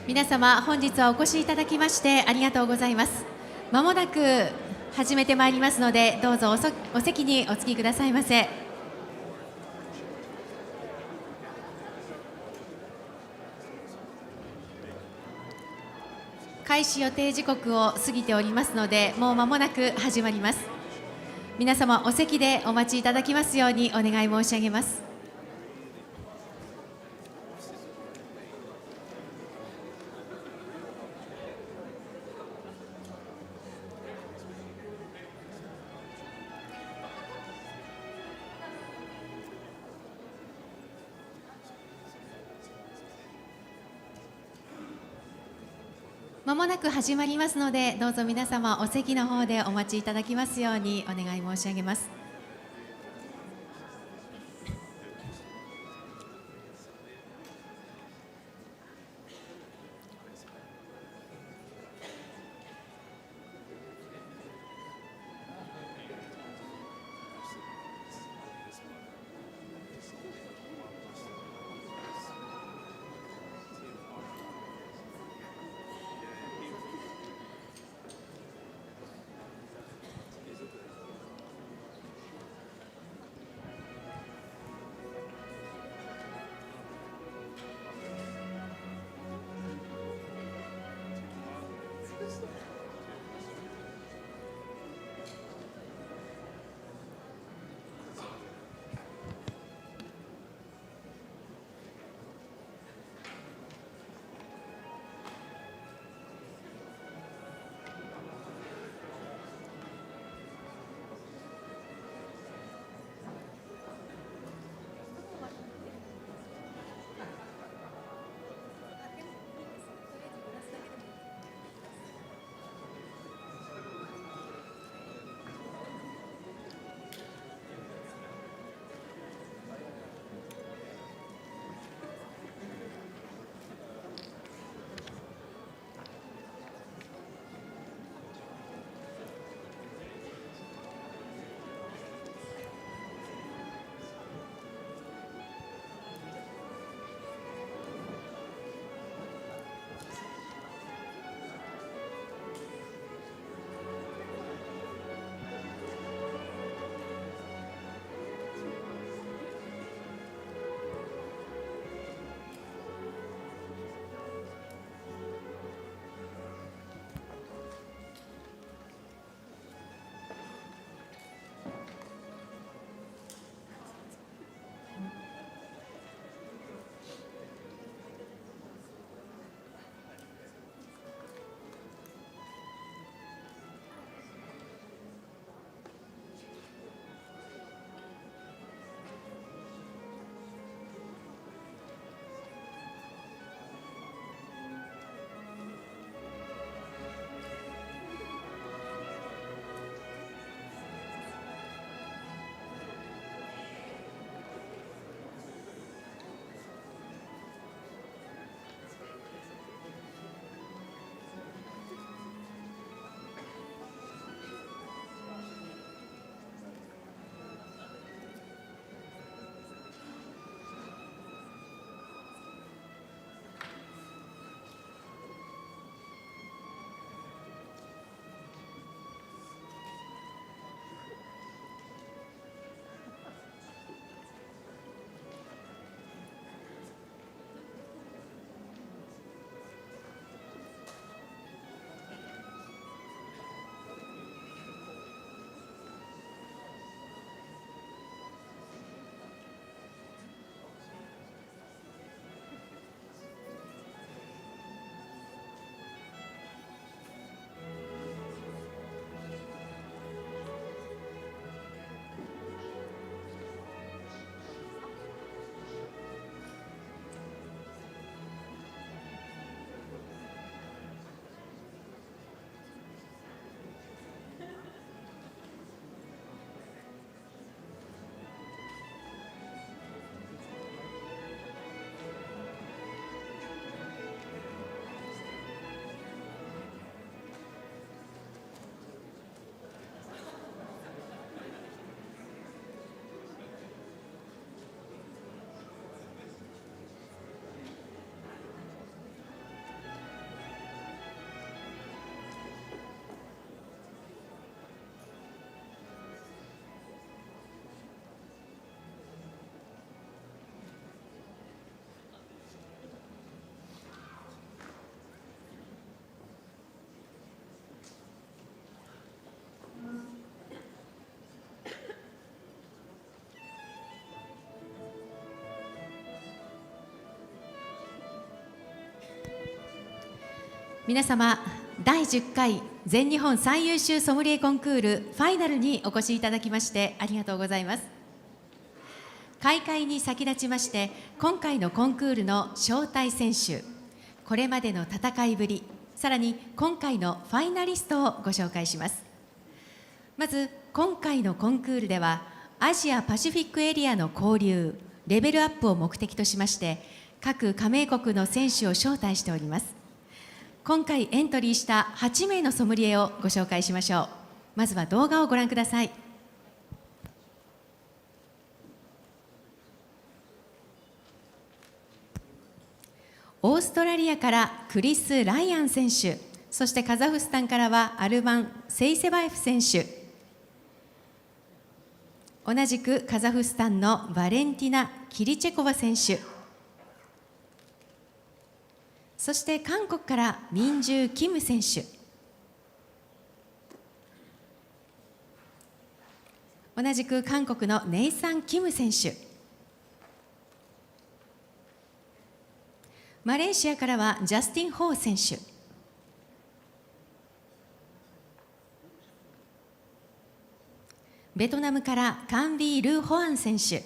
皆様、本日はお越しいただきましてありがとうございます。まもなく始めてまいりますので、どうぞお席にお着きくださいませ。開始予定時刻を過ぎておりますので、もう間もなく始まります。皆様、お席でお待ちいただきますようにお願い申し上げます。まもなく始まりますので、どうぞ皆様お席の方でお待ちいただきますようにお願い申し上げます。皆様、第10回全日本最優秀ソムリエコンクールファイナルにお越しいただきましてありがとうございます。開会に先立ちまして、今回のコンクールの招待選手、これまでの戦いぶり、さらに今回のファイナリストをご紹介します。まず、今回のコンクールでは、アジアパシフィックエリアの交流、レベルアップを目的としまして、各加盟国の選手を招待しております。今回エントリーした8名のソムリエをご紹介しましょう。まずは動画をご覧ください。オーストラリアからクリス・ライアン選手、そしてカザフスタンからはアルバン・セイセバエフ選手、同じくカザフスタンのバレンティナ・キリチェコワ選手、そして韓国からミンジュー・キム選手、同じく韓国のネイサン・キム選手、マレーシアからはジャスティン・ホー選手、ベトナムからカンビー・ルー・ホアン選手、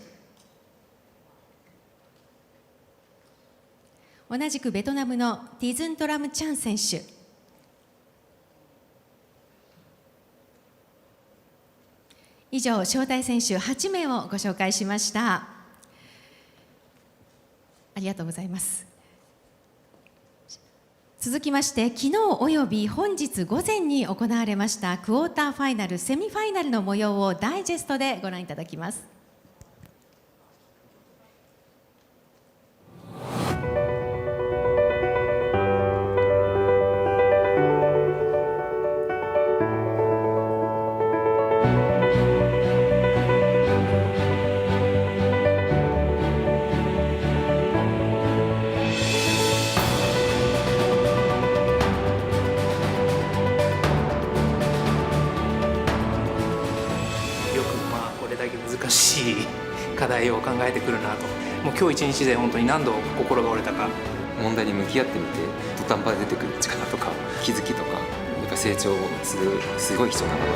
同じくベトナムのティズントラム・チャン選手、以上、招待選手8名をご紹介しました。ありがとうございます。続きまして、昨日および本日午前に行われましたクォーターファイナル、セミファイナルの模様をダイジェストでご覧いただきます。難しい課題を考えてくるなと。もう今日一日で本当に何度心が折れたか。問題に向き合ってみて土壇場で出てくる力とか気づきとかやっぱ成長するすごい貴重なもの。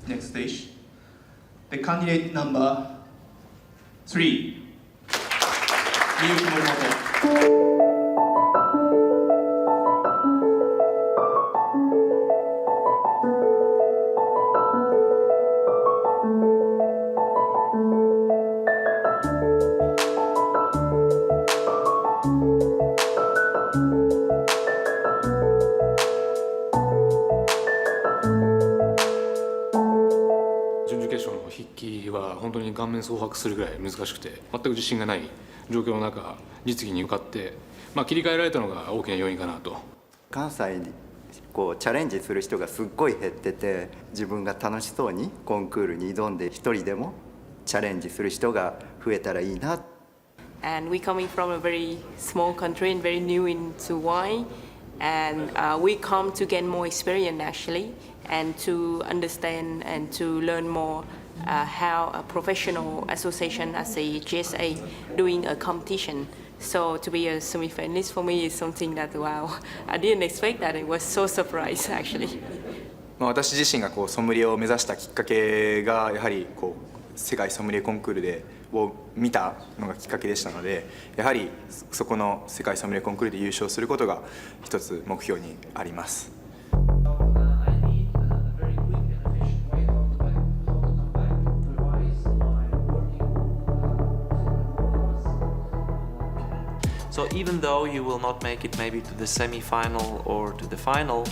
Next stage, the candidate number 3, Miyuki Morimoto. 筆記は本当に顔面蒼白するぐらい難しくて、全く自信がない状況の中、実技に向かって、切り替えられたのが大きな要因かなと。関西にチャレンジする人がすっごい減ってて、自分が楽しそうにコンクールに挑んで一人でもチャレンジする人が増えたらいいな。And we coming from a very small country and very new into wine, and we come to gain more experience actually, and to understand and to learn more how a professional association as a GSA doing a competition. So to be a semi-finalist for me is something that, wow, I didn't expect that. It was so surprised actually. 私自身がソムリエを目指したきっかけがやはり世界ソムリエコンクールを見たのがきっかけでしたので、やはりそこの世界ソムリエコンクールで優勝することが一つ目標にあります。So even though you will not make it maybe to the semi-final or to the final,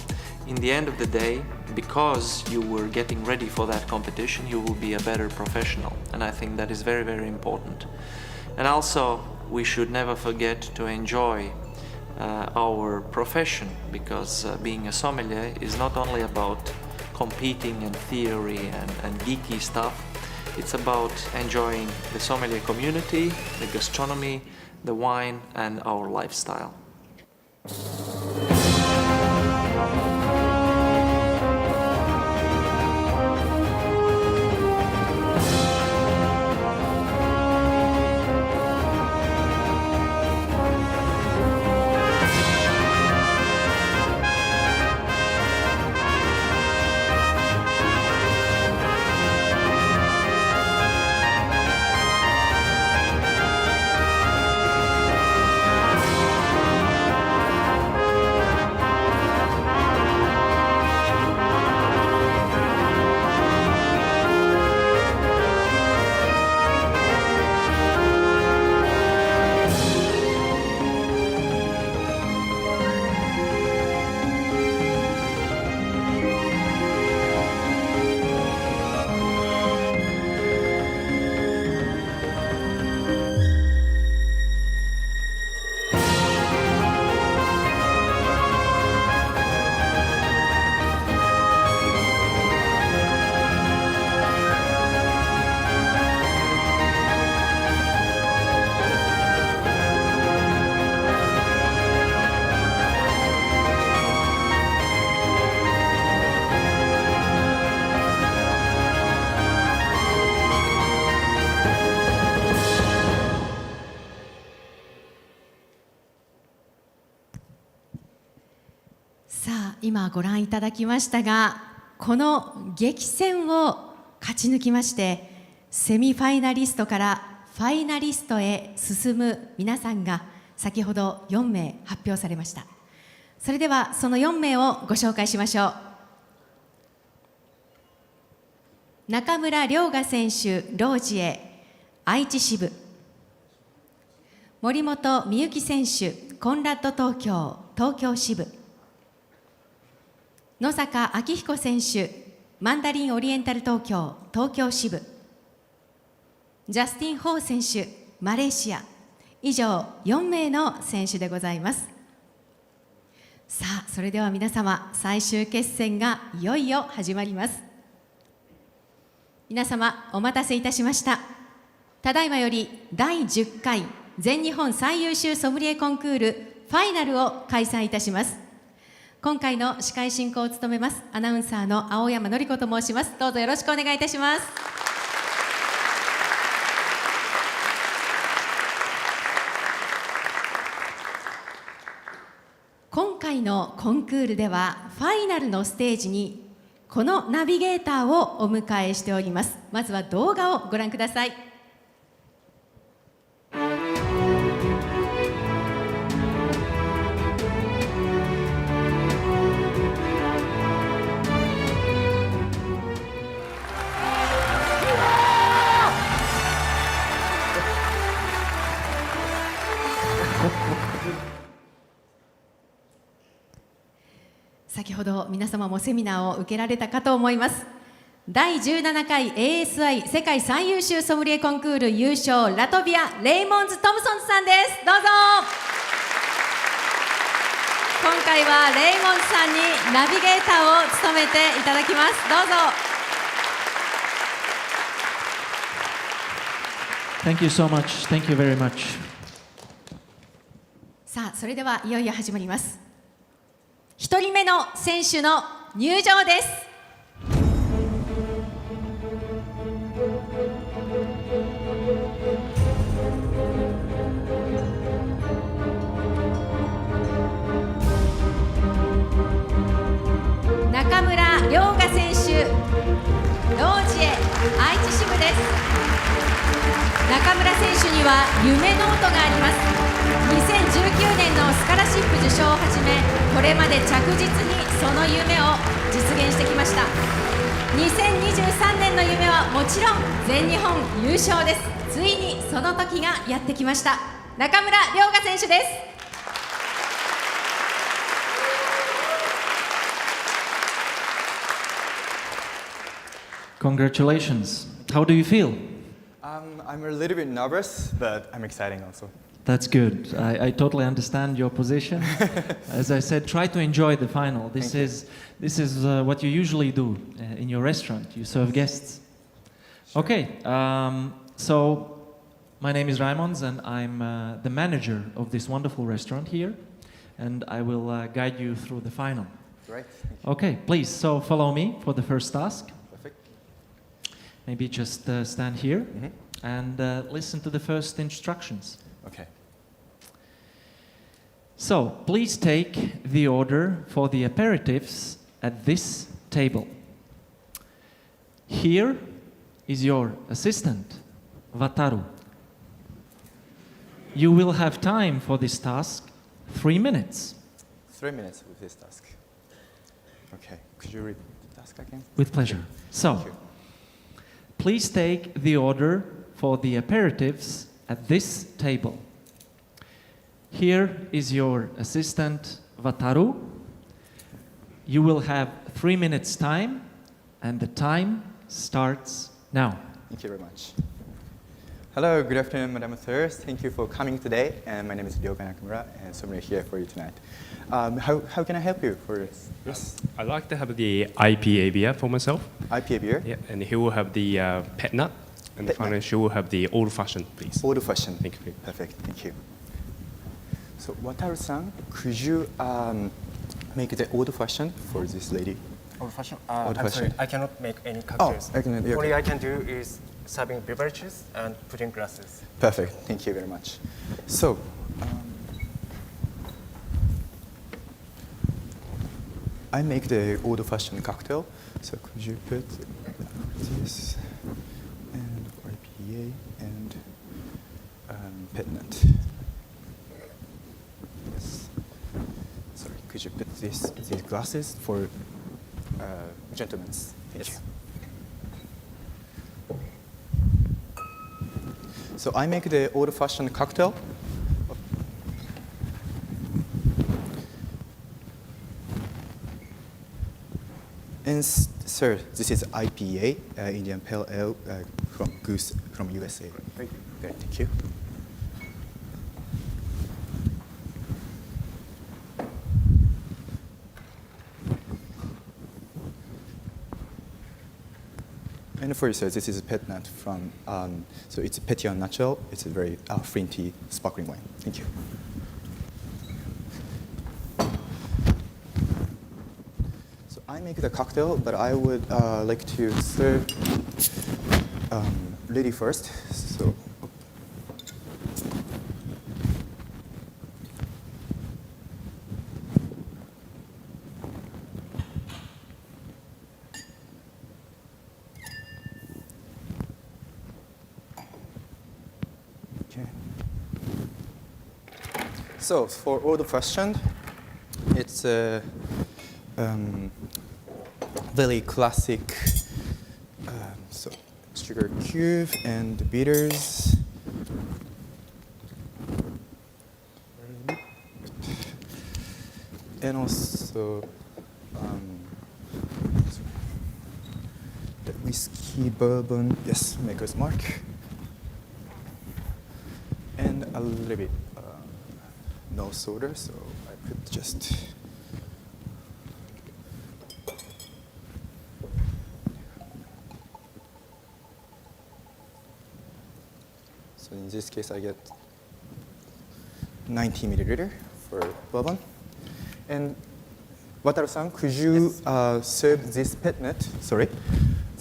in the end of the day, because you were getting ready for that competition, you will be a better professional. And I think that is very, very important. And also, we should never forget to enjoy our profession, because being a sommelier is not only about competing and theory and geeky stuff. It's about enjoying the sommelier community, the gastronomy, the wine, and our lifestyle.今ご覧いただきましたが、この激戦を勝ち抜きましてセミファイナリストからファイナリストへ進む皆さんが先ほど4名発表されました。それではその4名をご紹介しましょう。中村遼河選手、ロージエ、愛知支部。森本美幸選手、コンラッド東京、東京支部。野坂昭彦選手、マンダリンオリエンタル東京、東京支部。ジャスティン・ホー選手、マレーシア。以上4名の選手でございます。さあ、それでは皆様、最終決戦がいよいよ始まります。皆様お待たせいたしました。ただいまより第10回全日本最優秀ソムリエコンクールファイナルを開催いたします。今回の司会進行を務めますアナウンサーの青山紀子と申します。どうぞよろしくお願いいたします。今回のコンクールではファイナルのステージにこのナビゲーターをお迎えしております。まずは動画をご覧ください。先ほど皆様もセミナーを受けられたかと思います。第17回 ASI 世界最優秀ソムリエコンクール優勝、ラトビアレイモンズ・トムソンズさんです。どうぞ。今回はレイモンズさんにナビゲーターを務めていただきます。どうぞ。Thank you so much. Thank you very much. さあ、それではいよいよ始まります。1人目の選手の入場です。中村遼河中村選手には夢ノートがあります。2019年のスカラシップ受賞をはじめ、これまで着実にその夢を実現してきました。2023年の夢はもちろん全日本優勝です。ついにその時がやってきました。中村涼雅選手です。Congratulations. How do you feel? I'm a little bit nervous, but I'm excited also. That's good. I totally understand your position. As I said, try to enjoy the final. This is what you usually do in your restaurant. You serve guests. Sure. Okay. So my name is Raimons, and I'm the manager of this wonderful restaurant here, and I will guide you through the final. Right. Okay, please. So follow me for the first task. Perfect. Maybe just stand here and listen to the first instructions. Okay. So, please take the order for the aperitifs at this table. Here is your assistant, Wataru. You will have time for this task, 3 minutes. 3 minutes with this task. Okay. Could you read the task again? With pleasure. So, Thank you. please take the order for the aperitifs at this table. Here is your assistant, Wataru. You will have 3 minutes time, and the time starts now. Thank you very much. Hello, good afternoon, Madam Sirs. Thank you for coming today. And my name is Ryoga Nakamura, and so we're here for you tonight. How can I help you for this? Yes. I'd like to have the IPA beer for myself. IPA beer? Yeah, and he will have the pet nut, and Pet finally nut. she will have the old-fashioned, please. Old-fashioned. Thank you. Perfect. Thank you. So, Wataru-san, could you make the old-fashioned for this lady? Old-fashioned? Old I'm sorry, fashioned. I cannot make any cocktails. I can, yeah, Only okay. I can do is serving beverages and putting glasses. Perfect. Thank you very much. So, I make the old-fashioned cocktail. So could you put this and IPA and pet nut? Yes. Sorry. Could you put these glasses for gentlemen's? Thank you. So I make the old-fashioned cocktail. And sir, this is IPA, Indian Pale Ale from Goose from USA. Thank you. Great, thank you. And for you, sir, this is a pet nut from, so it's a Pétillant Natural. It's a very fruity sparkling wine. Thank you. So I make the cocktail, but I would like to serve lady first. So. Okay. So for old-fashioned, it's a very classic. So sugar cube and bitters. And also the whiskey bourbon, yes, Maker's Mark. And a little bit no soda, so I put just. So in this case, I get 90 milliliter for bourbon. And Wataru-san, could you serve this pet nut? Sorry,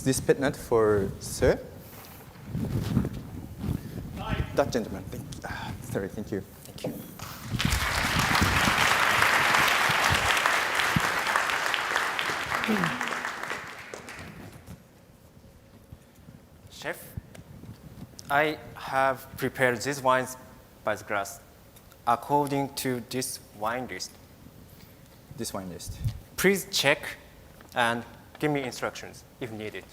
this pet nut for sir? That gentleman. Sorry, thank you. Thank you. Chef, I have prepared these wines by the glass according to this wine list. This wine list. Please check and give me instructions if needed.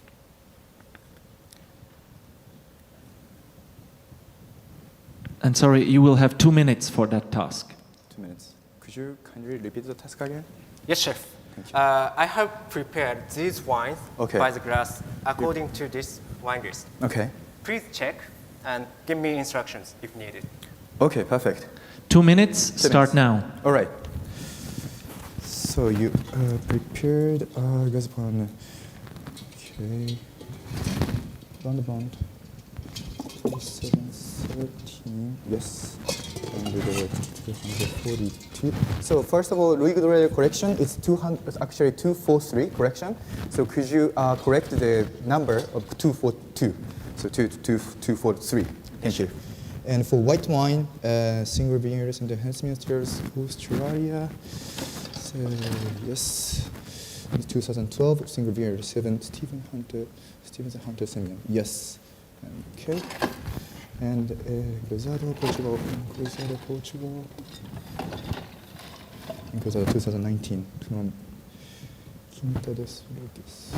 And sorry, you will have 2 minutes for that task. 2 minutes. Could you kindly repeat the task again? Yes, chef. Thank you. I have prepared these wines Okay. by the glass according to this wine list. Okay. Please check and give me instructions if needed. Okay, perfect. 2 minutes, start now. All right. So you prepared gazpacho. Okay. Bond. 713. Yes. And the 242. So first of all, liquid correction is 200. Actually 243 correction. So could you correct the number of 242? So 243. Thank you. And for white wine, single vineyards and enhancement materials, Australia. So yes, 2012 single vineyard 7 Stephen Hunter Semyon. Yes. Okay. And Cruzado, Portugal. And Cruzado 2019 from Quinta dos Locos.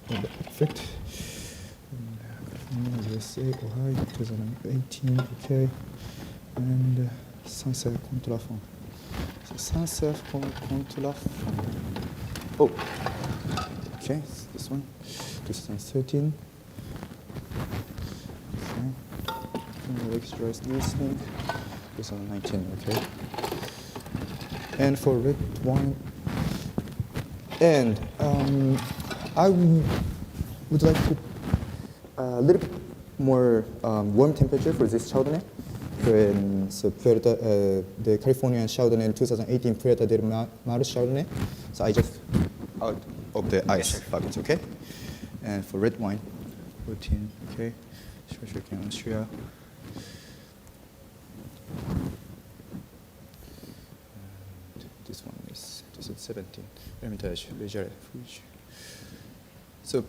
Perfect. USA, Ohio, 2018, okay. And Sancerre contre la fin. So Sancerre contre la fin. Oh, okay, this one, 2013. Okay. Extras listening, 2019, okay. And for red wine, and I would like to a little bit more warm temperature for this Chardonnay. So the Californian Chardonnay in 2018, Puerta del Mar Chardonnay. So I just out of the ice bucket, okay? And for red wine, 14, okay. Austria. And this one is 2017, Hermitage, Legere, Fuji. So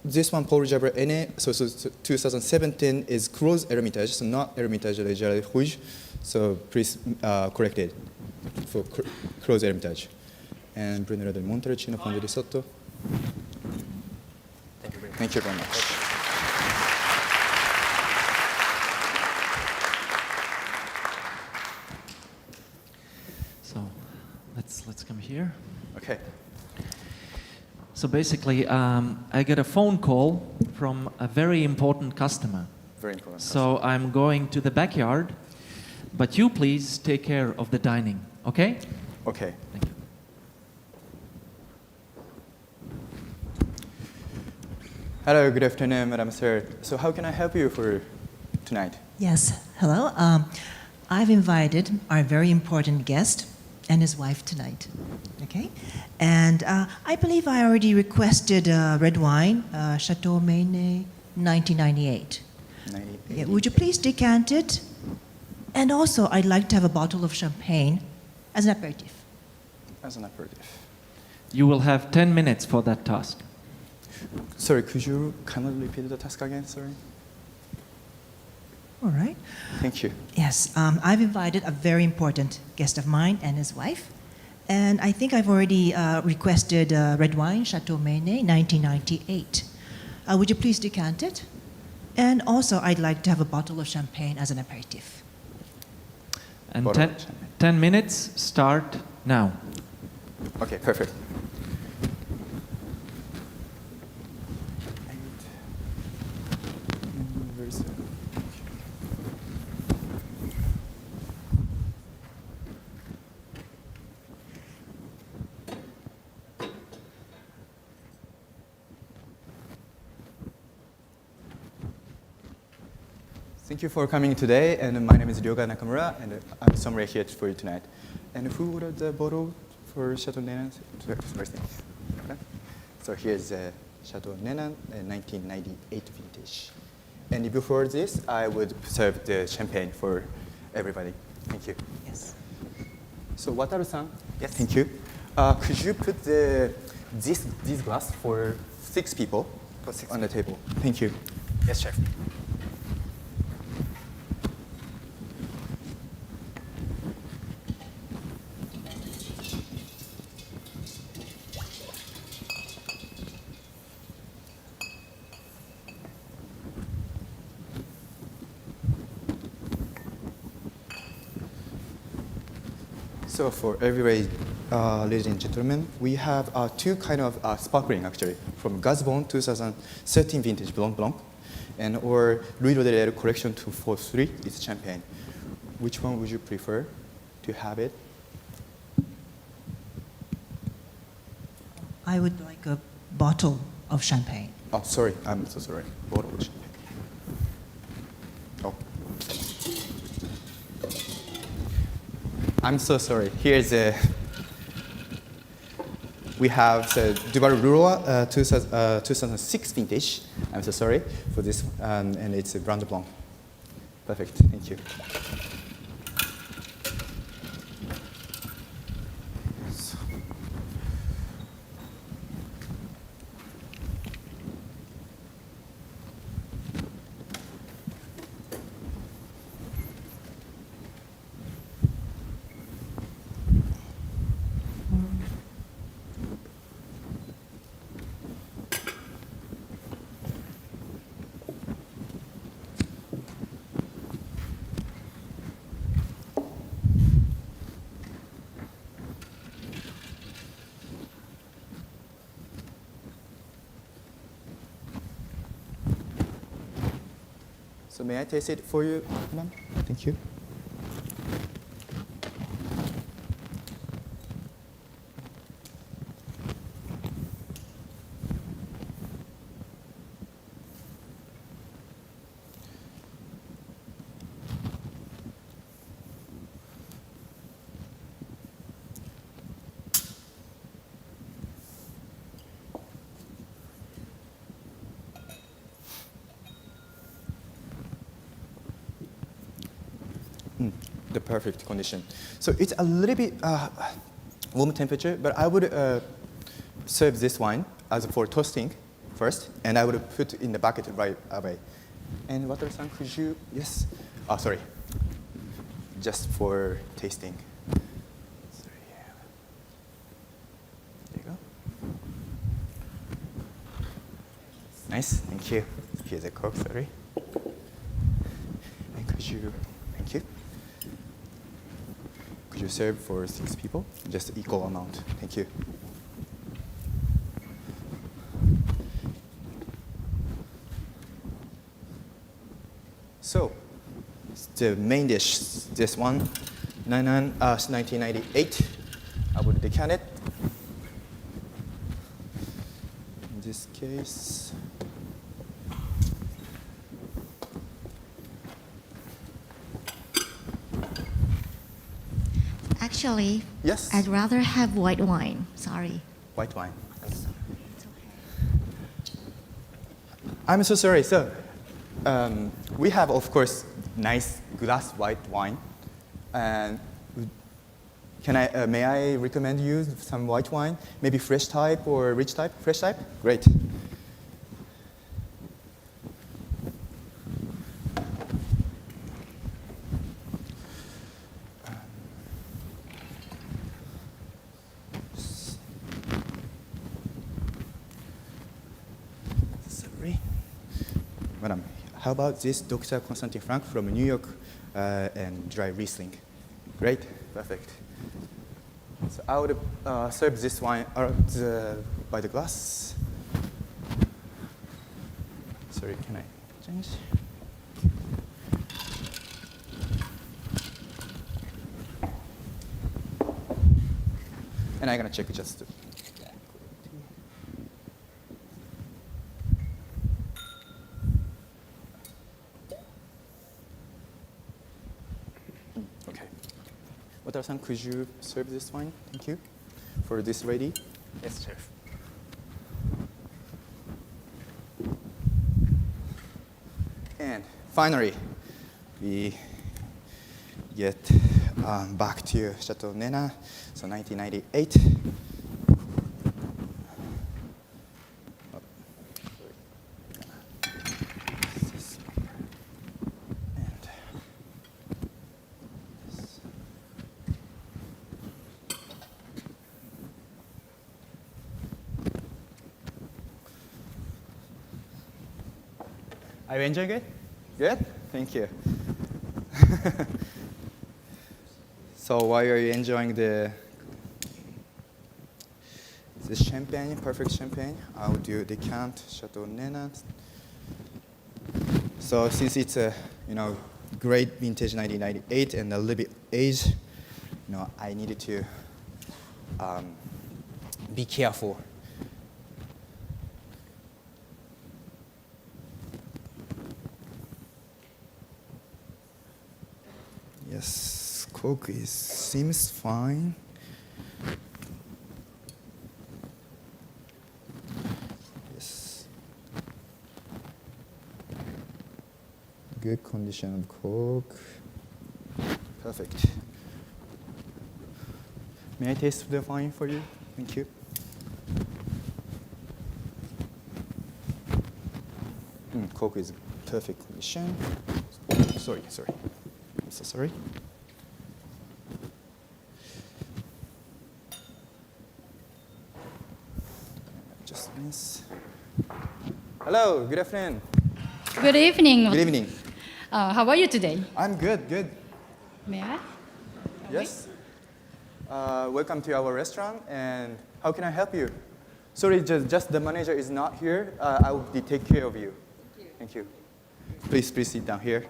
this one, Paul Jabra NA, so 2017 is Cros Hermitage, so not Hermitage Legere Rouge. So please correct it for Cros Hermitage. And Brunello del Montalcino, Fondo di Sotto. Thank you very much. So let's come here. Okay. So basically, I get a phone call from a very important customer. Very important. So I'm going to the backyard, but you please take care of the dining, okay? Okay. Thank you. Hello, good afternoon, Madam Sir. So how can I help you for tonight? Yes, hello. I've invited our very important guest and his wife tonight, okay? And I believe I already requested red wine, Chateau Mené, 1998. Yeah, would you please decant it? And also, I'd like to have a bottle of champagne as an aperitif. As an aperitif. You will have 10 minutes for that task. Sorry, could you kindly repeat the task again, sorry? All right. Thank you. Yes, I've invited a very important guest of mine and his wife. And I think I've already requested red wine, Chateau Mené, 1998. Would you please decant it? And also, I'd like to have a bottle of champagne as an aperitif. And 10 minutes start now. Okay, perfect. Thank you for coming today, and my name is Ryoga Nakamura, and I'm sommelier here for you tonight. And who ordered the bottle for Chateau Nenan? So here's Chateau Nenan, 1998 vintage. And before this, I would serve the champagne for everybody. Thank you. Yes. So Wataru-san, yes. Thank you. Could you put this glass for 6 people on the table? Thank you. Yes, chef. So for everybody, ladies and gentlemen, we have two kind of sparkling actually from Gazbon 2013 vintage Blanc Blanc, and or Louis Roederer collection 243 is champagne. Which one would you prefer to have it? I would like a bottle of champagne. Oh, sorry, I'm so sorry. Bottle of champagne. Oh. I'm so sorry. Here's we have the Duval Leroy 2006 vintage. I'm so sorry for this, and it's a Brand Blanc. Perfect, thank you. So may I taste it for you, ma'am? Thank you. The perfect condition. So it's a little bit warm temperature, but I would serve this wine as for toasting first, and I would put in the bucket right away. And Wataru-san, could you, yes? Oh, sorry. Just for tasting. Sorry. There you go. Nice, thank you. Here's a Coke, sorry. And could you, thank you. Could you serve for 6 people? Just equal amount. Thank you. So, the main dish, this one, 1998. I would decant it. In this case, actually, yes. I'd rather have white wine. Sorry. White wine. I'm so sorry. So, we have, of course, nice glass white wine. And may I recommend you some white wine? Maybe fresh type or rich type? Fresh type? Great. Madam, how about this Dr. Constantin Frank from New York and dry Riesling? Great, perfect. So I would serve this wine by the glass. Sorry, can I change? And I'm gonna check just. Wataru-san, could you serve this wine? Thank you. For this ready? Yes, chef. And finally, we get back to Chateau Nena, so 1998. Are you enjoying it? Good? Thank you. So while you're enjoying the champagne, perfect champagne, I'll do decant, Chateau Nenat. So since it's a great vintage 1998 and a little bit aged, I needed to be careful. Yes, Coke seems fine. Yes. Good condition of Coke. Perfect. May I taste the wine for you? Thank you. Coke is perfect condition. Oh, sorry. I'm so sorry. Just miss. Hello, good afternoon. Good evening. Good evening. How are you today? I'm good. May I? Yes. Welcome to our restaurant, and how can I help you? Sorry, just the manager is not here. I will take care of you. Thank you. Please sit down here.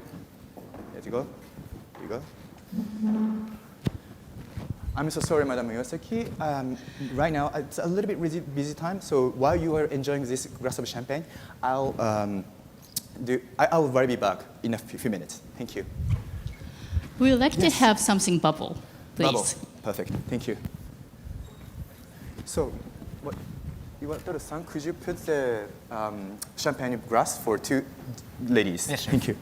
There you go. I'm so sorry, Madam Miyazaki. Right now, it's a little bit busy time, so while you are enjoying this glass of champagne, I'll be back in a few minutes. Thank you. We would like to have something bubble, please. Bubble. Perfect. Thank you. So, Iwataro-san, could you put the champagne glass for 2 ladies? Yes, sure. Thank you.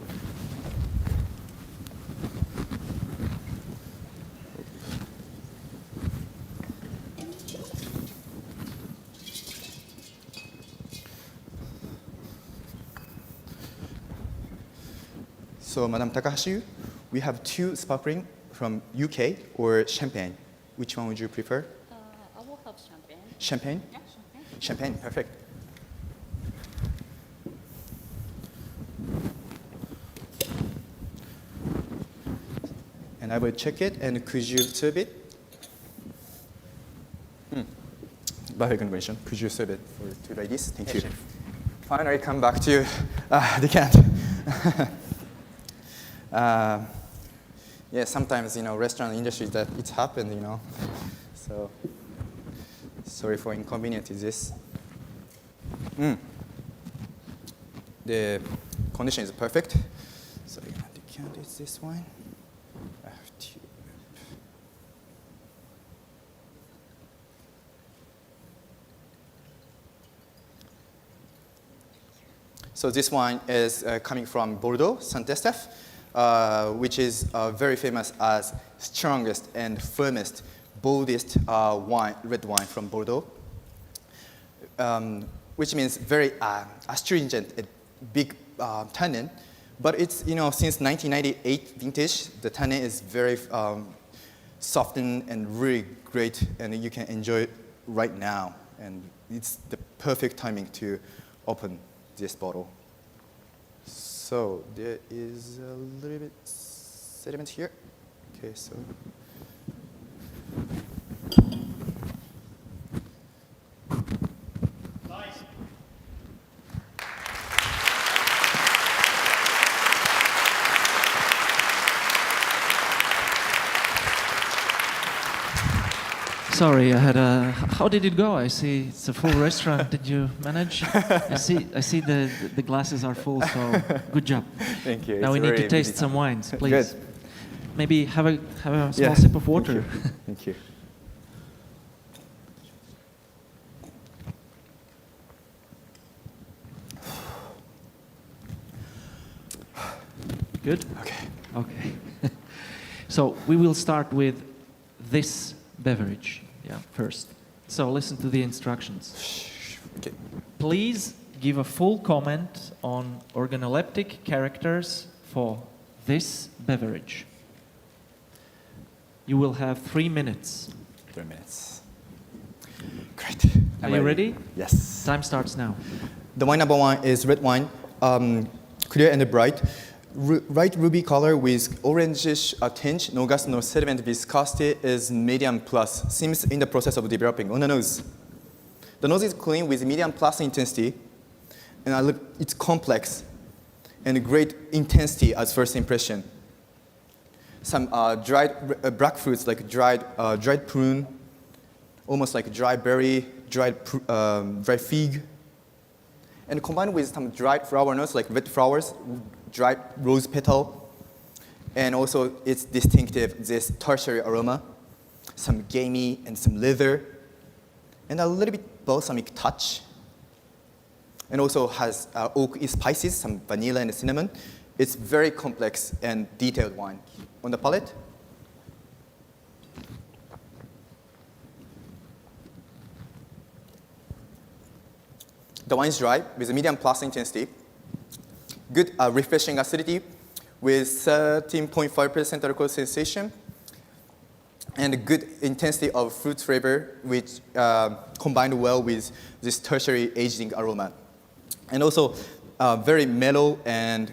So, Madam Takahashi, we have 2 sparkling from UK or champagne. Which one would you prefer? I will have champagne. Champagne? Yeah, champagne. Champagne, perfect. And I will check it, and could you serve it? Perfect combination. Could you serve it for 2 ladies? Thank you. Finally, come back to decant. Yeah, sometimes, restaurant industry that it's happened, So, sorry for inconvenience is this. The condition is perfect. So, decant is this one. I have 2. So this wine is coming from Bordeaux, Saint-Estèphe, which is very famous as strongest and firmest, boldest red wine from Bordeaux, which means very astringent, big tannin. But it's, since 1998 vintage, the tannin is very softened and really great, and you can enjoy it right now. And it's the perfect timing to open this bottle. So there is a little bit sediment here. Okay, so. Nice. Sorry, I had a. How did it go? I see it's a full restaurant. Did you manage? I see the glasses are full. So good job. Thank you. Now we need to taste some wines, please. Good. Maybe have a small sip of water. Thank you. Good? Okay. So we will start with this beverage, first. So listen to the instructions. Okay. Please give a full comment on organoleptic characters for this beverage. You will have 3 minutes. 3 minutes. Great. Are you ready? Yes. Time starts now. The wine number 1 is red wine, clear and bright. light ruby color with orangish tinge, no gas, no sediment. Viscosity is medium plus. Seems in the process of developing. On the nose. The nose is clean with medium plus intensity, and it's complex and great intensity as first impression. Some dried black fruits like dried prune, almost like dry berry, dried fig, and combined with some dried flower notes like red flowers, dried rose petal, and also it's distinctive this tertiary aroma, some gamey and some leather, and a little bit balsamic touch, and also has oak spices, some vanilla and cinnamon. It's very complex and detailed wine. On the palate, the wine is dry with a medium plus intensity. Good refreshing acidity with 13.5% alcohol sensation, and a good intensity of fruit flavor, which combined well with this tertiary aging aroma. And also very mellow and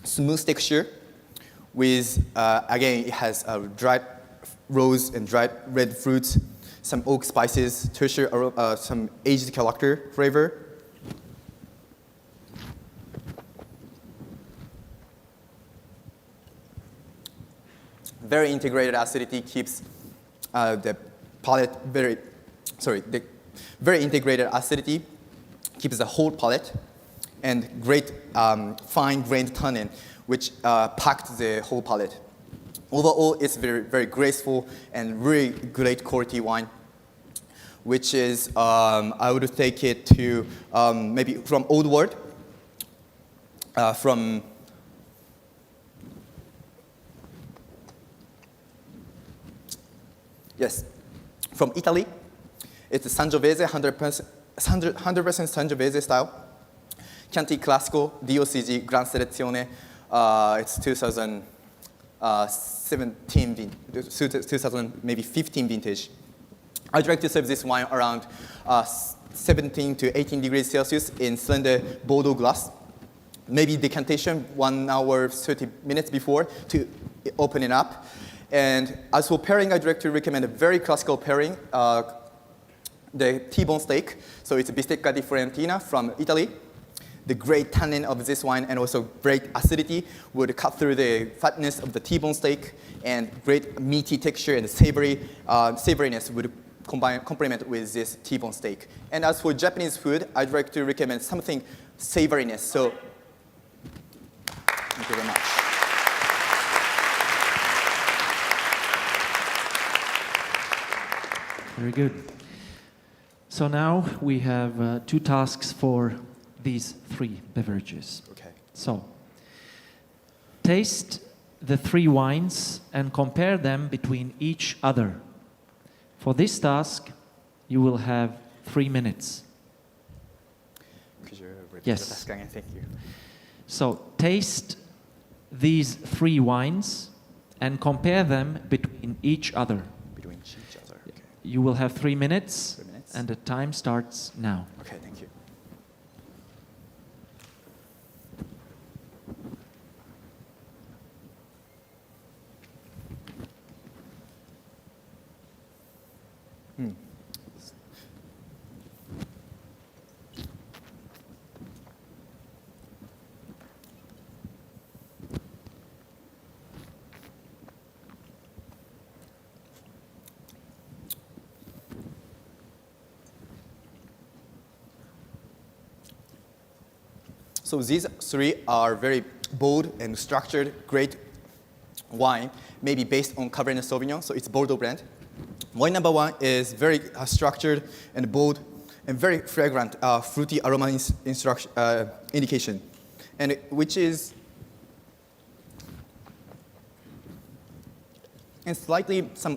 smooth texture with, again, it has dried rose and dried red fruits, some oak spices, tertiary aroma, some aged character flavor. Very integrated acidity keeps the palate very integrated acidity keeps the whole palate, and great fine-grained tannin, which packed the whole palate. Overall, it's very, very graceful and really great quality wine, which is, I would take it to maybe from Old World, from Italy. It's Sangiovese, 100% Sangiovese style. Chianti Classico, DOCG, Gran Selezione. It's 2015 vintage. I'd like to serve this wine around 17 to 18 degrees Celsius in slender Bordeaux glass. Maybe decantation 1 hour, 30 minutes before to open it up. And as for pairing, I'd like to recommend a very classical pairing, the T-bone steak. So it's bistecca di Fiorentina from Italy. The great tannin of this wine and also great acidity would cut through the fatness of the T-bone steak, and great meaty texture and savoriness would complement with this T-bone steak. And as for Japanese food, I'd like to recommend something savoriness. So, thank you very much. Very good. So now we have 2 tasks for these 3 beverages. Okay. So, taste the 3 wines and compare them between each other. For this task, you will have 3 minutes. Could you repeat Yes. the task again? Thank you. So, taste these 3 wines and compare them between each other. Between each other. Okay. You will have 3 minutes, 3 minutes. and the time starts now. Okay, thank you. So these 3 are very bold and structured, great wine, maybe based on Cabernet Sauvignon, so it's Bordeaux blend. Wine number 1 is very structured and bold and very fragrant, fruity aroma indication, and which is and slightly some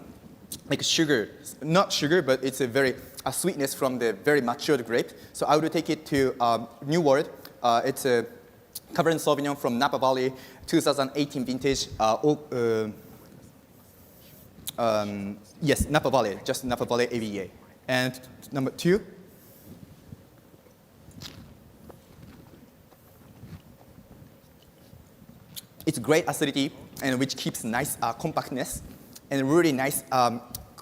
like sugar, not sugar, but it's a very sweetness from the very matured grape. So I would take it to New World. It's a Cabernet Sauvignon from Napa Valley, 2018 vintage. Yes, Napa Valley, just Napa Valley AVA. And number 2. it's great acidity and which keeps nice compactness and really nice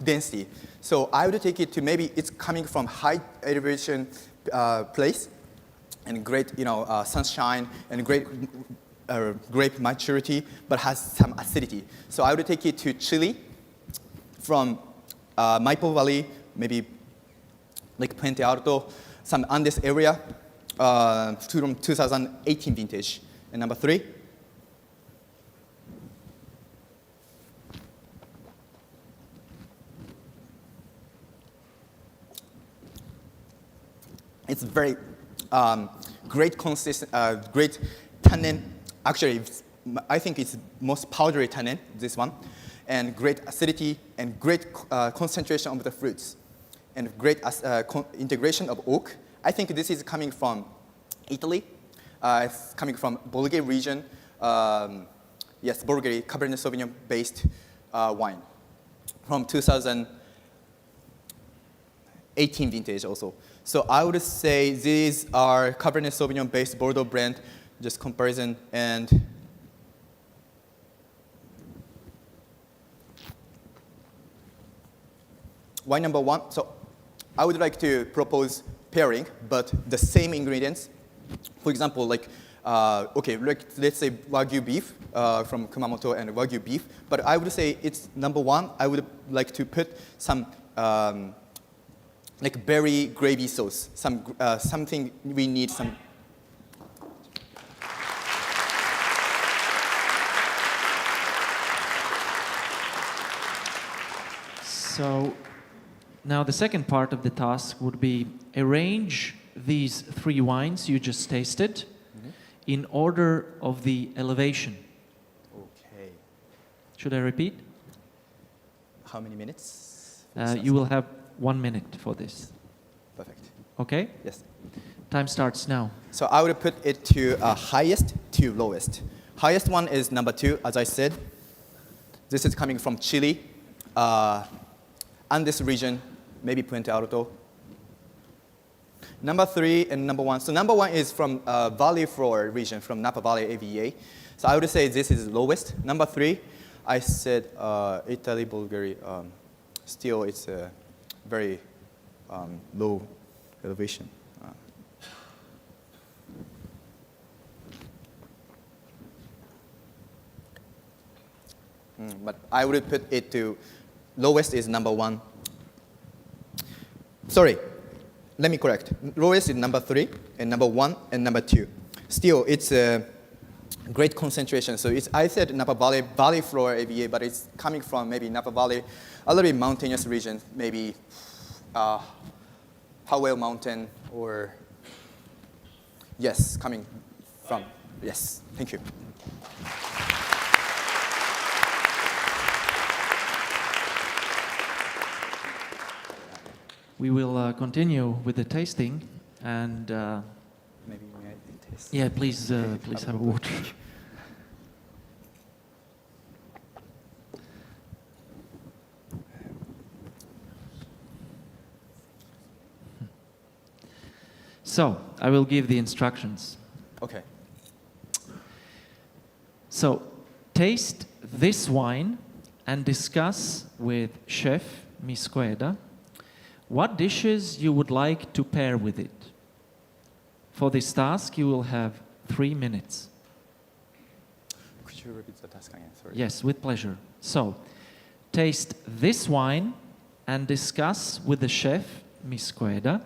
density. So I would take it to maybe it's coming from high elevation place and great sunshine and great grape maturity, but has some acidity. So I would take it to Chile from Maipo Valley, maybe like Puente Alto, some Andes area from 2018 vintage. And number 3. It's very great great tannin. Actually, I think it's most powdery tannin, this one. And great acidity and great concentration of the fruits. And great integration of oak. I think this is coming from Italy. It's coming from Bulgaria region. Yes, Bulgaria, Cabernet Sauvignon based wine. From 2018 vintage also. So I would say these are Cabernet Sauvignon based Bordeaux brand, just comparison. And wine number 1. So I would like to propose pairing, but the same ingredients. For example, like, let's say Wagyu beef from Kumamoto and Wagyu beef. But I would say it's number 1. I would like to put some like berry gravy sauce, something we need some. So now the second part of the task would be arrange these 3 wines you just tasted in order of the elevation. Okay. Should I repeat? How many minutes? You will have 1 minute for this. Perfect. Okay? Yes. Time starts now. So I would put it to highest to lowest. Highest one is number 2, as I said. This is coming from Chile, Andes region, maybe Puente Alto. Number 3 and number 1. So number 1 is from Valley Floor region, from Napa Valley AVA. So I would say this is lowest. Number 3, I said Italy, Bulgaria. Still, it's a very low elevation. But I would put it to lowest is number 1. Sorry, let me correct. Lowest is number 3, and number 1 and number 2. Still, it's a great concentration. So I said Napa Valley floor AVA, but it's coming from maybe Napa Valley, a little bit mountainous region, maybe Howell Mountain or, yes, coming from, yes, thank you. We will continue with the tasting and maybe may I taste? Yeah, please have a water. So, I will give the instructions. Okay. So, taste this wine and discuss with Chef Misqueda what dishes you would like to pair with it. For this task, you will have 3 minutes. Could you repeat the task again? Sorry. Yes, with pleasure. So, taste this wine and discuss with the chef, Misqueda,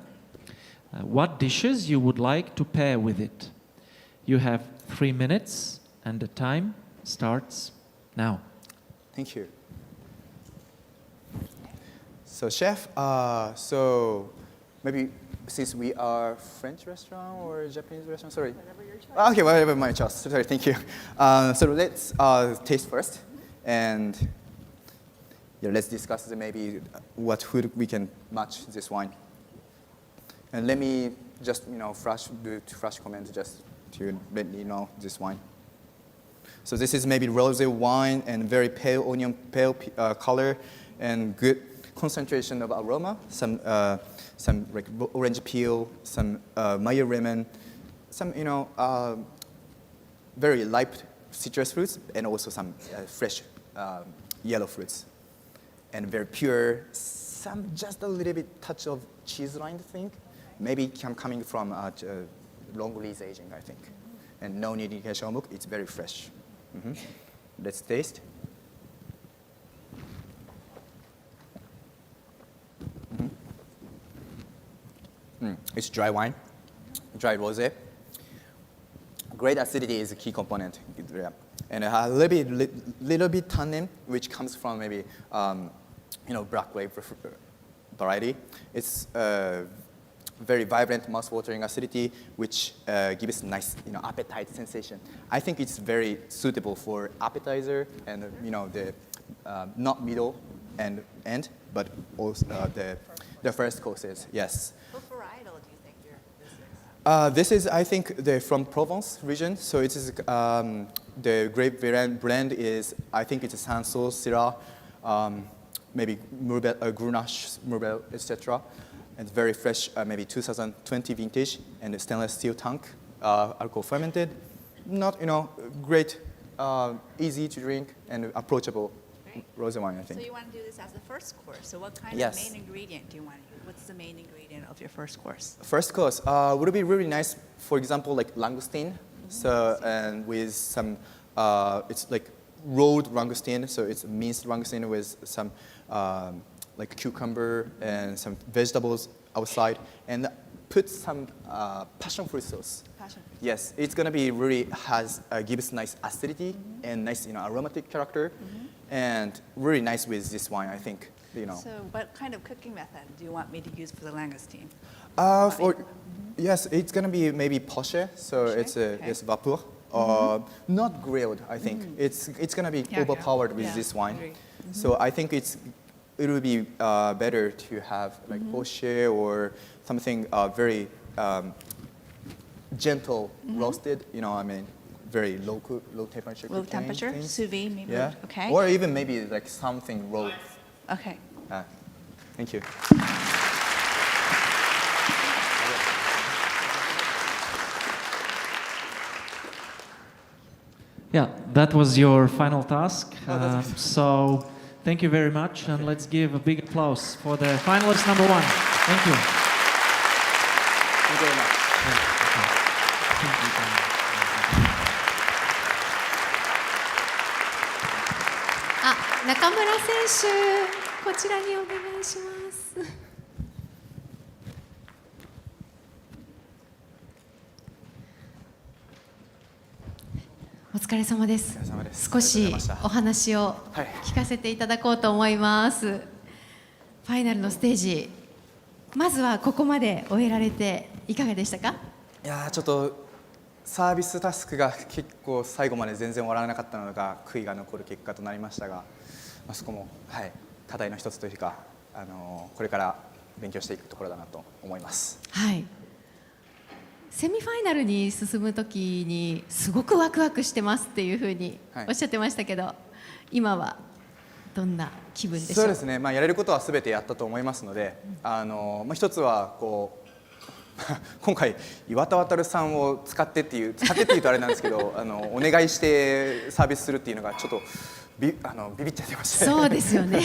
what dishes you would like to pair with it. You have 3 minutes, and the time starts now. Thank you. So, chef, so maybe since we are French restaurant or Japanese restaurant, sorry. Whatever your choice. Okay, whatever my choice. Sorry, thank you. So let's taste first, and yeah, let's discuss maybe what food we can match this wine. And let me just flash comment just to let you know this wine. So this is maybe rosé wine and very pale onion, pale color, and good concentration of aroma. Some like orange peel, some Meyer lemon, some very ripe citrus fruits and also some fresh yellow fruits. And very pure, some just a little bit touch of cheese rind thing. Maybe coming from long release aging, I think. And no indication of milk, it's very fresh. Let's taste. It's dry wine, dry rosé. Great acidity is a key component. And a little bit tannin, which comes from maybe black grape variety. It's very vibrant, mouth-watering acidity, which gives nice appetite sensation. I think it's very suitable for appetizer and the not middle and end, but also the first courses. Yes. What varietal do you think this is, I think, from Provence region. So it is the grape blend is, I think it's a Sanso, Syrah, maybe Grenache, Mourbel, etc. It's very fresh, maybe 2020 vintage, and a stainless steel tank, alcohol fermented. Not, great, easy to drink and approachable rosé wine, I think. So you want to do this as the first course. So what kind Yes. of main ingredient do you want to use? What's the main ingredient of your first course? First course would be really nice, for example, like langoustine. So, and with some, it's like rolled langoustine, so it's minced langoustine with some like cucumber and some vegetables outside, and put some passion fruit sauce. Passion fruit. Yes, it's gonna be really gives nice acidity and nice aromatic character, and really nice with this wine, I think. So what kind of cooking method do you want me to use for the langoustine? Yes, it's gonna be maybe poché, so it's vapeur. Not grilled, I think. It's gonna be overpowered with this wine. So I think it would be better to have like poché or something very gentle roasted. Very low temperature. Low temperature, sous vide, maybe. Yeah. Okay. Or even maybe like something raw. Okay. Thank you. Yeah, that was your final task. So thank you very much, and let's give a big applause for the finalist number one. Thank you. Thank you very much. Ah, 中村選手、こちらにお願いします。お疲れ様です。少しお話を聞かせていただこうと思います。ファイナルのステージ、まずはここまで終えられていかがでしたか？いやー、ちょっとサービスタスクが結構最後まで全然終わらなかったのが悔いが残る結果となりましたが、そこも、課題の一つというか、これから勉強していくところだなと思います。はい。セミファイナルに進むときにすごくワクワクしてますっていうふうにおっしゃってましたけど、今はどんな気分でしょう？そうですね、やれることはすべてやったと思いますので、一つはこう今回岩田渉さんを使ってっていうとあれなんですけどお願いしてサービスするっていうのがちょっとビビっちゃってまして、そうですよね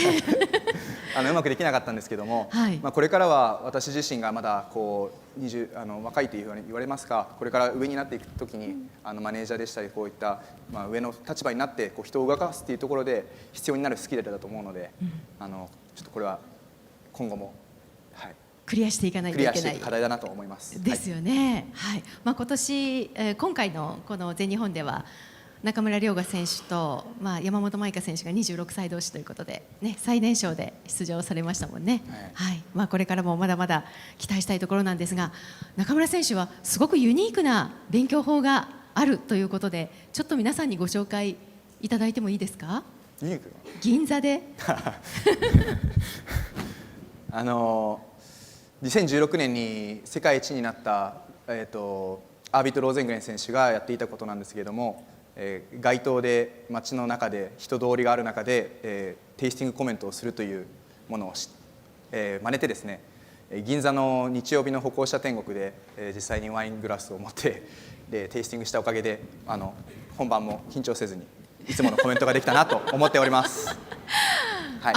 うまくできなかったんですけども、これからは私自身がまだこう若いというふうに言われますが、これから上になっていくときにマネージャーでしたりこういった、上の立場になってこう人を動かすっていうところで必要になるスキルだと思うので、ちょっとこれは今後もクリアしていかないといけないクリアしていく課題だなと思います。ですよね。今年、今回のこの全日本では中村亮吾選手と、山本舞香選手が26歳同士ということで、最年少で出場されましたもんね。これからもまだまだ期待したいところなんですが、中村選手はすごくユニークな勉強法があるということで、ちょっと皆さんにご紹介いただいてもいいですか？ユニーク？銀座で2016年に世界一になった、アービト・ローゼングレン選手がやっていたことなんですけれども、街頭で街の中で人通りがある中で、テイスティングコメントをするというものを真似てですね、銀座の日曜日の歩行者天国で、実際にワイングラスを持ってでテイスティングしたおかげで本番も緊張せずにいつものコメントができたなと思っております。はい、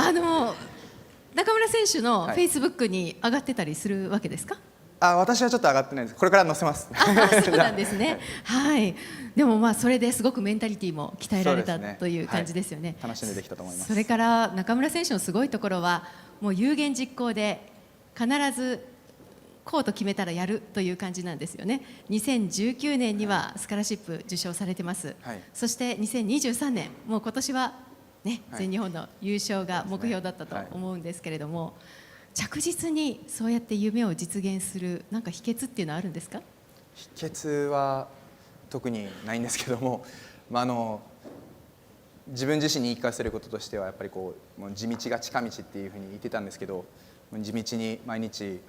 中村選手のフェイスブックに上がってたりするわけですか？私はちょっと上がってないです。これから載せます。そうなんですね。はい。でもそれですごくメンタリティも鍛えられた、という感じですよね。楽しんでできたと思います。それから中村選手のすごいところはもう有言実行で必ずこうと決めたらやるという感じなんですよね。2019年にはスカラシップ受賞されてます。はい、そして2023年もう今年はね、全日本の優勝が目標だったと思うんですけれども。着実にそうやって夢を実現するなんか秘訣っていうのはあるんですか？秘訣は特にないんですけども、自分自身に言い聞かせることとしてはやっぱりもう地道が近道っていうふうに言ってたんですけど、地道に毎日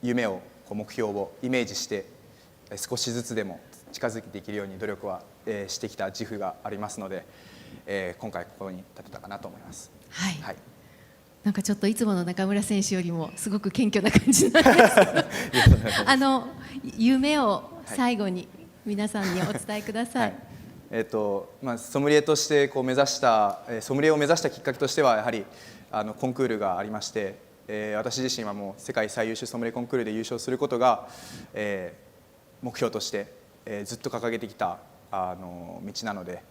夢を目標をイメージして少しずつでも近づいていけるように努力はしてきた自負がありますので、今回ここに立てたかなと思います。はい、はい、なんかちょっといつもの中村選手よりもすごく謙虚な感じなんですけど夢を最後に皆さんにお伝えください。ソムリエとして目指したソムリエを目指したきっかけとしてはやはりコンクールがありまして、私自身はもう世界最優秀ソムリエコンクールで優勝することが、目標として、ずっと掲げてきた道なので、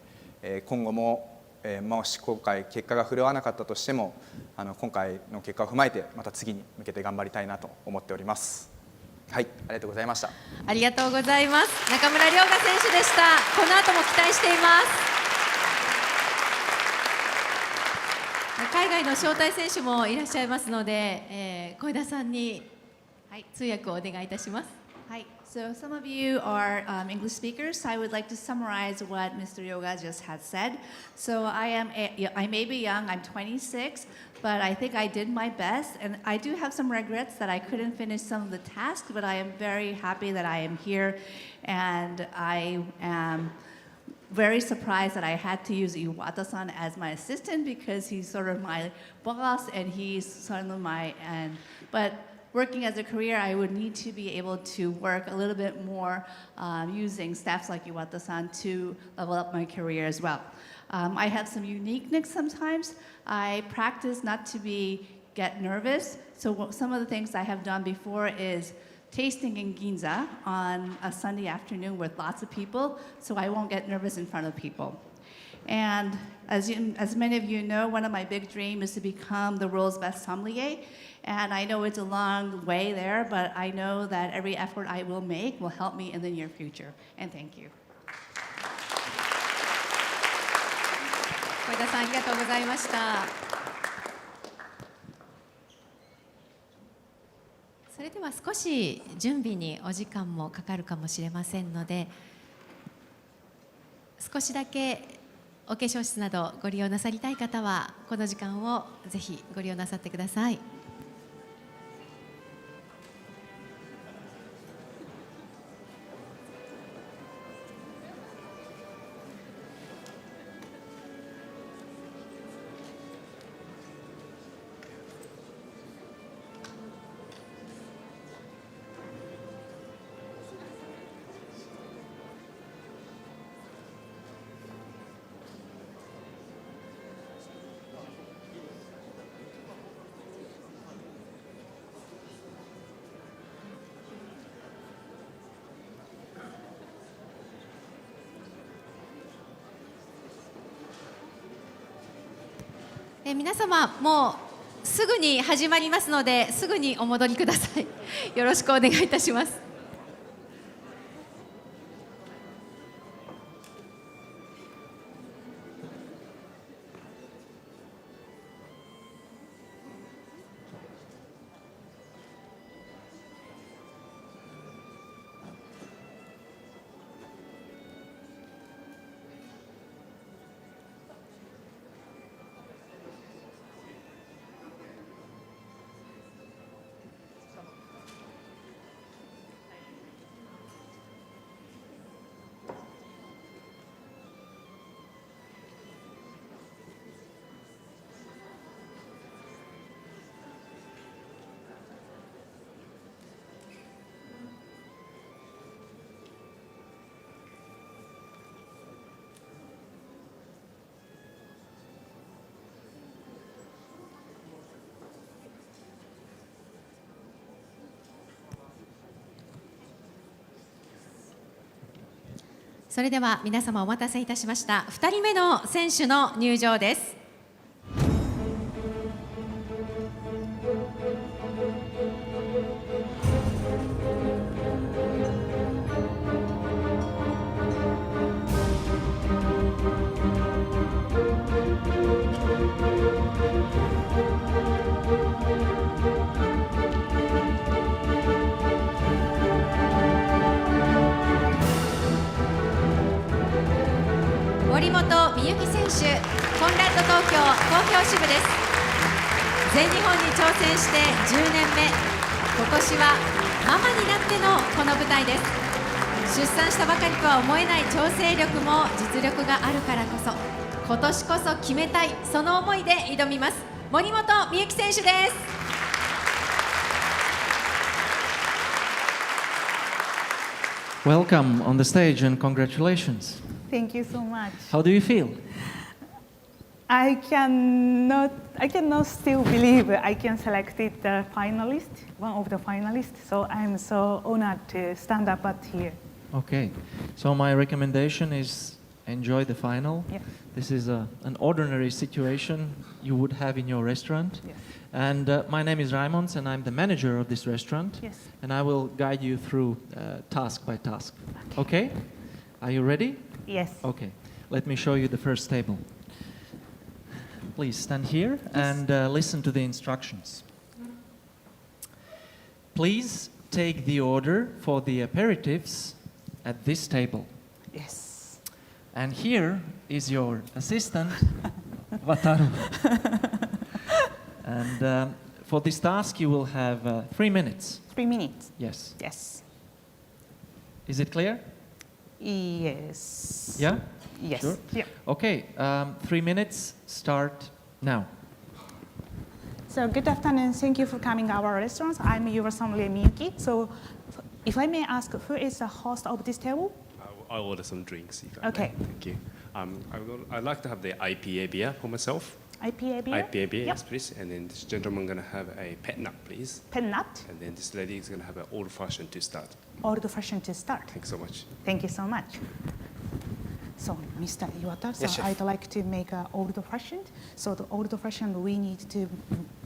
今後ももし今回結果が振るわなかったとしても今回の結果を踏まえてまた次に向けて頑張りたいなと思っております。はい、ありがとうございました。ありがとうございます。中村亮雅選手でした。この後も期待しています。海外の招待選手もいらっしゃいますので、小枝さんに、通訳をお願いいたします。So some of you are English speakers, so I would like to summarize what Mr. Yoga just had said. So I may be young, I'm 26, but I think I did my best, and I do have some regrets that I couldn't finish some of the tasks, but I am very happy that I am here, and I am very surprised that I had to use Iwata-san as my assistant because he's sort of my boss and he's sort of but working as a career, I would need to be able to work a little bit more using staffs like Iwata-san to level up my career as well. I have some uniqueness sometimes. I practice not to get nervous. So some of the things I have done before is tasting in Ginza on a Sunday afternoon with lots of people, so I won't get nervous in front of people. And as many of you know, one of my big dreams is to become the world's best sommelier. And I know it's a long way there, but I know that every effort I will make will help me in the near future. And thank you. 小枝さん、ありがとうございました。それでは少し準備にお時間もかかるかもしれませんので、少しだけお化粧室などご利用なさりたい方はこの時間をぜひご利用なさってください。皆様、もうすぐに始まりますので、すぐにお戻りください。よろしくお願いいたします。それでは皆様お待たせいたしました。2人目の選手の入場です。森本美幸選手、コンラッド東京東京支部です。全日本に挑戦して10年目、今年はママになってのこの舞台です。出産したばかりとは思えない調整力も実力があるからこそ、今年こそ決めたい、その思いで挑みます。森本美幸選手です。Welcome on the stage and congratulations. Thank you so much. How do you feel? I cannot still believe I can select it the finalist, one of the finalists. So I'm so honored to stand up at here. Okay, so my recommendation is enjoy the final. Yeah. This is an ordinary situation you would have in your restaurant. Yes. And my name is Raimons, and I'm the manager of this restaurant. Yes. And I will guide you through task by task. Okay? Are you ready? Yes. Okay. Let me show you the first table. Please stand here and listen to the instructions. Please take the order for the aperitifs at this table. Yes. And here is your assistant, Wataru. And for this task, you will have 3 minutes. 3 minutes. Yes. Yes. Is it clear? Yes. Yeah? Yes. Sure? Yeah. Okay, 3 minutes, start now. So good afternoon. Thank you for coming to our restaurant. I'm your sommelier Miyuki. So if I may ask, who is the host of this table? I'll order some drinks. If I Okay. may. Thank you. I'd like to have the IPA beer for myself. IPA beer? IPA beer, Yep. yes, please. And then this gentleman going to have a pet nut, please. Pet nut? And then this lady is going to have an old-fashioned to start. Old-fashioned to start. Thanks so much. Thank you so much. So, Mr. Iwata, so Yes, chef. I'd like to make an old-fashioned. So the old-fashioned, we need to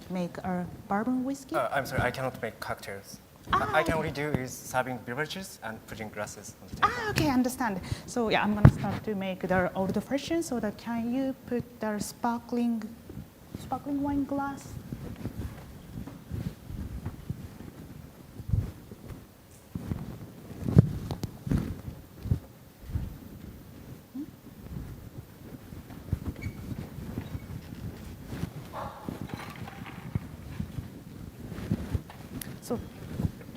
make a bourbon whiskey. I'm sorry, I cannot make cocktails. I can only do is serving beverages and putting glasses on the table. Okay, understand. So yeah, I'm gonna start to make the old-fashioned. So that can you put the sparkling wine glass? So,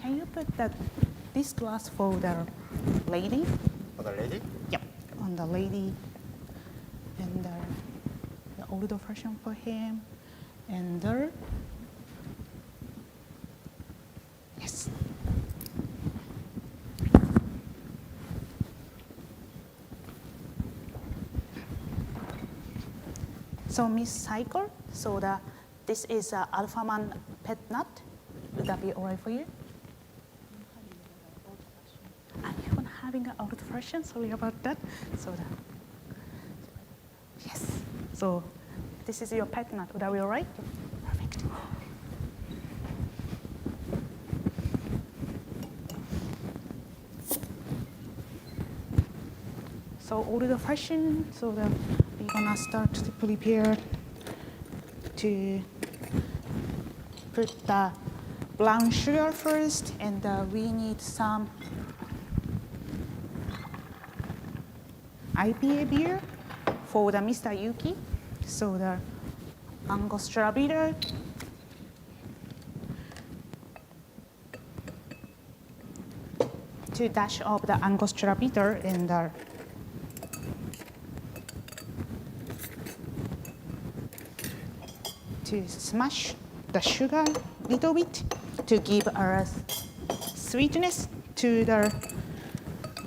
can you put this glass for the lady? For the lady? Yep, on the lady, and the older version for him, and yes. So Miss Cycle, so this is Alpha Man Pet Nut. Would that be all right for you? I'm having an old version, sorry about that. So yes, so this is your pet nut, would that be all right? Perfect. So order the version, so we're gonna start to prepare to put the brown sugar first, and we need some IPA beer for the Mr. Yuki. So the Angostura bitter, to dash of the Angostura bitter in the to smash the sugar a little bit to give a sweetness to the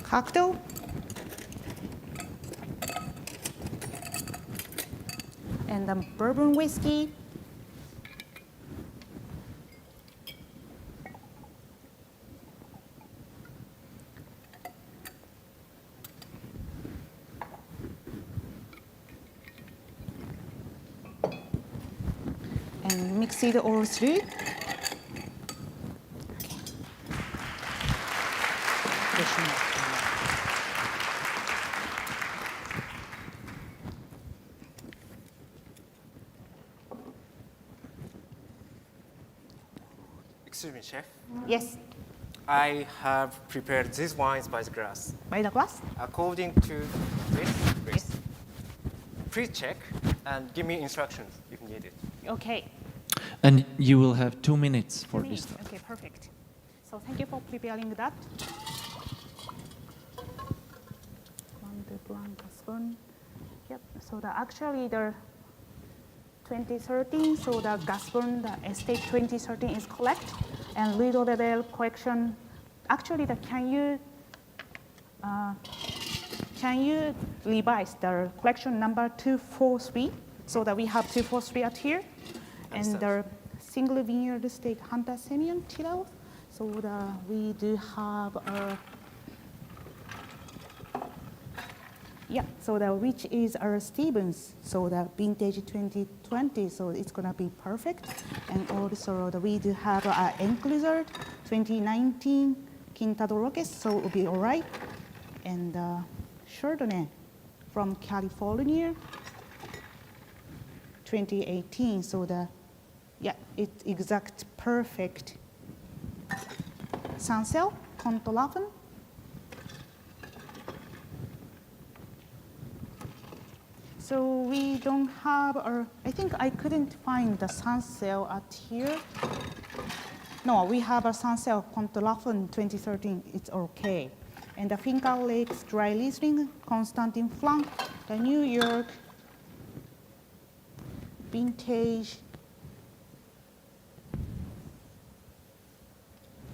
cocktail. And the bourbon whiskey. and mix it all through. Excuse me, chef. Yes, I have prepared these wines by the glass. by the glass. According to this, please. Please check and give me instructions if needed. Okay. And you will have 2 minutes for this stuff. Okay, perfect. So thank you for preparing that. One the blanc spoon. Yep. So actually the 2013. So the Gaspon, the estate 2013 is correct, and little level correction. Actually, can you revise the collection number 243? So that we have 243 at here, and the single vineyard state Hunter Semyon Tilo. So we do have a so which is our Stevens, so the vintage 2020, so it's gonna be perfect. And also we do have our Enclosure 2019 Quintado Roques, so it will be all right. And Chardonnay from California 2018, so it's exact perfect. Sansel, Conte-Laffen. So we don't have, I think I couldn't find the Sansel at here. No, we have a Sansel Conte-Laffen 2013, it's okay. And the Finca Lakes Dry Riesling, Constantin Flank, the New York Vintage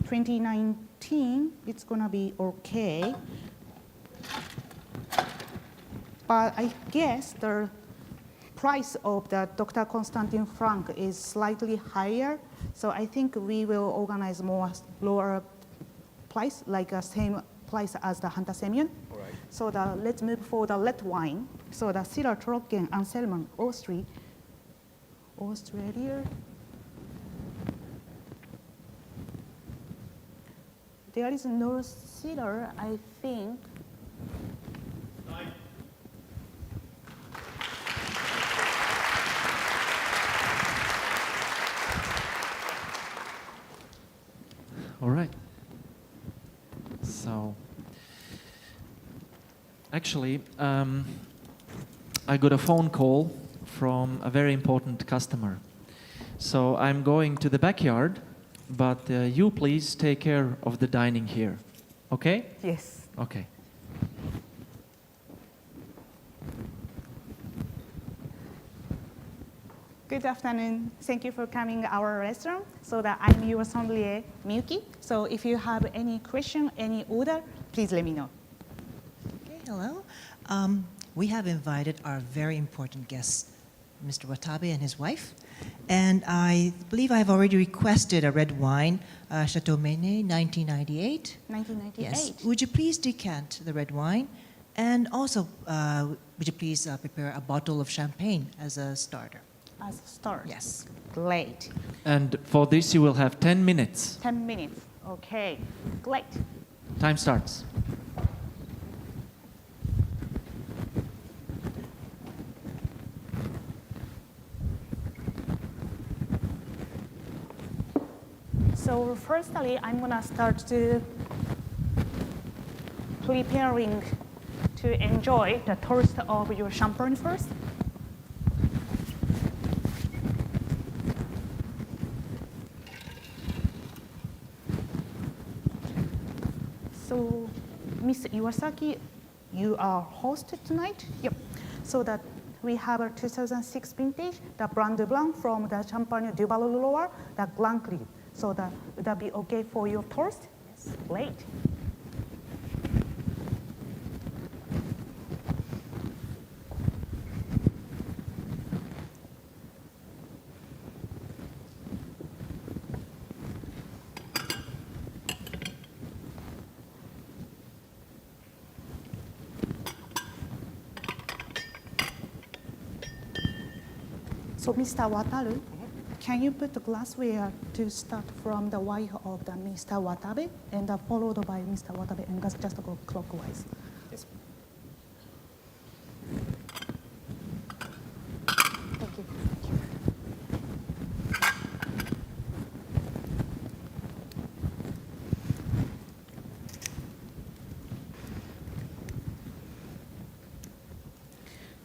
2019, it's gonna be okay. But I guess the price of the Dr. Constantin Frank is slightly higher. So I think we will organize more lower price, like the same price as the Hunter Semyon. All right. So let's move for the red wine. So the Syrah Trocken and Selman, Australia. There is no Syrah, I think. All right. So, actually, I got a phone call from a very important customer. So I'm going to the backyard, but you please take care of the dining here. Okay? Yes. Okay. Good afternoon. Thank you for coming to our restaurant. So I'm your sommelier, Miyuki. So if you have any question, any order, please let me know. Okay, hello. We have invited our very important guest, Mr. Watabe and his wife. And I believe I've already requested a red wine, Chateau Mené, 1998. 1998. Yes. Would you please decant the red wine? And also, would you please prepare a bottle of champagne as a starter? As a start. Yes. Great. And for this, you will have 10 minutes. 10 minutes. Okay. Great. Time starts. So firstly, I'm gonna start to preparing to enjoy the taste of your champagne first. So, Miss Iwasaki, you are host tonight? Yep. So that we have a 2006 vintage, the Blanc de Blanc from the Champagne du Val-de-Loire, the Grand Cru. So would that be okay for your toast? Yes. Great. So Mr. Wataru, can you put the glassware to start from the wife of the Mr. Watabe and followed by Mr. Watabe and just go clockwise? Yes. Thank you.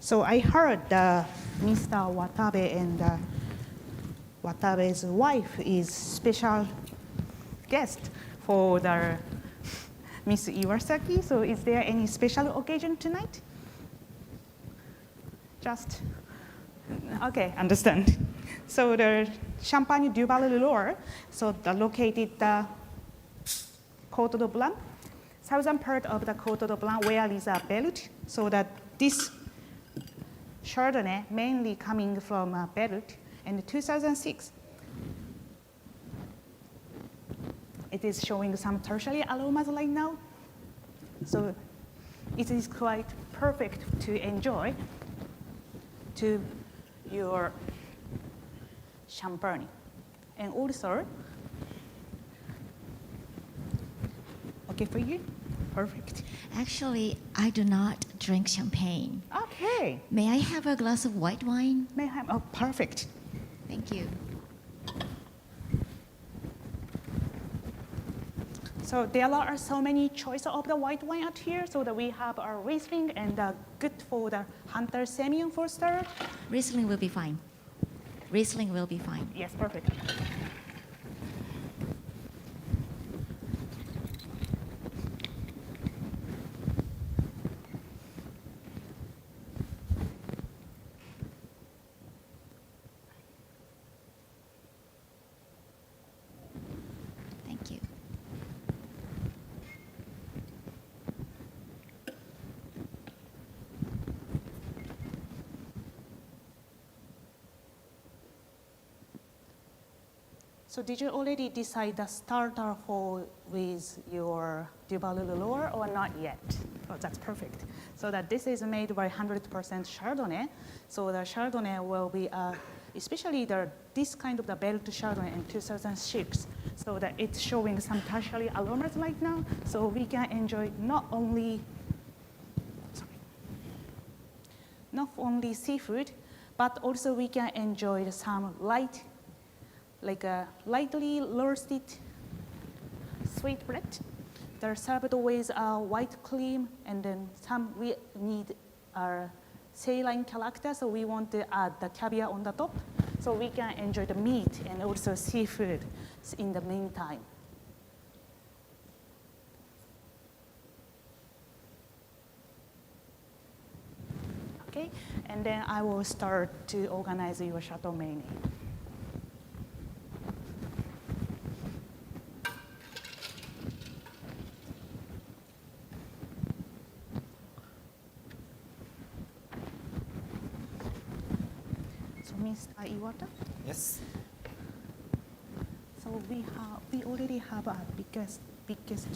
So I heard Mr. Watabe and Watabe's wife is special guest for the Miss Iwasaki. So is there any special occasion tonight? Just, okay, understand. So the Champagne du Val-de-Loire, so the located Côte de Blanc, southern part of the Côte de Blanc where is a Beirut, so that this Chardonnay mainly coming from Beirut in 2006. It is showing some tertiary aromas right now. So it is quite perfect to enjoy to your champagne. And also, okay for you? Perfect. Actually, I do not drink champagne. Okay. May I have a glass of white wine? May I have, oh, perfect. Thank you. So there are so many choices of the white wine out here. So that we have our Riesling and good for the Hunter Semillon Forster. Riesling will be fine. Riesling will be fine. Yes, perfect. Thank you. So did you already decide the starter for with your du Val-de-Loire or not yet? Oh, that's perfect. So that this is made by 100% Chardonnay. So the Chardonnay will be, especially this kind of the Beirut Chardonnay in 2006. So that it's showing some tertiary aromas right now. So we can enjoy not only seafood, but also we can enjoy some light, like a lightly roasted sweet bread. They're served with white cream, and then some we need our saline character, so we want to add the caviar on the top, so we can enjoy the meat and also seafood in the meantime. Okay, and then I will start to organize your Chateau Meunier. So, Mr. Iwata? Yes. So we already have a biggest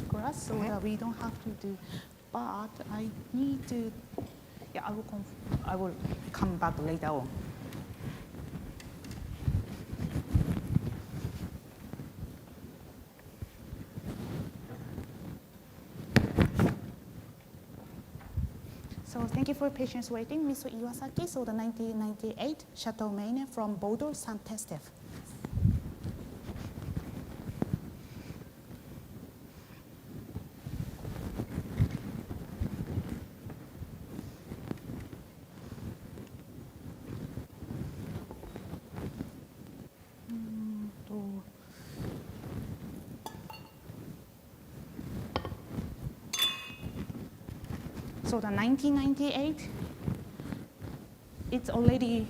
glass, so that we don't have to do. But I need to. Yeah, I will come back later on. So thank you for your patience waiting, Mr. Iwasaki. So the 1998 Chateau Meunier from Bordeaux Saint-Estèphe. So the 1998, it's already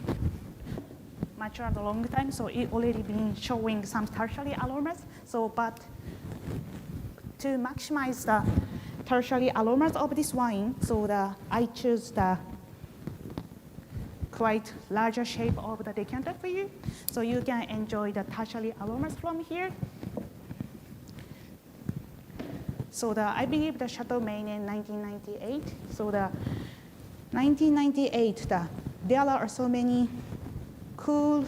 matured a long time, so it already been showing some tertiary aromas. So, but to maximize the tertiary aromas of this wine, so I choose the quite larger shape of the decanter for you, so you can enjoy the tertiary aromas from here. So I believe the Chateau Meunier 1998. So the 1998, there are so many cool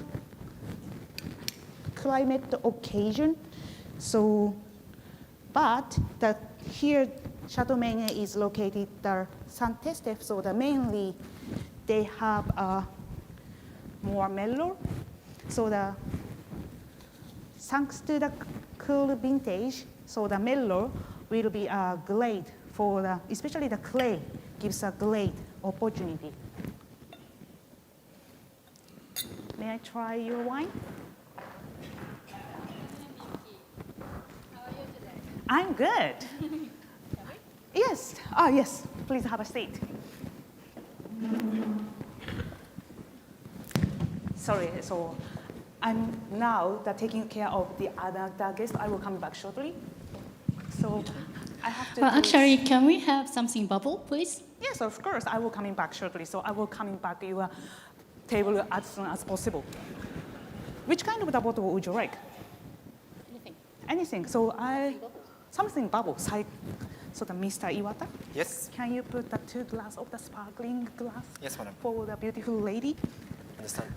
climate occasion. So, but here Chateau Meunier is located the Saint-Estèphe, so mainly they have more mellow. So thanks to the cool vintage, so the mellow will be a glade for especially the clay gives a glade opportunity. May I try your wine? I'm good. Yes. Yes. Please have a seat. Sorry. So I'm now taking care of the other guest. I will come back shortly. So I have to. Well, actually, can we have something bubble, please? Yes, of course. I will coming back shortly. So I will coming back to your table as soon as possible. Which kind of the bottle would you like? Anything. Anything. So something bubbles. So Mr. Iwata? Yes. Can you put the 2 glasses of the sparkling glass? Yes, madam. For the beautiful lady? Understand.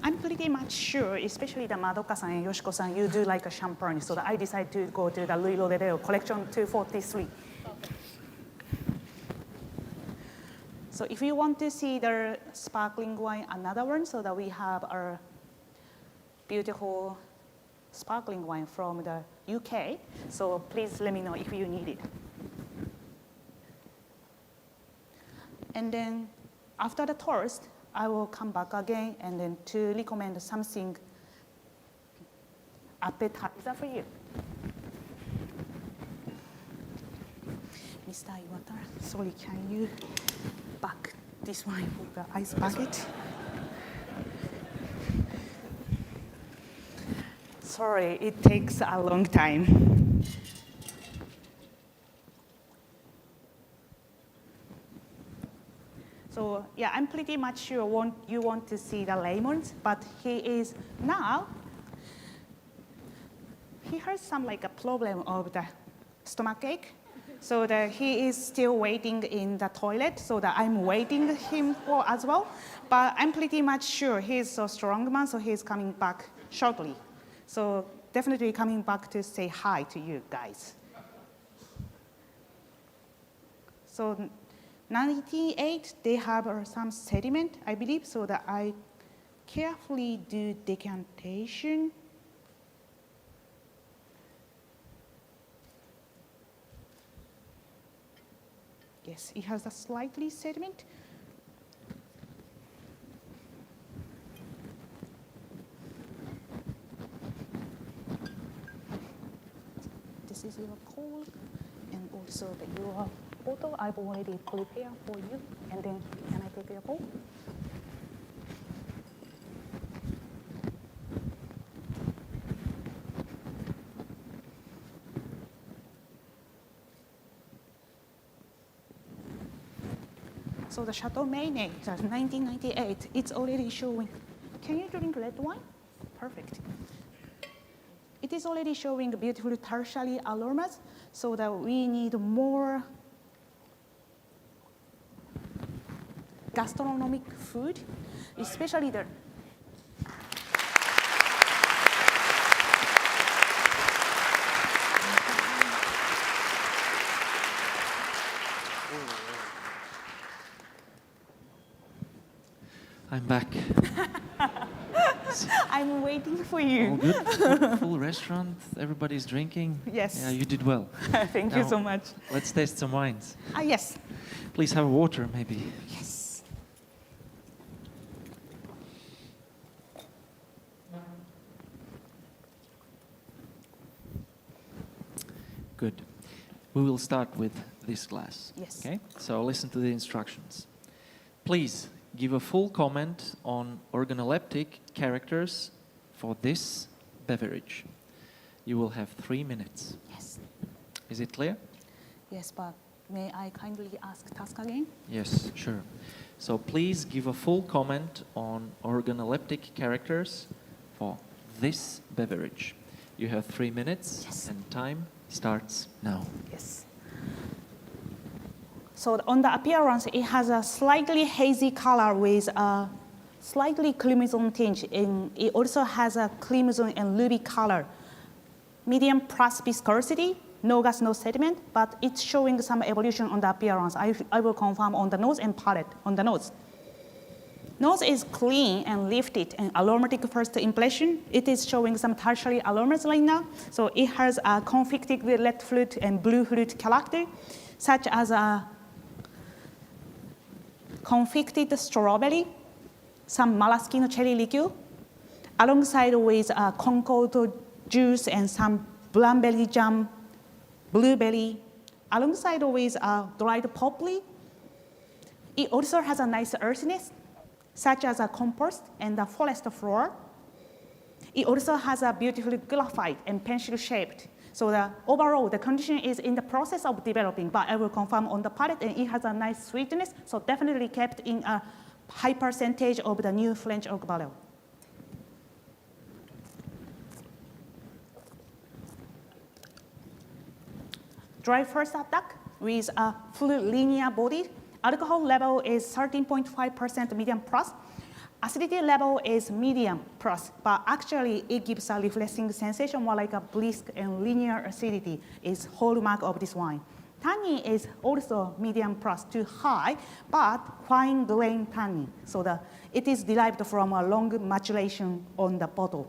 I'm pretty much sure, especially the Madoka-san and Yoshiko-san, you do like a champagne. So I decided to go to the Louis Lodero collection 243. So if you want to see the sparkling wine, another one, so that we have our beautiful sparkling wine from the UK. So please let me know if you need it. And then after the toast, I will come back again and then to recommend something appetizer for you. Mr. Iwata, sorry, can you back this wine for the ice bucket? Sorry, it takes a long time. So yeah, I'm pretty much sure you want to see the lemons, but he has some like a problem of the stomachache. So that he is still waiting in the toilet, so that I'm waiting him for as well. But I'm pretty much sure he's a strong man, so he's coming back shortly. So definitely coming back to say hi to you guys. So 98, they have some sediment, I believe, so that I carefully do decantation. Yes, it has a slightly sediment. This is your coal, and also your bottle I've already prepared for you. And then, can I take your bowl? So the Chateau Meunier, 1998, it's already showing. Can you drink red wine? Perfect. It is already showing beautiful tertiary aromas, so that we need more gastronomic food, especially the I'm back. I'm waiting for you. All good? Full restaurant, everybody's drinking? Yes. Yeah, you did well. Thank you so much. Let's taste some wines. Yes. Please have water, maybe. Yes. Good. We will start with this glass. Yes. Okay? So listen to the instructions. Please give a full comment on organoleptic characters for this beverage. You will have 3 minutes. Yes. Is it clear? Yes, but may I kindly ask task again? Yes, sure. So please give a full comment on organoleptic characters for this beverage. You have 3 minutes, Yes. and time starts now. Yes. So on the appearance, it has a slightly hazy color with a slightly crimson tinge, and it also has a crimson and ruby color. Medium plus viscosity, no gas, no sediment, but it's showing some evolution on the appearance. I will confirm on the nose and palate on the nose. Nose is clean and lifted and aromatic first impression. It is showing some tertiary aromas right now. So it has a conflicted red fruit and blue fruit character, such as a conflicted strawberry, some maraschino cherry liqueur, alongside with concord juice and some blackberry jam, blueberry, alongside with dried poppy. It also has a nice earthiness, such as a compost and the forest floor. It also has a beautiful graphite and pencil-shaped. So overall, the condition is in the process of developing, but I will confirm on the palate, and it has a nice sweetness, so definitely kept in a high percentage of the new French oak barrel. Dry first attack with a full linear body. Alcohol level is 13.5% medium plus. Acidity level is medium plus, but actually it gives a refreshing sensation, more like a brisk and linear acidity is hallmark of this wine. Tannin is also medium plus to high, but fine grain tannin. So it is derived from a long maturation on the bottle.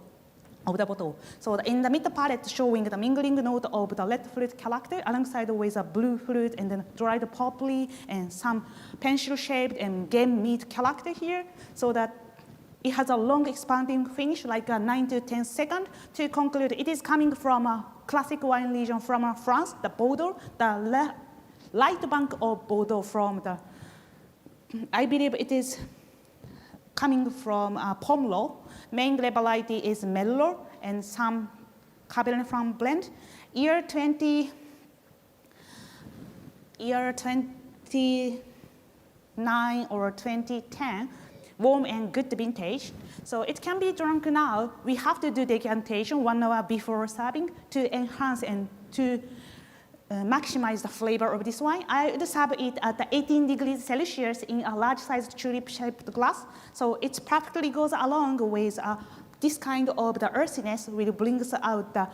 So in the mid palate, showing the mingling note of the red fruit character alongside with a blue fruit and then dried poppy and some pencil-shaped and game meat character here, so that it has a long expanding finish, like a 9 to 10 seconds. To conclude, it is coming from a classic wine region from France, the Bordeaux, the light bank of Bordeaux from the, I believe it is coming from Pomerol. Main grape variety is Merlot and some Cabernet Franc blend. Year 29 or 2010, warm and good vintage. So it can be drunk now. We have to do decantation 1 hour before serving to enhance and to maximize the flavor of this wine. I would serve it at 18 degrees Celsius in a large-sized tulip-shaped glass. So it practically goes along with this kind of the earthiness, which brings out the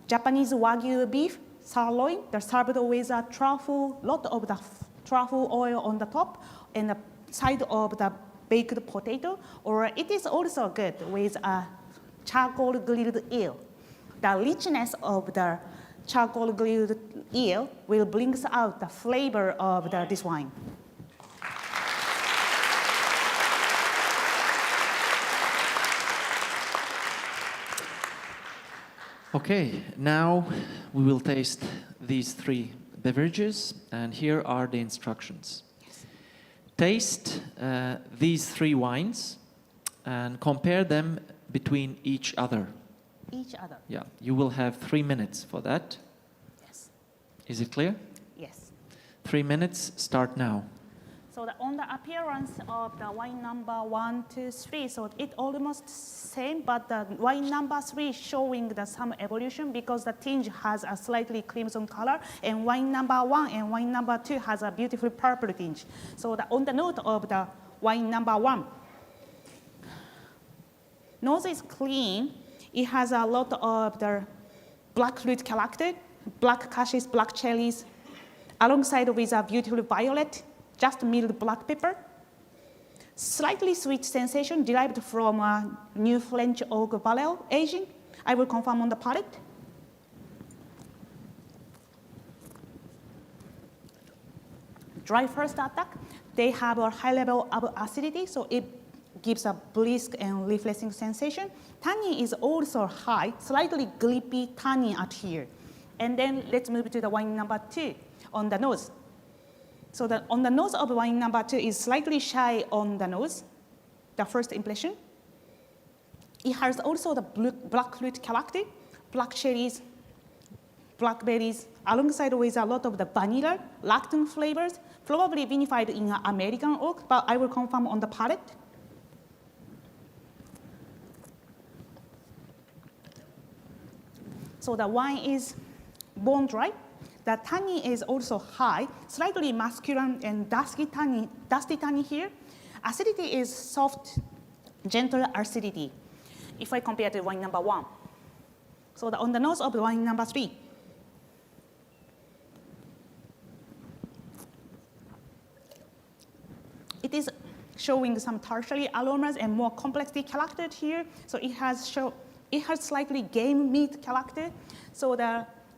Japanese Wagyu beef sirloin. They're served with a truffle, lot of the truffle oil on the top and the side of the baked potato. Or it is also good with a charcoal grilled eel. The richness of the charcoal grilled eel will bring out the flavor of this wine. Okay, now we will taste these 3 beverages, and here are the instructions. Yes. Taste these 3 wines and compare them between each other. Each other? Yeah, you will have 3 minutes for that. Yes. Is it clear? Yes. 3 minutes, start now. So on the appearance of the wine number 1, 2, 3, so it almost same, but the wine number 3 showing some evolution because the tinge has a slightly crimson color, and wine number 1 and wine number 2 has a beautiful purple tinge. So on the note of the wine number 1, nose is clean. It has a lot of the black fruit character, black cashews, black cherries, alongside with a beautiful violet, just mild black pepper. Slightly sweet sensation derived from a new French oak barrel aging. I will confirm on the palate. Dry first attack. They have a high level of acidity, so it gives a brisk and refreshing sensation. Tannin is also high, slightly grippy tannin at here. And then let's move to the wine number 2 on the nose. So on the nose of wine number 2 is slightly shy on the nose, the first impression. It has also the black fruit character, black cherries, blackberries, alongside with a lot of the vanilla, lactone flavors, probably vinified in American oak, but I will confirm on the palate. So the wine is bone dry. The tannin is also high, slightly masculine and dusty tannin here. Acidity is soft, gentle acidity, if I compare to wine number 1. So on the nose of wine number 3. It is showing some tertiary aromas and more complexity character here. So it has slightly game meat character. So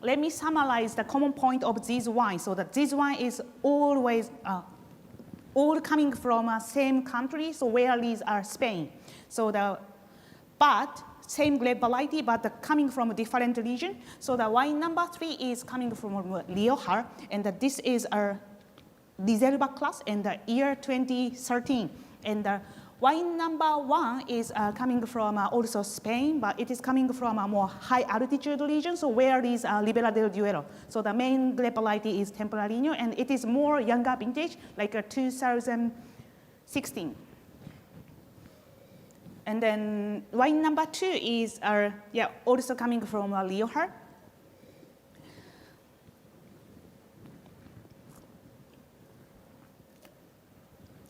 let me summarize the common point of this wine. So that this wine is always all coming from the same country. So where these are Spain. So but same grape variety, but coming from a different region. So the wine number 3 is coming from Rioja, and this is a Reserva class in the year 2013. And the wine number 1 is coming from also Spain, but it is coming from a more high altitude region, so where is Ribera del Duero. So the main grape variety is Tempranillo, and it is more younger vintage, like 2016. And then wine number 2 is also coming from Rioja.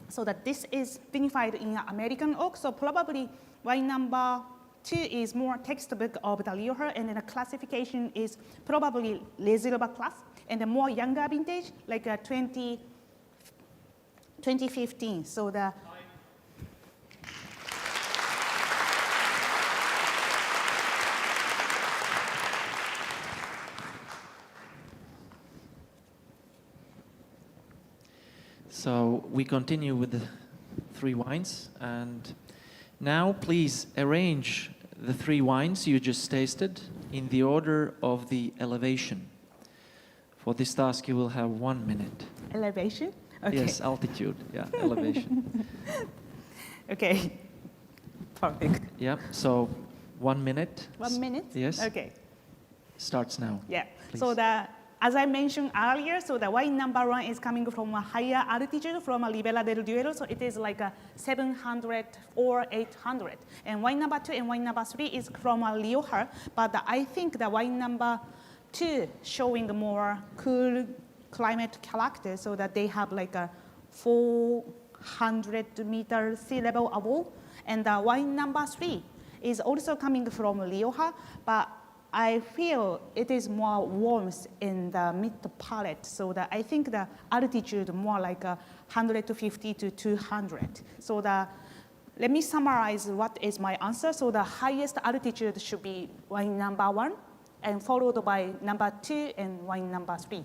So that this is vinified in American oak, so probably wine number 2 is more textbook of the Rioja, and then the classification is probably Reserva class, and the more younger vintage, like 2015. So the So we continue with the 3 wines, and now please arrange the 3 wines you just tasted in the order of the elevation. For this task you will have 1 minute. Elevation? Okay. Yes, altitude, yeah, elevation. Okay, perfect. Yeah, so 1 minute. 1 minute? Yes. Okay. Starts now. Yeah, Please. so as I mentioned earlier, so the wine number 1 is coming from a higher altitude from Ribera del Duero, so it is like 700 or 800. And wine number 2 and wine number 3 is from Rioja, but I think the wine number 2 showing more cool climate character, so that they have like a 400 meter sea level above. And the wine number 3 is also coming from Rioja, but I feel it is more warmth in the mid palate, so that I think the altitude more like 150 to 200. So let me summarize what is my answer. So the highest altitude should be wine number 1, and followed by number 2 and wine number 3.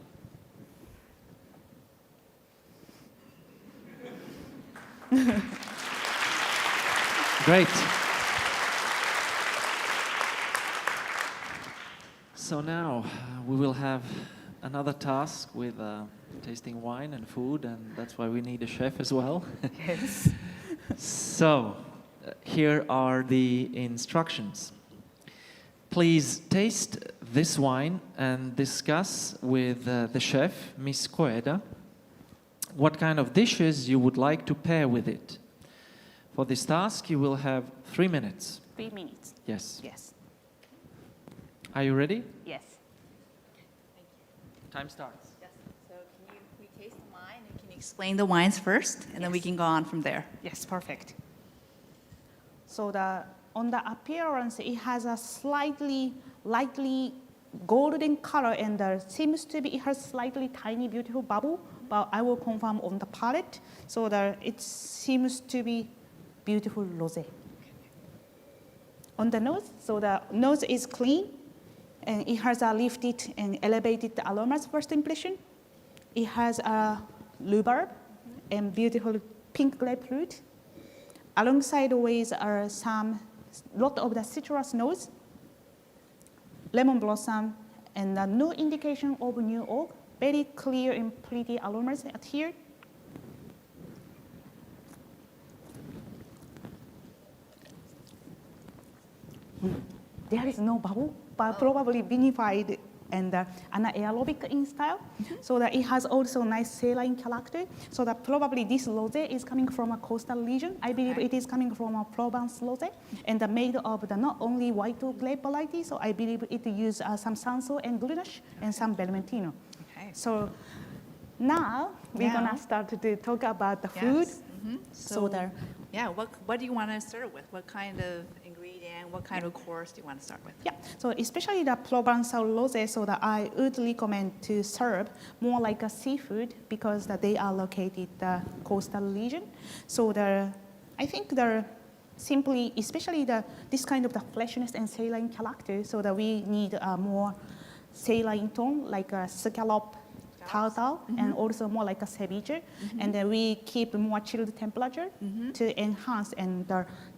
Great. So now we will have another task with tasting wine and food, and that's why we need a chef as well. Yes. So here are the instructions. Please taste this wine and discuss with the chef, Miss Koeda, what kind of dishes you would like to pair with it. For this task, you will have 3 minutes. 3 minutes. Yes. Yes. Are you ready? Yes. Time starts. Yes. So can we taste the wine, and can you explain the wines first, and then we can go on from there? Yes, perfect. So on the appearance, it has a slightly lightly golden color, and seems to be it has slightly tiny beautiful bubble, but I will confirm on the palate. So it seems to be beautiful rosé. On the nose, so the nose is clean, and it has a lifted and elevated aromas first impression. It has a rhubarb and beautiful pink grapefruit. Alongside with are lot of the citrus notes, lemon blossom, and no indication of new oak. Very clear and pretty aromas at here. There is no bubble, but probably vinified and anaerobic in style. So that it has also nice saline character. So that probably this rosé is coming from a coastal region. I believe it is coming from a Provence rosé, and made of the not only white grape variety. So I believe it uses some Sanso and Grenache and some Vermentino. So now we're gonna start to talk about the food. So there, yeah, what do you want to start with? What kind of ingredient, what kind of course do you want to start with? Yeah, so especially the Provençal rosé, so that I would recommend to serve more like a seafood because that they are located the coastal region. So I think they're simply, especially this kind of the fleshiness and saline character, so that we need a more saline tone like a scallop tartar and also more like a ceviche, and then we keep more chilled temperature to enhance and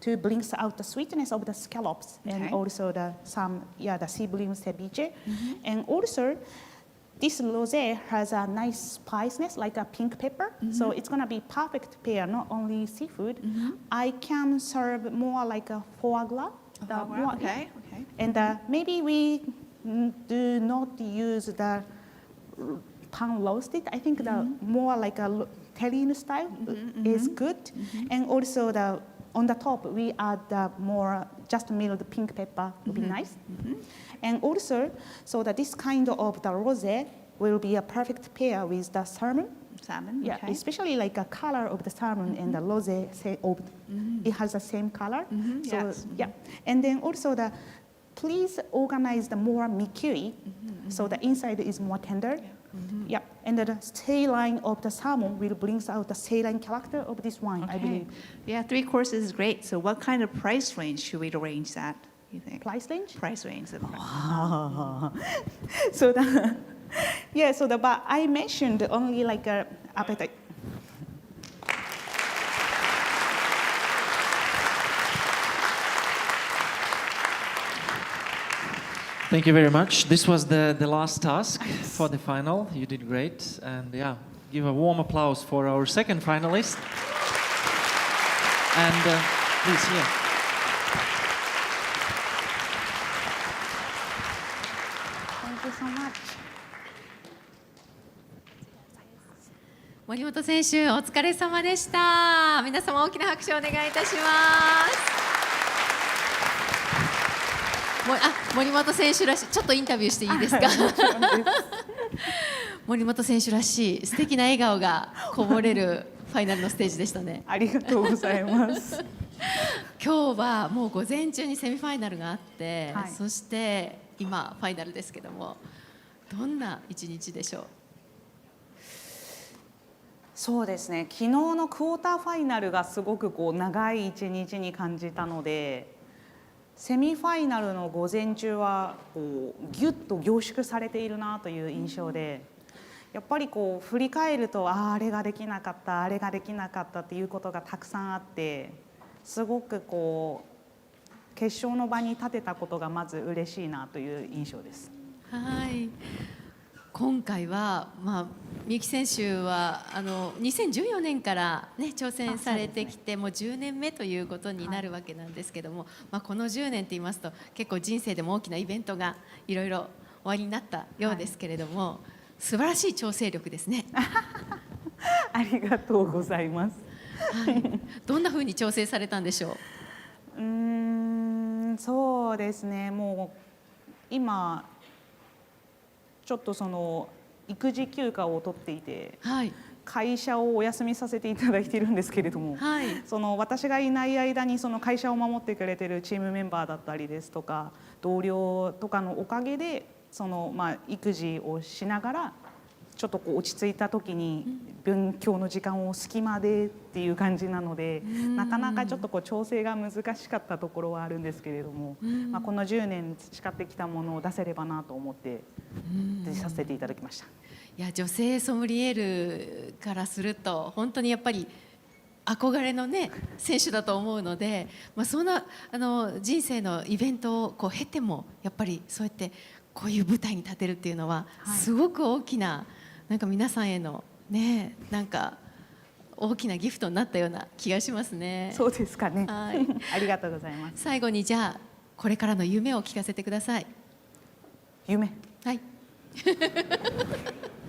to bring out the sweetness of the scallops and also the sea bream ceviche, and also this rosé has a nice spiciness like a pink pepper, so it's gonna be perfect pair, not only seafood. I can serve more like a foie gras. And maybe we do not use the pan roasted. I think the more like a terrine style is good, and also on the top we add the more just milled pink pepper would be nice, and also so that this kind of the rosé will be a perfect pair with the salmon. Yeah, especially like a color of the salmon and the rosé it has the same color. So yeah, and then also please organize the more mikui, so the inside is more tender. Yeah, and the saline of the salmon will bring out the saline character of this wine, I believe. Yeah, 3 courses is great. So what kind of price range should we arrange that, you think? Price range? Price range. So but I mentioned only like a appetite. Thank you very much. This was the last task for the final. You did great. And yeah, give a warm applause for our second finalist. And please, yeah. Thank you so much. 森本選手、お疲れ様でした。皆様大きな拍手をお願いいたします。森本選手らしい、ちょっとインタビューしていいですか。森本選手らしい素敵な笑顔がこぼれるファイナルのステージでしたね。ありがとうございます。今日はもう午前中にセミファイナルがあって、そして今ファイナルですけども、どんな一日でしょう。そうですね、昨日のクォーターファイナルがすごく長い一日に感じたので、セミファイナルの午前中はギュッと凝縮されているなという印象で、やっぱり振り返るとあれができなかったあれができなかったっていうことがたくさんあって、すごく決勝の場に立てたことがまず嬉しいなという印象です。はい、今回は、みゆき選手は2014年から、挑戦されてきて、もう10年目ということになるわけなんですけども、この10年といいますと結構人生でも大きなイベントがいろいろ終わりになったようですけれども、素晴らしい調整力ですね。ありがとうございます。どんなふうに調整されたんでしょう。そうですね、もう今ちょっと育児休暇を取っていて、会社をお休みさせていただいているんですけれども、私がいない間に会社を守ってくれているチームメンバーだったりですとか同僚とかのおかげで育児をしながらちょっと落ち着いた時に勉強の時間を隙間でっていう感じなので、なかなかちょっと調整が難しかったところはあるんですけれども、この10年培ってきたものを出せればなと思って出させていただきました。いや、女性ソムリエールからすると本当にやっぱり憧れの選手だと思うので、そんな人生のイベントを経てもやっぱりそうやってこういう舞台に立てるっていうのはすごく大きな皆さんへの大きなギフトになったような気がしますね。そうですかね。ありがとうございます。最後にじゃあこれからの夢を聞かせてください。夢。はい。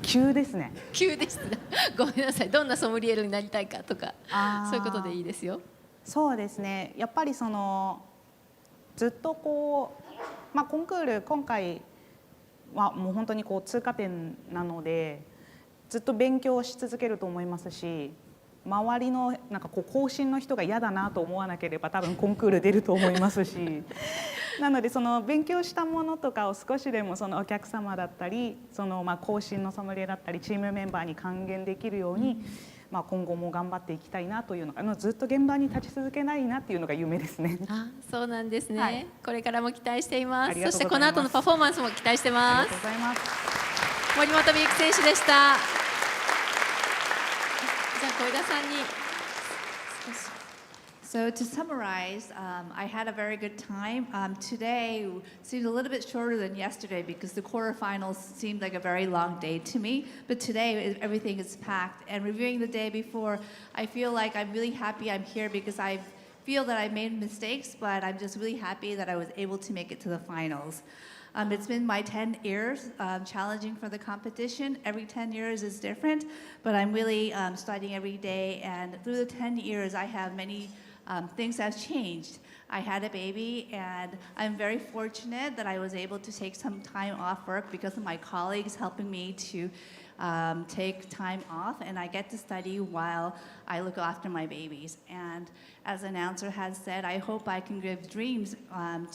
急ですね。急ですね。ごめんなさい。どんなソムリエルになりたいかとか、そういうことでいいですよ。そうですね。やっぱりそのずっとこう、コンクール今回はもう本当にこう通過点なので、ずっと勉強し続けると思いますし、周りのなんかこう後進の人が嫌だなと思わなければ多分コンクール出ると思いますし。なのでその勉強したものとかを少しでもそのお客様だったりその後進のソムリエだったりチームメンバーに還元できるように、今後も頑張っていきたいなというのがずっと現場に立ち続けないなっていうのが夢ですね。そうなんですね、はい、これからも期待しています。ありがとうございます。そしてこの後のパフォーマンスも期待してます。ありがとうございます。森本美幸選手でした。じゃあ小枝さんに。So to summarize, I had a very good time. Today seemed a little bit shorter than yesterday because the quarterfinals seemed like a very long day to me. But today everything is packed. And reviewing the day before, I feel like I'm really happy I'm here because I feel that I made mistakes, but I'm just really happy that I was able to make it to the finals. It's been my 10 years challenging for the competition. Every 10 years is different, but I'm really studying every day. And through the 10 years, I have many things have changed. I had a baby, and I'm very fortunate that I was able to take some time off work because of my colleagues helping me to take time off, and I get to study while I look after my babies. And as the announcer has said, I hope I can give dreams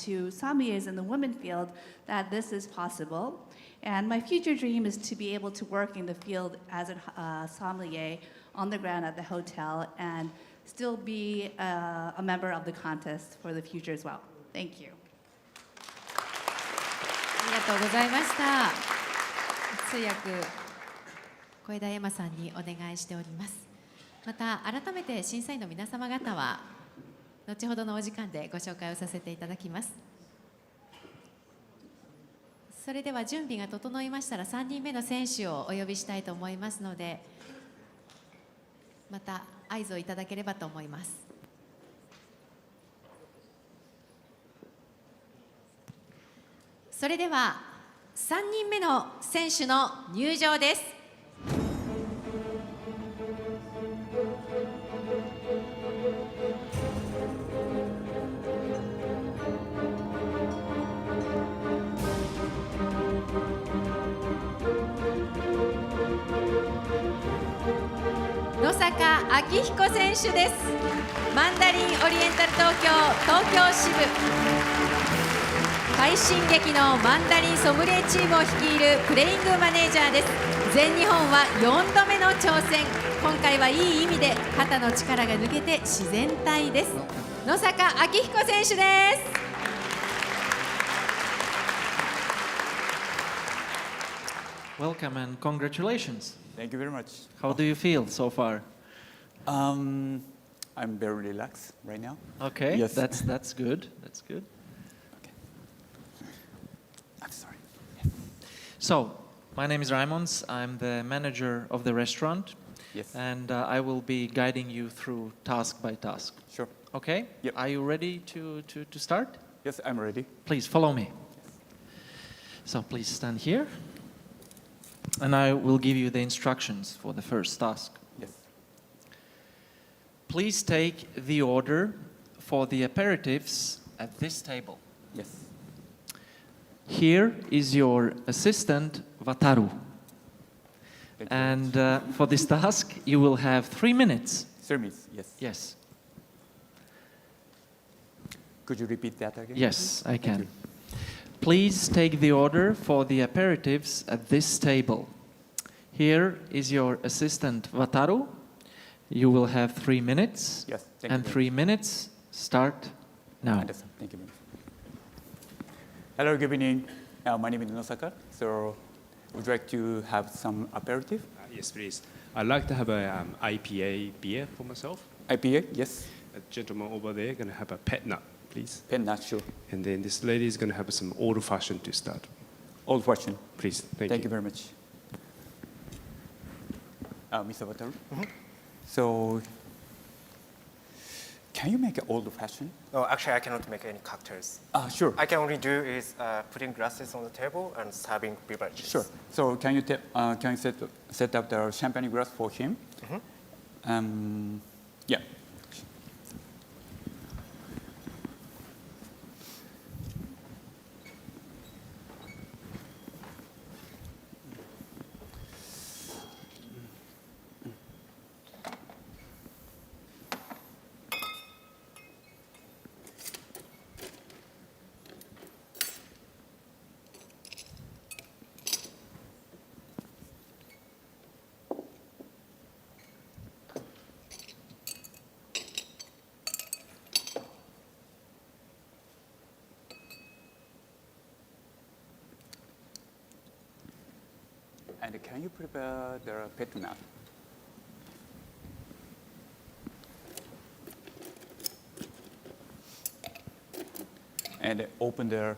to sommeliers in the women field that this is possible. And my future dream is to be able to work in the field as a sommelier on the ground at the hotel and still be a member of the contest for the future as well. Thank you. ありがとうございました。通訳小枝山さんにお願いしております。また改めて審査員の皆様方は後ほどのお時間でご紹介をさせていただきます。それでは準備が整いましたら3人目の選手をお呼びしたいと思いますので、また合図をいただければと思います。それでは3人目の選手の入場です。野坂昭彦選手です。マンダリンオリエンタル東京支部快進撃のマンダリンソムリエチームを率いるプレイングマネージャーです。全日本は4度目の挑戦。今回はいい意味で肩の力が抜けて自然体です。野坂昭彦選手です。Welcome and congratulations. Thank you very much. How do you feel so far? I'm very relaxed right now. Okay, yes. that's good. That's good. Okay. I'm sorry. So, my name is Raimons. I'm the manager of the restaurant. Yes. And I will be guiding you through task by task. Sure. Okay? Yep. Are you ready to start? Yes, I'm ready. Please follow me. Yes. So please stand here. And I will give you the instructions for the first task. Yes. Please take the order for the aperitifs at this table. Yes. Here is your assistant, Wataru. And for this task, you will have 3 minutes. 3 minutes, yes. Yes. Could you repeat that again? Yes, I can. Thank you. Please take the order for the aperitifs at this table. Here is your assistant, Wataru. You will have 3 minutes. Yes, thank and you. 3 minutes start now. Understand. Thank you. Hello, good evening. My name is Nosaka. So, would you like to have some aperitif? Yes, please. I'd like to have a IPA beer for myself. IPA, yes. A gentleman over there going to have a pet nut, please. Pet nut, sure. And then this lady is going to have some old-fashioned to start. Old-fashioned. Please. Thank you very much. Mr. Wataru. So, Can you make it old-fashioned? No, actually, I cannot make any cocktails. Sure. I can only do is putting glasses on the table and serving beverages. Sure. So can you set up the champagne glass for him? Yeah. And can you prepare the petronel? And open the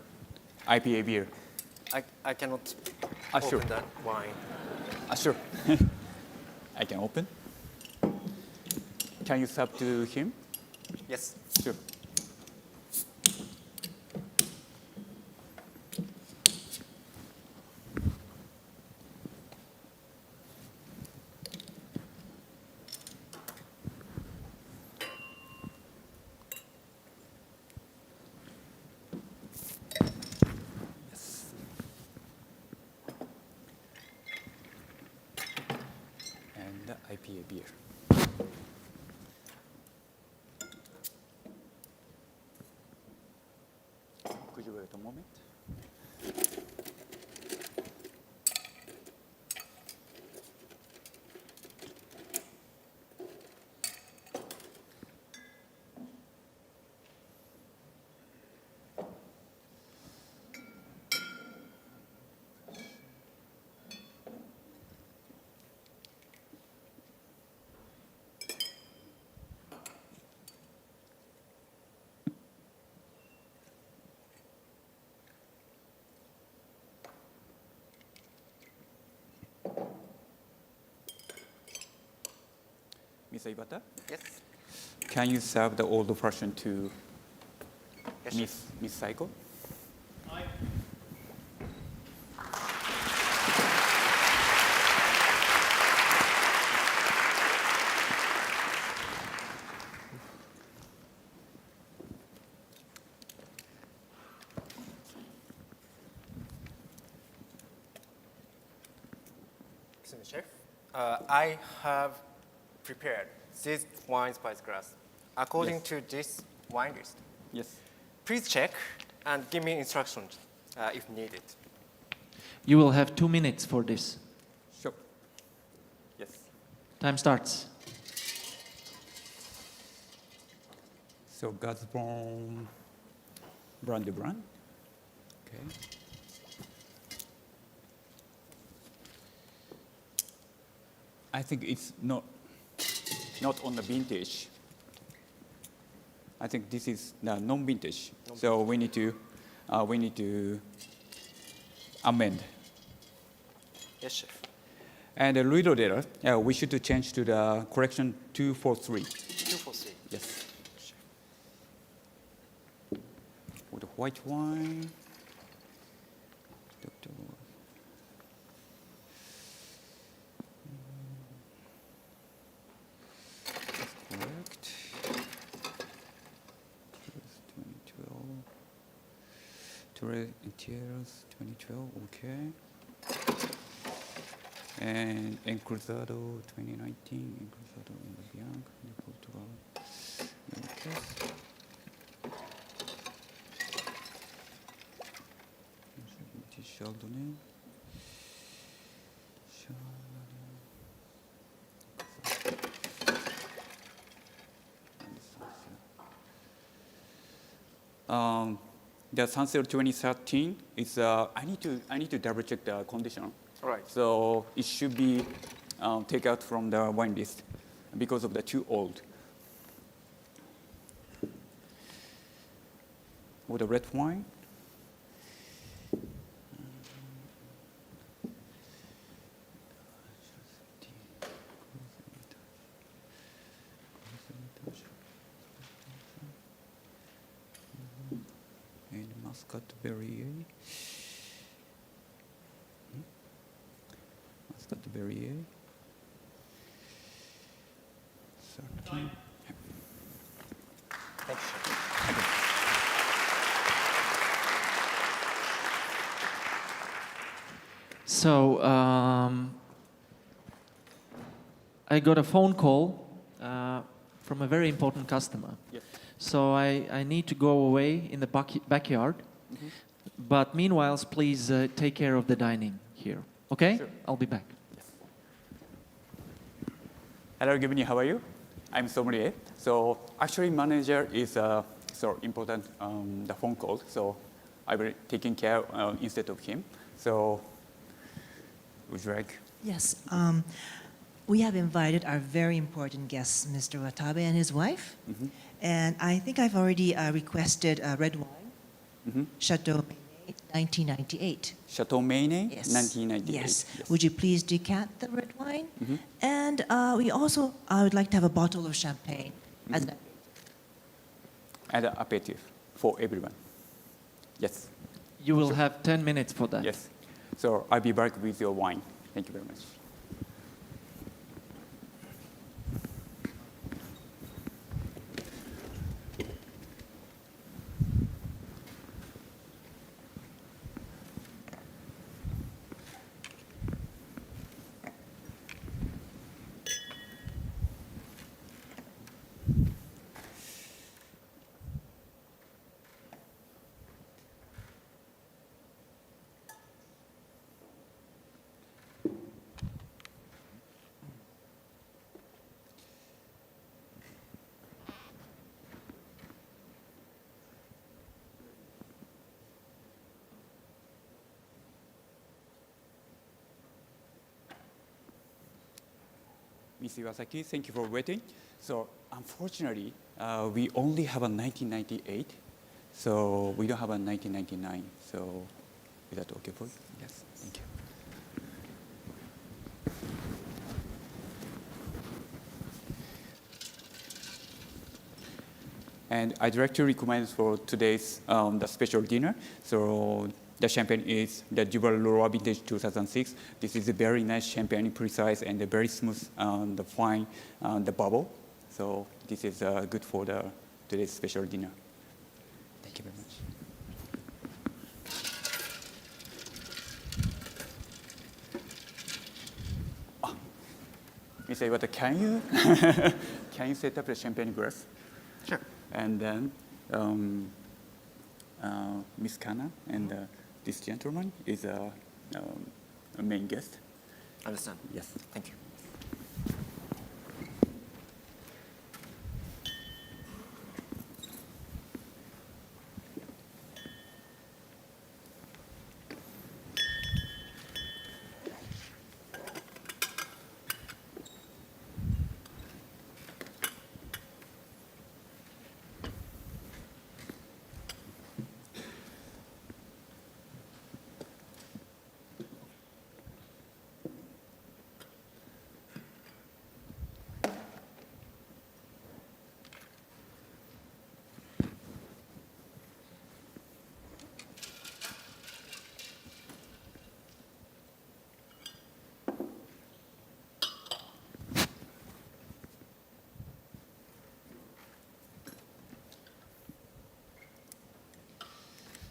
IPA beer. I cannot Sure. open that wine. Sure. I can open. Can you serve to him? Yes. Sure. And the IPA beer. Could you wait a moment? Miss Ibata? Yes. Can you serve the old fashioned to Yes, Miss Saiko? Excuse me, Chef. I have prepared this wine spice glass according Yes. to this wine list. Yes. Please check and give me instructions if needed. You will have 2 minutes for this. Sure. Yes. Time starts. So Gazprom Brand de Brand. Okay. I think it's not on the vintage. I think this is the non-vintage. So we need to amend. Yes, Chef. And the Ruido data, we should change to the correction 243. 243. Yes. With the white wine. Correct. 2012. Interiors 2012. Okay. And Encruzado 2019. Encruzado in the Bianca, Portugal. Okay. Chardonnay. The Sunset 2013 is I need to double check the condition. All right. So it should be take out from the wine list because of the too old. Or the red wine. Muscat Berry. Muscat Berry. 13. Thank you. So I got a phone call from a very important customer. Yes. So I need to go away in the backyard. Mm-hmm. But meanwhile, please take care of the dining here. Okay? Sure. I'll be back. Yes. Hello, good evening. How are you? I'm sommelier. So actually, manager is so important the phone call. So I will taking care instead of him. So would you like? Yes. We have invited our very important guest, Mr. Watabe and his wife. Mm-hmm. And I think I've already requested red wine, Mm-hmm. Chateau 1998. Chateau Maine, Yes. 1998. Yes. Would you please decant the red wine? Mm-hmm. And we also would like to have a bottle of champagne as an And an aperitif for everyone. Yes. You will have 10 minutes for that. Yes. So I'll be back with your wine. Thank you very much. Ms. Iwasaki, thank you for waiting. So unfortunately, we only have a 1998. So we don't have a 1999. So is that okay for you? Yes, thank you. And I'd like to recommend for today's the special dinner. So the champagne is the Duval Leroy Vintage 2006. This is a very nice champagne, precise and very smooth, the fine, the bubble. So this is good for the today's special dinner. Thank you very much. Mr. Iwata, can you set up the champagne glass? Sure. And then Miss Kana and this gentleman is a main guest. Understand. Yes. Thank you.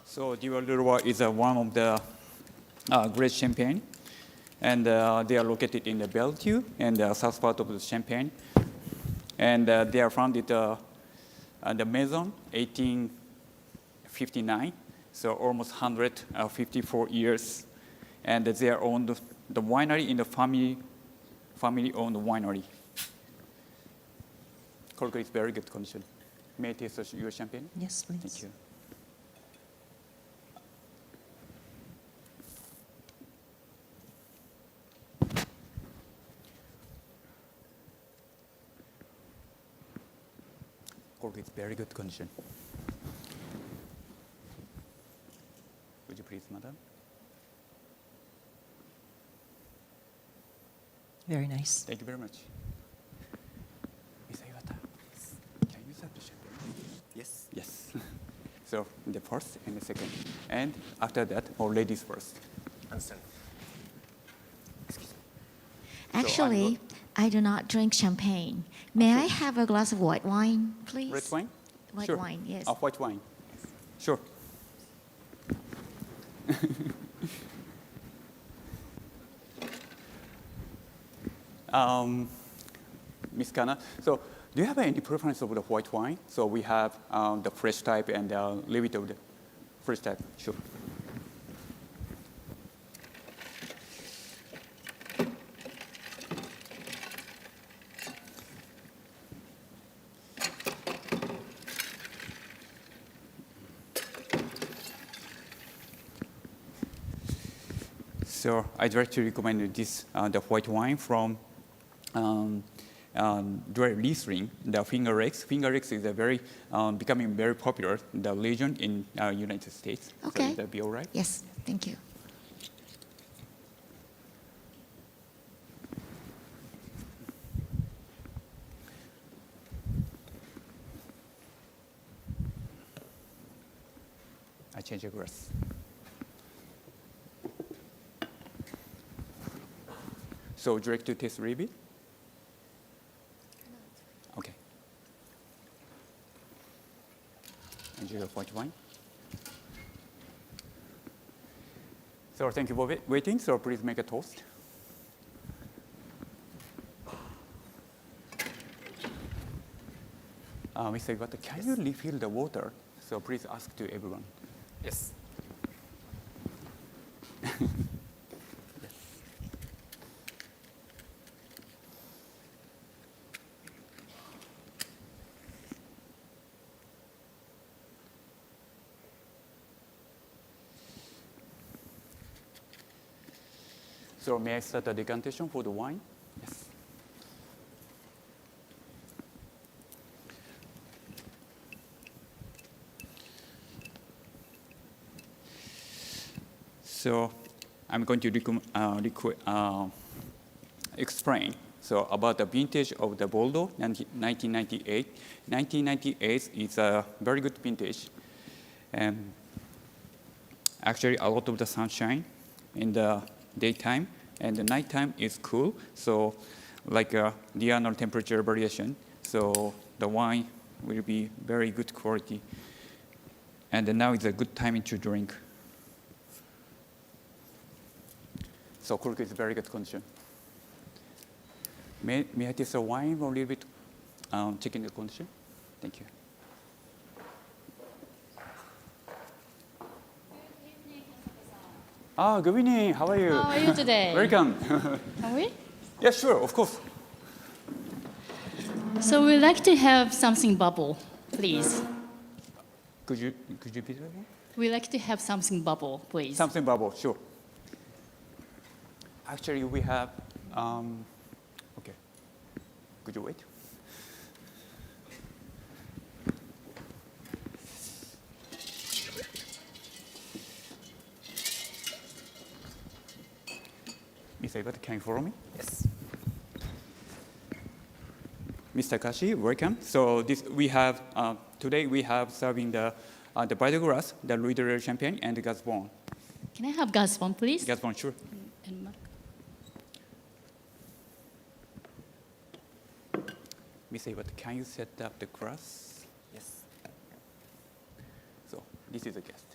So Duval Leroy is one of the great champagne, and they are located in the Bellevue and the south part of the Champagne, and they are founded the Maison 1859, so almost 154 years, and they are owned the winery in the family-owned winery. Cork is very good condition. May I taste your champagne? Yes, please. Thank you. Cork is very good condition. Would you please, madam? Very nice. Thank you very much. Ms. Iwata, can you serve the champagne? Yes. Yes. So the first and the second. And after that, or ladies first. Understand. Actually, I do not drink champagne. May I have a glass of white wine, please? Red wine? White Sure. wine, yes. White wine. Sure. Miss Kana, so do you have any preference of the white wine? So we have the fresh type and a little bit of the fresh type. Sure. So I'd like to recommend this, the white wine from dry Riesling, the Finger X. Finger X is a very, becoming very popular, the region in United States. Okay. So would that be all right? Yes, thank you. I change the glass. So would you like to taste a little bit? Okay. Enjoy the white wine. So thank you for waiting. So please make a toast. Mr. Iwata, can you refill the water? So please ask to everyone. Yes. So may I start the decantation for the wine? Yes. So I'm going to explain about the vintage of the Bordeaux 1998. 1998 is a very good vintage. And actually a lot of the sunshine in the daytime, and the nighttime is cool, so like diurnal temperature variation, so the wine will be very good quality. And now is a good time to drink. So cork is very good condition. May I taste the wine or a little bit checking the condition? Thank you. Good evening. How are you? How are you today? Welcome. Are we? Yeah, sure, of course. So we'd like to have something bubble, please. Could you repeat that again? We'd like to have something bubble, please. Something bubble, sure. Actually, we have, okay. Could you wait? Mr. Iwata, can you follow me? Yes. Mr. Kashi, welcome. So we have today we have serving the Bridal Glass, the Louis de Champagne, and the Gasbon. Can I have Gasbon, please? Gasbon, sure. And Mark. Mr. Iwata, can you set up the glass? Yes. So this is a guest.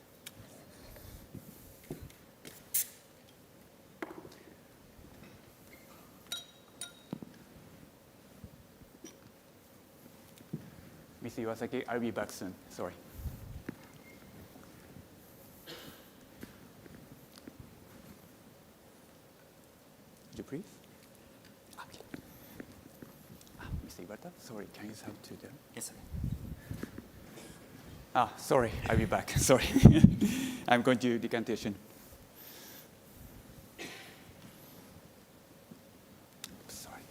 Mr. Iwasaki, I'll be back soon. Sorry. Would you please? Okay. Mr. Iwata, sorry, can you help to the... Yes, sir. Sorry, I'll be back. Sorry. I'm going to decantation. Sorry.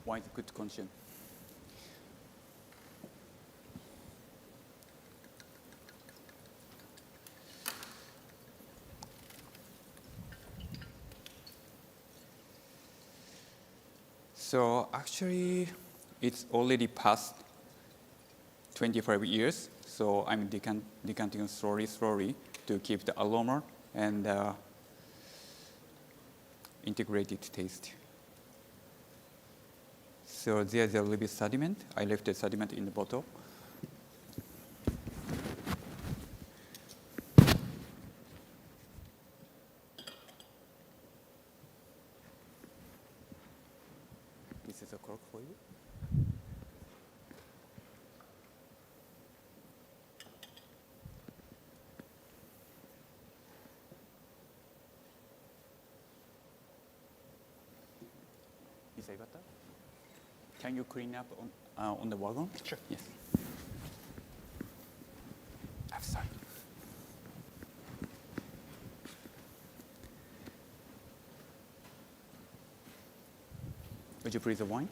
wine in good condition. So actually, it's already past 25 years. So I'm decanting slowly to keep the aroma and integrated taste. So there's a little bit sediment. I left the sediment in the bottle. This is a cork for you. Can you clean up on the wagon? Sure. Yes. I'm sorry. Would you please the wine?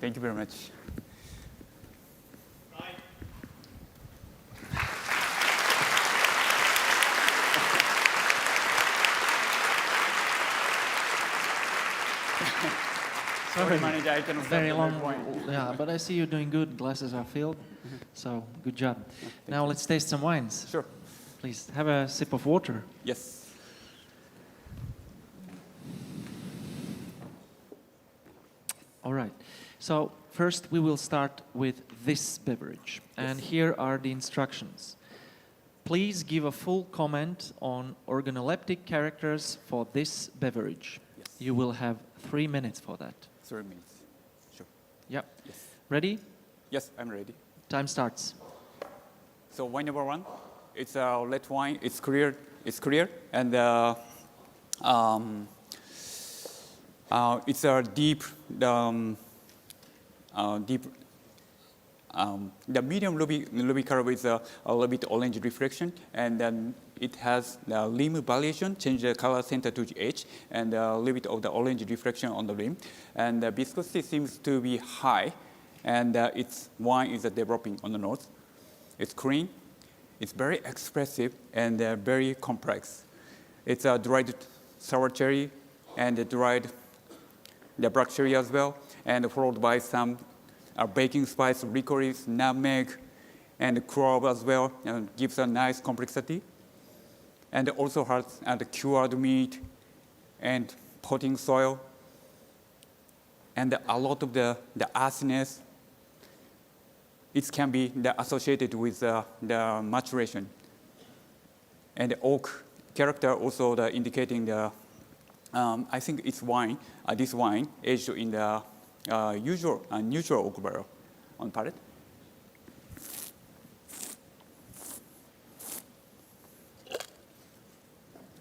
Thank you very much. Sorry, manager, I cannot very stop long. the wine. Yeah, but I see you're doing good. Glasses are filled, so good job. Now let's taste some wines. Sure. Please have a sip of water. Yes. All right. So first we will start with this beverage, and here are the instructions. Please give a full comment on organoleptic characters for this beverage. Yes. You will have 3 minutes for that. 3 minutes. Sure. Yep. Yes. Ready? Yes, I'm ready. Time starts. So wine number one, it's a red wine. It's clear, and it's a deep. The medium ruby color with a little bit orange reflection, and then it has the rim variation, change the color center to the edge, and a little bit of the orange reflection on the rim. And the viscosity seems to be high, and its wine is developing on the nose. It's clean, it's very expressive, and very complex. It's a dried sour cherry, and dried the black cherry as well, and followed by some baking spice, licorice, nutmeg, and clove as well, and gives a nice complexity. And it also has the cured meat and potting soil, and a lot of the acidness. It can be associated with the maturation. And the oak character also indicating the, I think it's wine, this wine aged in the neutral oak barrel on palate.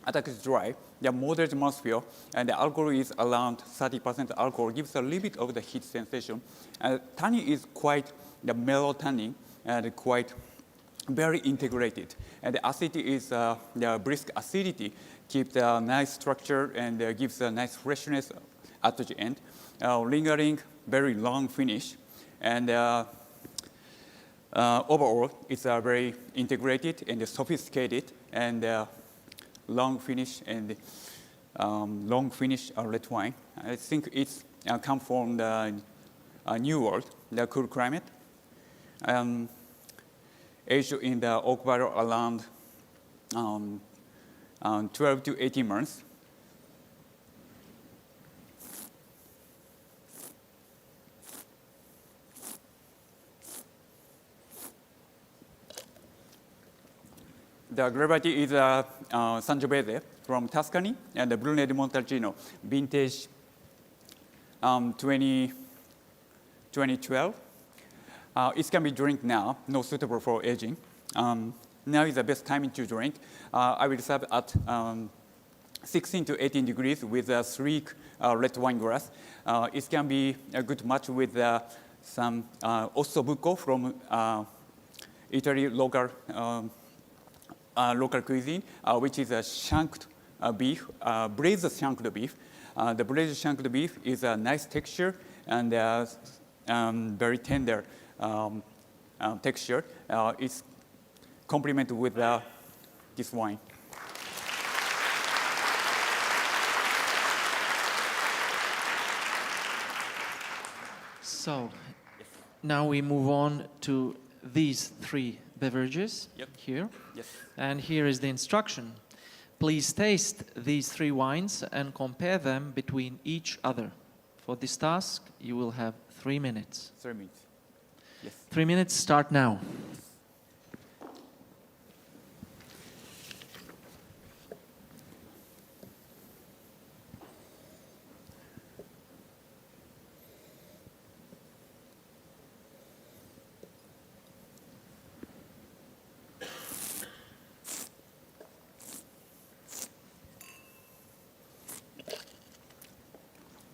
Attack is dry, the moderate mouthfeel, and the alcohol is around 30% alcohol, gives a little bit of the heat sensation. And tannin is quite the mellow tannin, and quite very integrated. And the acidity is the brisk acidity, keeps a nice structure and gives a nice freshness at the end. Lingering, very long finish, and overall, it's very integrated and sophisticated, and long finish and long finish red wine. I think it's come from the New World, the cool climate. Aged in the oak barrel around 12 to 18 months. The variety is Sangiovese from Tuscany, and the Brunello di Montalcino, vintage 2012. It can be drink now, not suitable for aging. Now is the best time to drink. I will serve at 16 to 18 degrees with a sleek red wine glass. It can be a good match with some ossobuco from Italy local cuisine, which is a shanked beef, braised shanked beef. The braised shank beef is a nice texture and very tender texture. It's complemented with this wine. So now we move on to these three beverages here. Yes. And here is the instruction. Please taste these three wines and compare them between each other. For this task, you will have 3 minutes. 3 minutes. Yes. 3 minutes start now.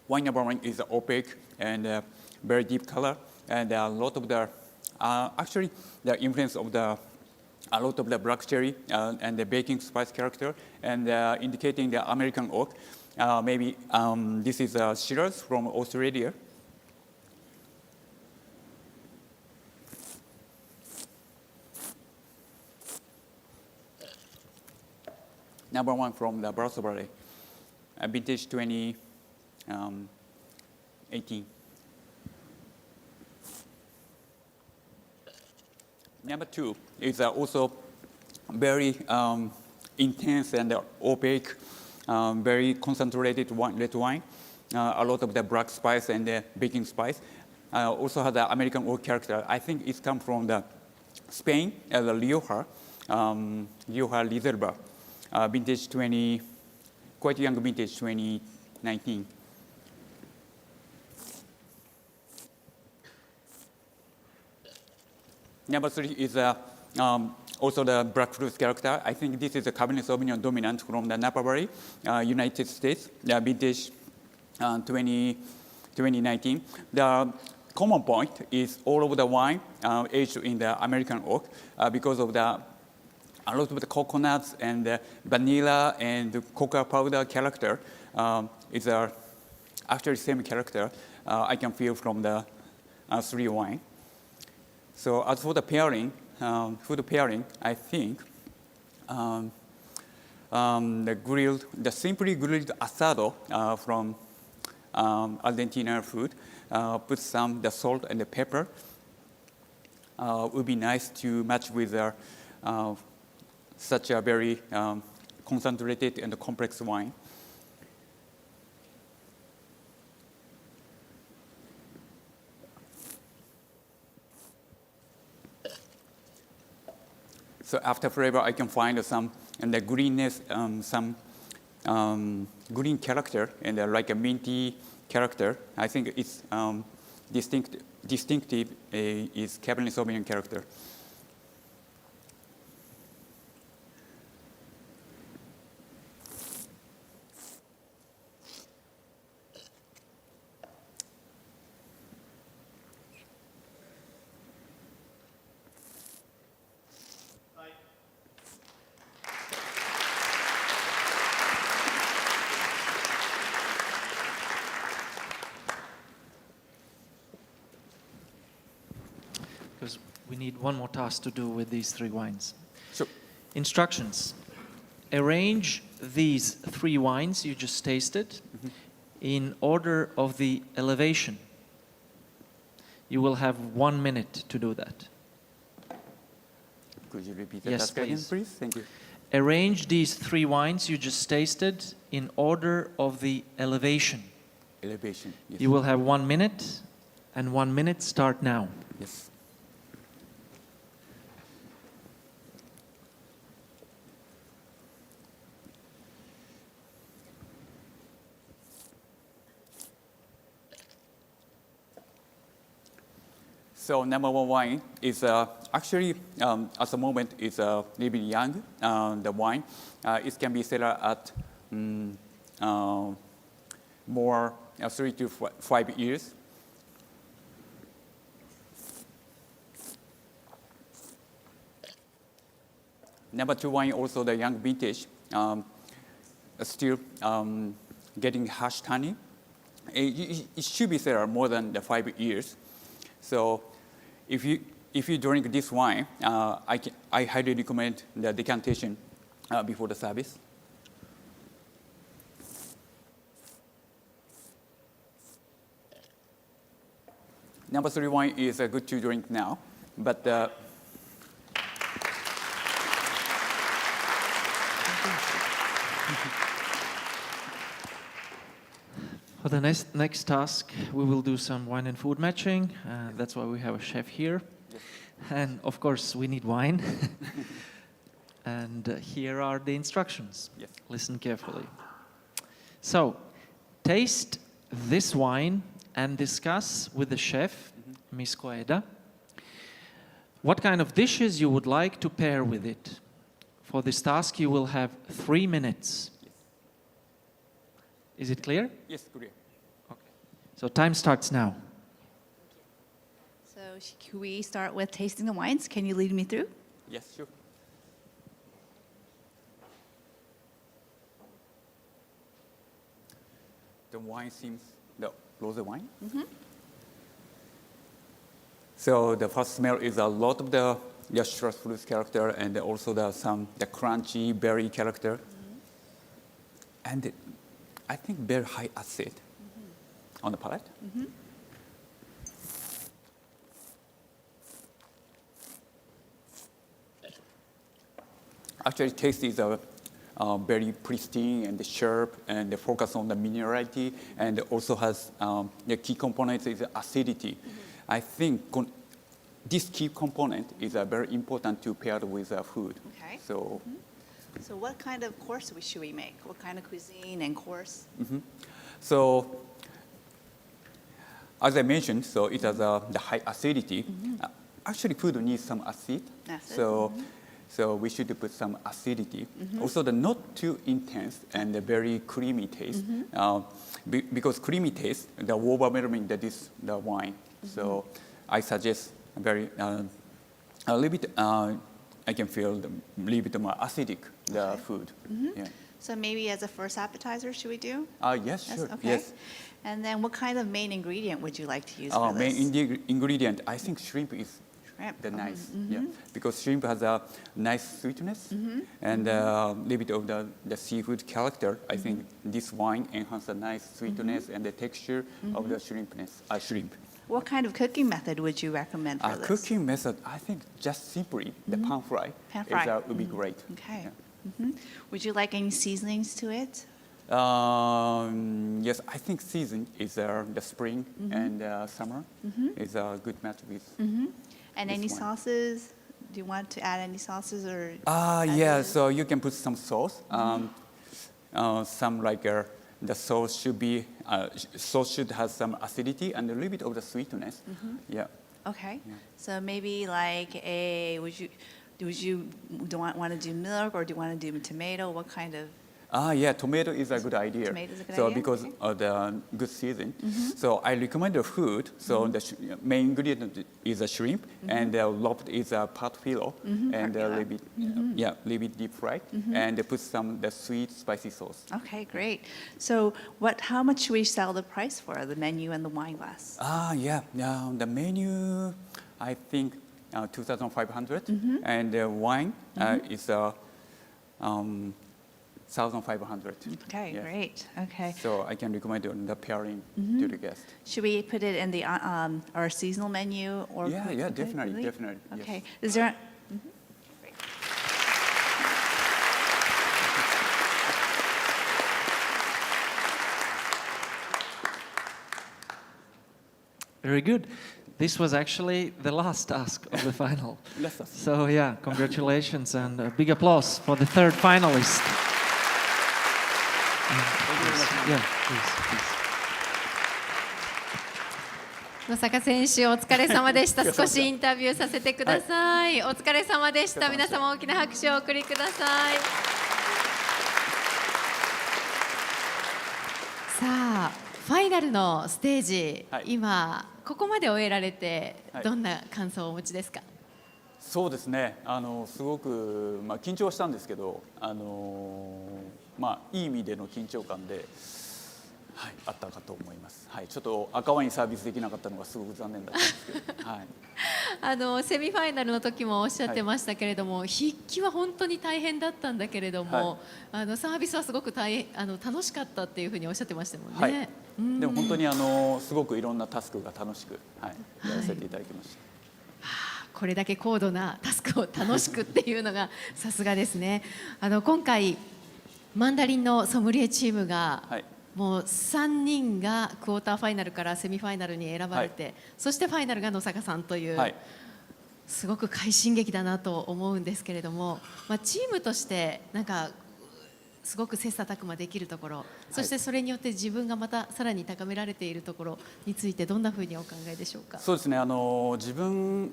Wine number one is opaque and very deep color, and a lot of the actually the influence of a lot of the black cherry and the baking spice character, and indicating the American oak. Maybe this is Shiraz from Australia. Number one from the Barossa Valley, vintage 2018. Number two is also very intense and opaque, very concentrated red wine. A lot of the black spice and the baking spice. Also has the American oak character. I think it's come from the Spain, the Rioja Reserva, vintage quite young vintage 2019. Number three is also the black fruit character. I think this is a Cabernet Sauvignon dominant from the Napa Valley, United States, the vintage 2019. The common point is all of the wine aged in the American oak because of a lot of the coconuts and the vanilla and the cocoa powder character is actually same character I can feel from the three wine. So as for the pairing, food pairing, I think the simply grilled asado from Argentina food, put the salt and the pepper, would be nice to match with such a very concentrated and complex wine. So after flavor, I can find some and the greenness, some green character and like a minty character. I think it's distinctive is Cabernet Sauvignon character. Because we need one more task to do with these three wines. Sure. Instructions. Arrange these three wines you just tasted in order of the elevation. You will have 1 minute to do that. Could you repeat that Yes, again, please. please? Thank you. Arrange these three wines you just tasted in order of the elevation. Elevation, yes. You will have 1 minute, and 1 minute start now. Yes. So number one wine is actually at the moment is living young. The wine it can be sold at more 3 to 5 years. Number two wine also the young vintage, still getting hash tanning. It should be there more than the 5 years. So if you drink this wine, I highly recommend the decantation before the service. Number 3 wine is good to drink now, but For the next task, we will do some wine and food matching. That's why we have a chef here. Yes. And of course, we need wine. And here are the instructions. Yes. Listen carefully. So, taste this wine and discuss with the chef, Ms. Koeda, what kind of dishes you would like to pair with it. For this task, you will have 3 minutes. Is it clear? Yes, clear. Okay. So time starts now. So can we start with tasting the wines? Can you lead me through? Yes, sure. The wine seems the rosé wine. Mm-hmm. So the first smell is a lot of the citrus fruit character and also the crunchy berry character. Mm-hmm. And I think very high acid on the palate. Mm-hmm. Actually, taste is very pristine and sharp and focus on the minerality and also has the key component is acidity. Mm-hmm. I think this key component is very important to pair with food. Okay. So. Mm-hmm. So what kind of course should we make? What kind of cuisine and course? Mm-hmm. So, as I mentioned, so it has the high acidity. Mm-hmm. Actually, food needs some acid. So, mm-hmm. so we should put some acidity. Mm-hmm. Also, the not too intense and the very creamy taste. Mm-hmm. Because creamy taste, the overwhelming the wine. Mm-hmm. So, I suggest a little bit. I can feel a little bit more acidic the food. Mm-hmm. Yeah. So maybe as a first appetizer, should we do? Yes, sure. Okay. Yes. And then what kind of main ingredient would you like to use for this? Main ingredient, I think shrimp is Shrimp. the nice. Mm-hmm. Yeah. Because shrimp has a nice sweetness Mm-hmm. and a little bit of the seafood character. I Mm-hmm. think this wine enhances a nice sweetness and the texture of the shrimp. What kind of cooking method would you recommend for this? Cooking method, I think just simply the pan fry, Pan fry. would be great. Okay. Yeah. Mm-hmm. Would you like any seasonings to it? Yes, I think season is the spring and summer is a good match with. Mm-hmm. And this any wine. sauces? Do you want to add any sauces or? Yeah, so you can put some sauce. Some like the sauce should be sauce should have some acidity and a little bit of the sweetness. Mm-hmm. Yeah. Okay. Yeah. So maybe like would you want to do milk or do you want to do tomato? What kind of? Yeah, tomato is a good idea. Tomato is a good so idea? because Okay. of the good season. Mhm. So I recommend the food. So the main ingredient is a shrimp and the lobster is a part filo and part a filo. little bit, little bit deep fried and put some the sweet spicy sauce. Okay, great. So how much should we sell the price for, the menu and the wine glass? Yeah. The menu, I think 2,500 and the wine is 1,500. Okay, Yeah. great. Okay. So I can recommend the pairing to the guest. Should we put it in the our seasonal menu or? Yeah, okay, definitely, really? definitely. yes. Okay. Is there? Very good. This was actually the last task of the final. Last task. So yeah, congratulations and a big applause for the third finalist. Yeah, please. 野坂選手お疲れ様でした。少しインタビューさせてください。お疲れ様でした。皆様大きな拍手をお送りください。さあ、ファイナルのステージ、今ここまで終えられてどんな感想をお持ちですか？そうですね。すごく緊張はしたんですけど、いい意味での緊張感で、はい、あったかと思います。はい、ちょっと赤ワインサービスできなかったのがすごく残念だったんですけど、はい、セミファイナルの時もおっしゃってましたけれども、筆記は本当に大変だったんだけれども、サービスはすごく楽しかったっていうふうにおっしゃってましたもんね。はい、でも本当にすごくいろんなタスクが楽しく、はい、やらせていただきました。これだけ高度なタスクを楽しくっていうのがさすがですね。今回マンダリンのソムリエチームが、もう3人がクォーターファイナルからセミファイナルに選ばれて、そしてファイナルが野坂さんという、すごく快進撃だなと思うんですけれども、チームとしてなんかすごく切磋琢磨できるところ、そしてそれによって自分がまたさらに高められているところについてどんなふうにお考えでしょうか。そうですね、自分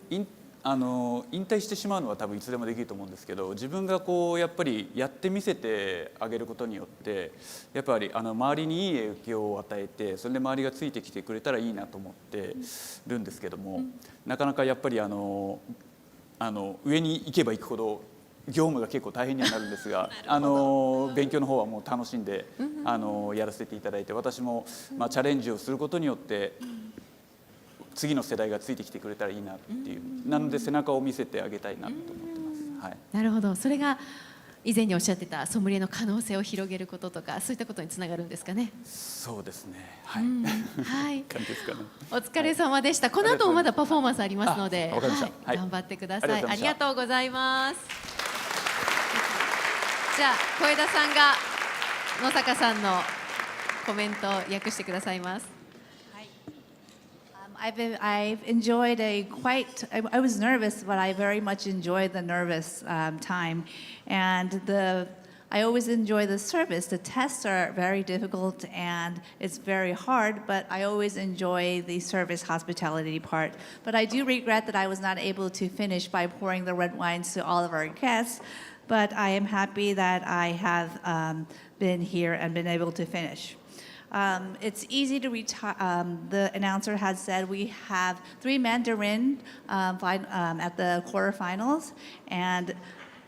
引退してしまうのは多分いつでもできると思うんですけど、自分がこうやっぱりやってみせてあげることによってやっぱり周りにいい影響を与えて、それで周りがついてきてくれたらいいなと思ってるんですけども、なかなかやっぱり上に行けば行くほど業務が結構大変にはなるんですが勉強の方はもう楽しんでやらせていただいて、私もチャレンジをすることによって次の世代がついてきてくれたらいいなっていう、なので背中を見せてあげたいなと思ってます。はい、なるほど、それが以前におっしゃってたソムリエの可能性を広げることとか、そういったことにつながるんですかね。そうですね、はい、はい、感じですかね。お疲れ様でした。この後もまだパフォーマンスありますので、頑張ってください。ありがとうございます。じゃあ小枝さんが野坂さんのコメントを訳してくださいます。I've enjoyed I was nervous, but I very much enjoyed the nervous time. And I always enjoy the service. The tests are very difficult and it's very hard, but I always enjoy the service hospitality part. But I do regret that I was not able to finish by pouring the red wines to all of our guests. But I am happy that I have been here and been able to finish. It's easy to retire. The announcer has said we have 3 Mandarin at the quarterfinals and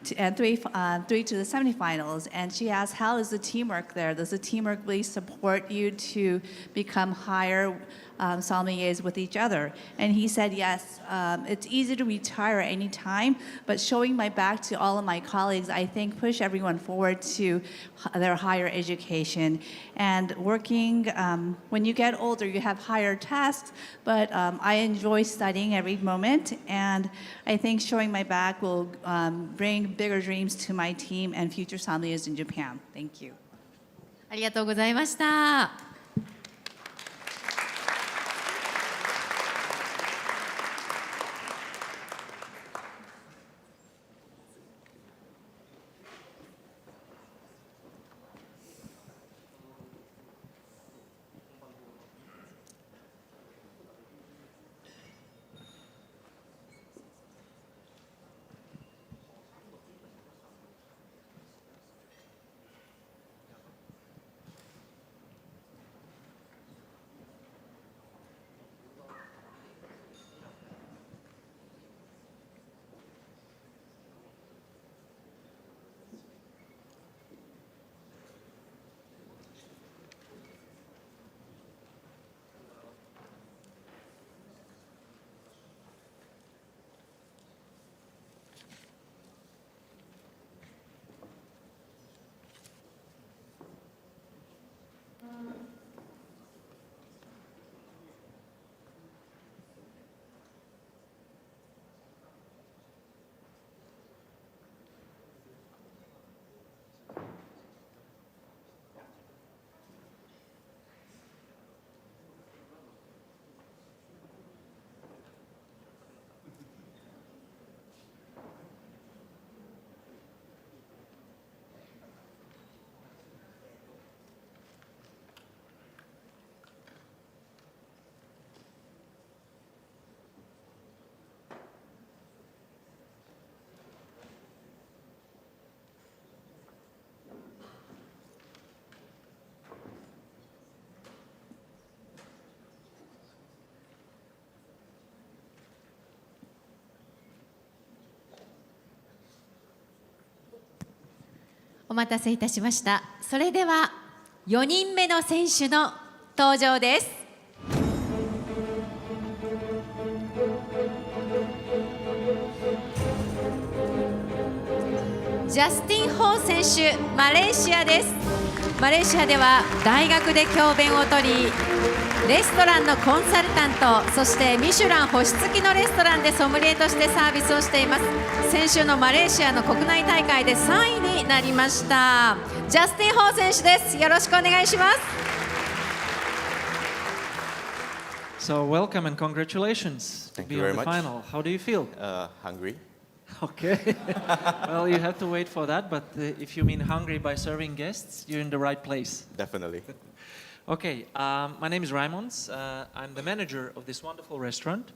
3 to the semifinals. And she asked, how is the teamwork there? Does the teamwork really support you to become higher sommeliers with each other? And he said, yes, it's easy to retire at any time, but showing my back to all of my colleagues, I think push everyone forward to their higher education. And working, when you get older, you have higher tasks, but I enjoy studying every moment, and I think showing my back will bring bigger dreams to my team and future sommeliers in Japan. Thank you. ありがとうございました。お待たせいたしました。それでは4人目の選手の登場です。ジャスティン・ホー選手、マレーシアです。マレーシアでは大学で教鞭をとり、レストランのコンサルタント、そしてミシュラン星付きのレストランでソムリエとしてサービスをしています。先週のマレーシアの国内大会で3位になりました。ジャスティン・ホー選手です。よろしくお願いします。So welcome and congratulations to Thank be you on very the much. final. How do you feel? Hungry. Okay. Well, you have to wait for that, but if you mean hungry by serving guests, you're in the right place. Definitely. Okay, my name is Raimons. I'm the manager of this wonderful restaurant,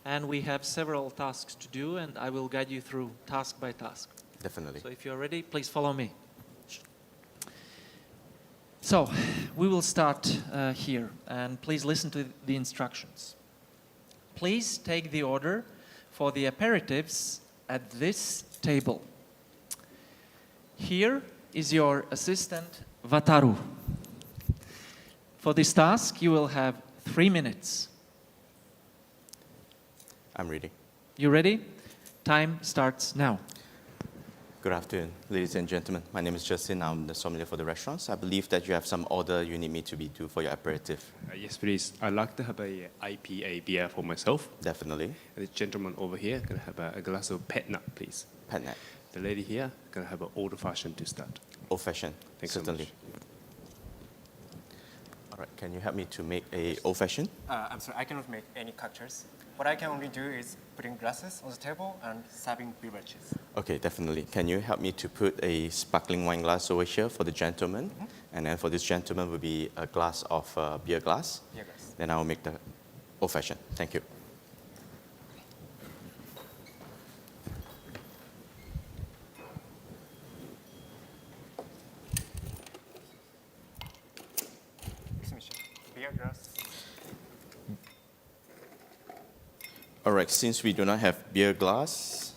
and we have several tasks to do, and I will guide you through task by task. Definitely. So if you're ready, please follow me. So, we will start here, and please listen to the instructions. Please take the order for the aperitifs at this table. Here is your assistant, Wataru. For this task, you will have 3 minutes. I'm ready. You ready? Time starts now. Good afternoon, ladies and gentlemen. My name is Justin. I'm the sommelier for the restaurants. I believe that you have some order you need me to be do for your aperitif. Yes, please. I'd like to have a IPA beer for myself. Definitely. And the gentleman over here can have a glass of pet nut, please. Pet nut. The lady here can have an old-fashioned to start. Old-fashioned, certainly. All right, can you help me to make a old-fashioned? I'm sorry, I cannot make any cocktails. What I can only do is putting glasses on the table and serving beverages. Okay, definitely. Can you help me to put a sparkling wine glass over here for the gentleman? And then for this gentleman will be a glass of beer glass. Beer glass. Then I will make the old-fashioned. Thank you. Beer glass. All right, since we do not have beer glass,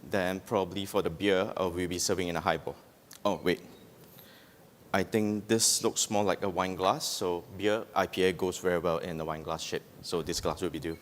then probably for the beer, we'll be serving in a highball. Oh, wait. I think this looks more like a wine glass, so beer, IPA goes very well in the wine glass shape. So this glass will be due.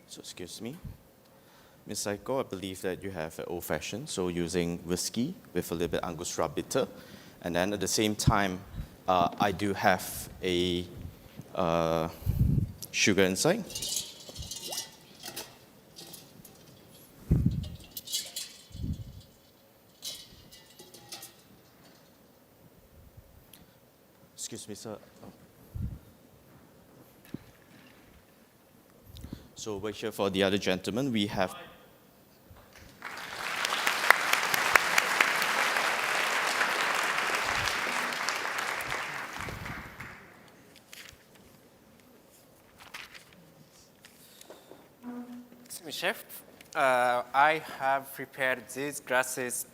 So excuse me. Ms. Saiko, I believe that you have an old-fashioned, so using whiskey with a little bit Angostura bitter. And then at the same time, I do have a sugar inside. Excuse me, sir. So over here for the other gentleman, we have... Excuse me, Chef. I have prepared these glasses,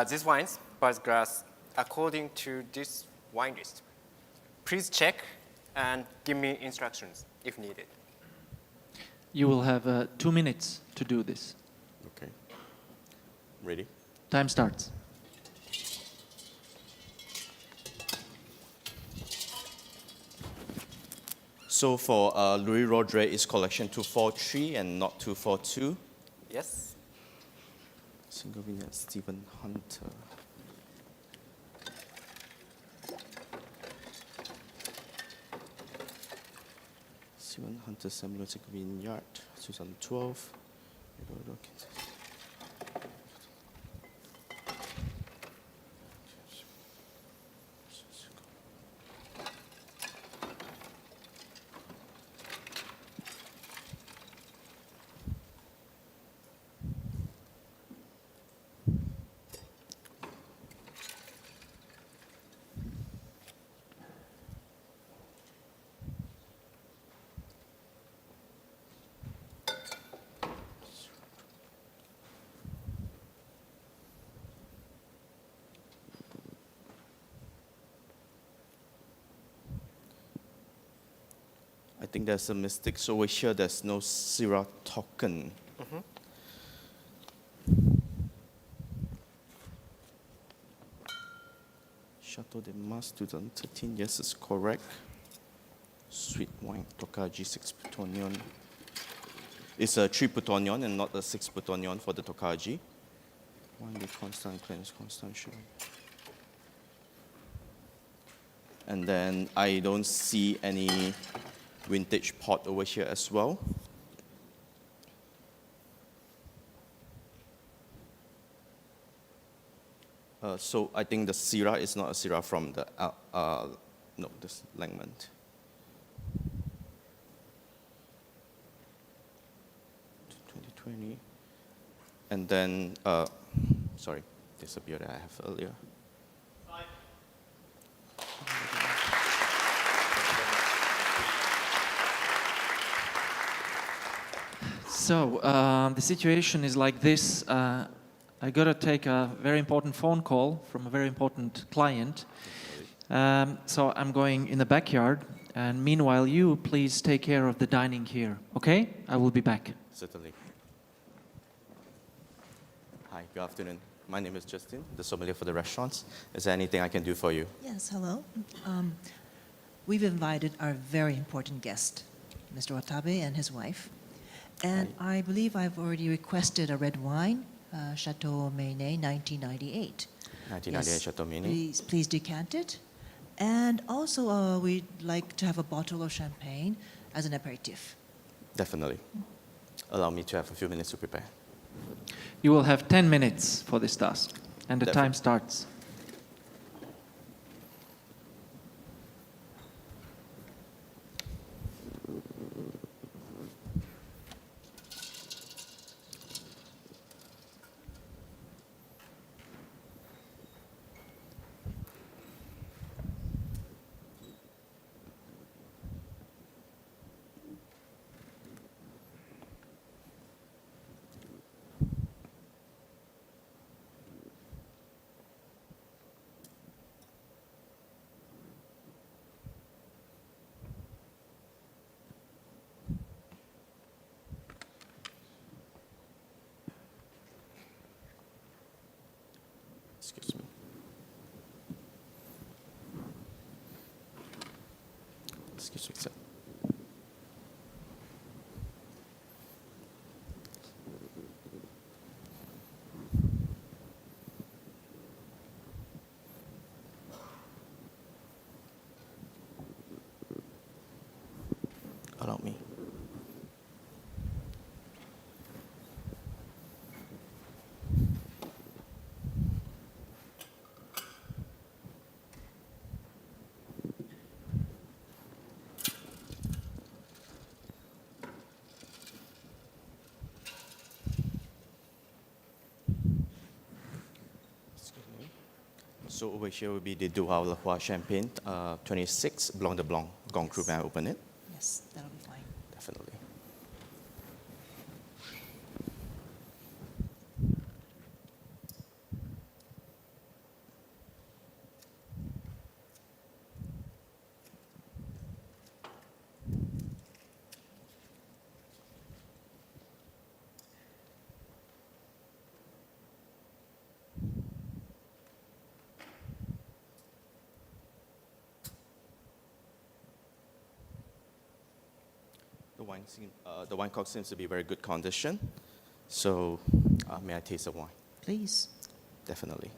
these wines, by glass, according to this wine list. Please check and give me instructions if needed. You will have 2 minutes to do this. Okay. Ready? Time starts. So for Louis Rodre, it's collection 243 and not 242. Yes. Single winner, Stephen Hunter. Stephen Hunter, Samuel Jacobian Yard, 2012. I think there's a mistake. So over here, there's no Syrah token. Chateau de Mas 2013, yes, it's correct. Sweet wine, Tokaji 6 Plutonion. It's a 3 Plutonion and not a 6 Plutonion for the Tokaji. Wine with constant cleanse, constant sugar. And then I don't see any vintage pot over here as well. So I think the Syrah is not a Syrah from the, no, this Langman. And then, sorry, there's a beer that I have earlier. So the situation is like this. I got to take a very important phone call from a very important client. So I'm going in the backyard. And meanwhile, you please take care of the dining here. Okay? I will be back. Certainly. Hi, good afternoon. My name is Justin, the sommelier for the restaurants. Is there anything I can do for you? Yes, hello. We've invited our very important guest, Mr. Watabe and his wife. And I believe I've already requested a red wine, Chateau Mené 1998. 1998 Yes, Chateau Mené. please decant it. And also, we'd like to have a bottle of champagne as an aperitif. Definitely. Allow me to have a few minutes to prepare. You will have 10 minutes for this task. And the time starts. Excuse me. Excuse me, sir. Allow me. So over here will be the Duval Le Roi Champagne, 26, Blanc de Blanc, Grand Cru. May I open it? Yes, that'll be fine. Definitely. the wine cork seems to be very good condition. So may I taste the wine? Please. Definitely.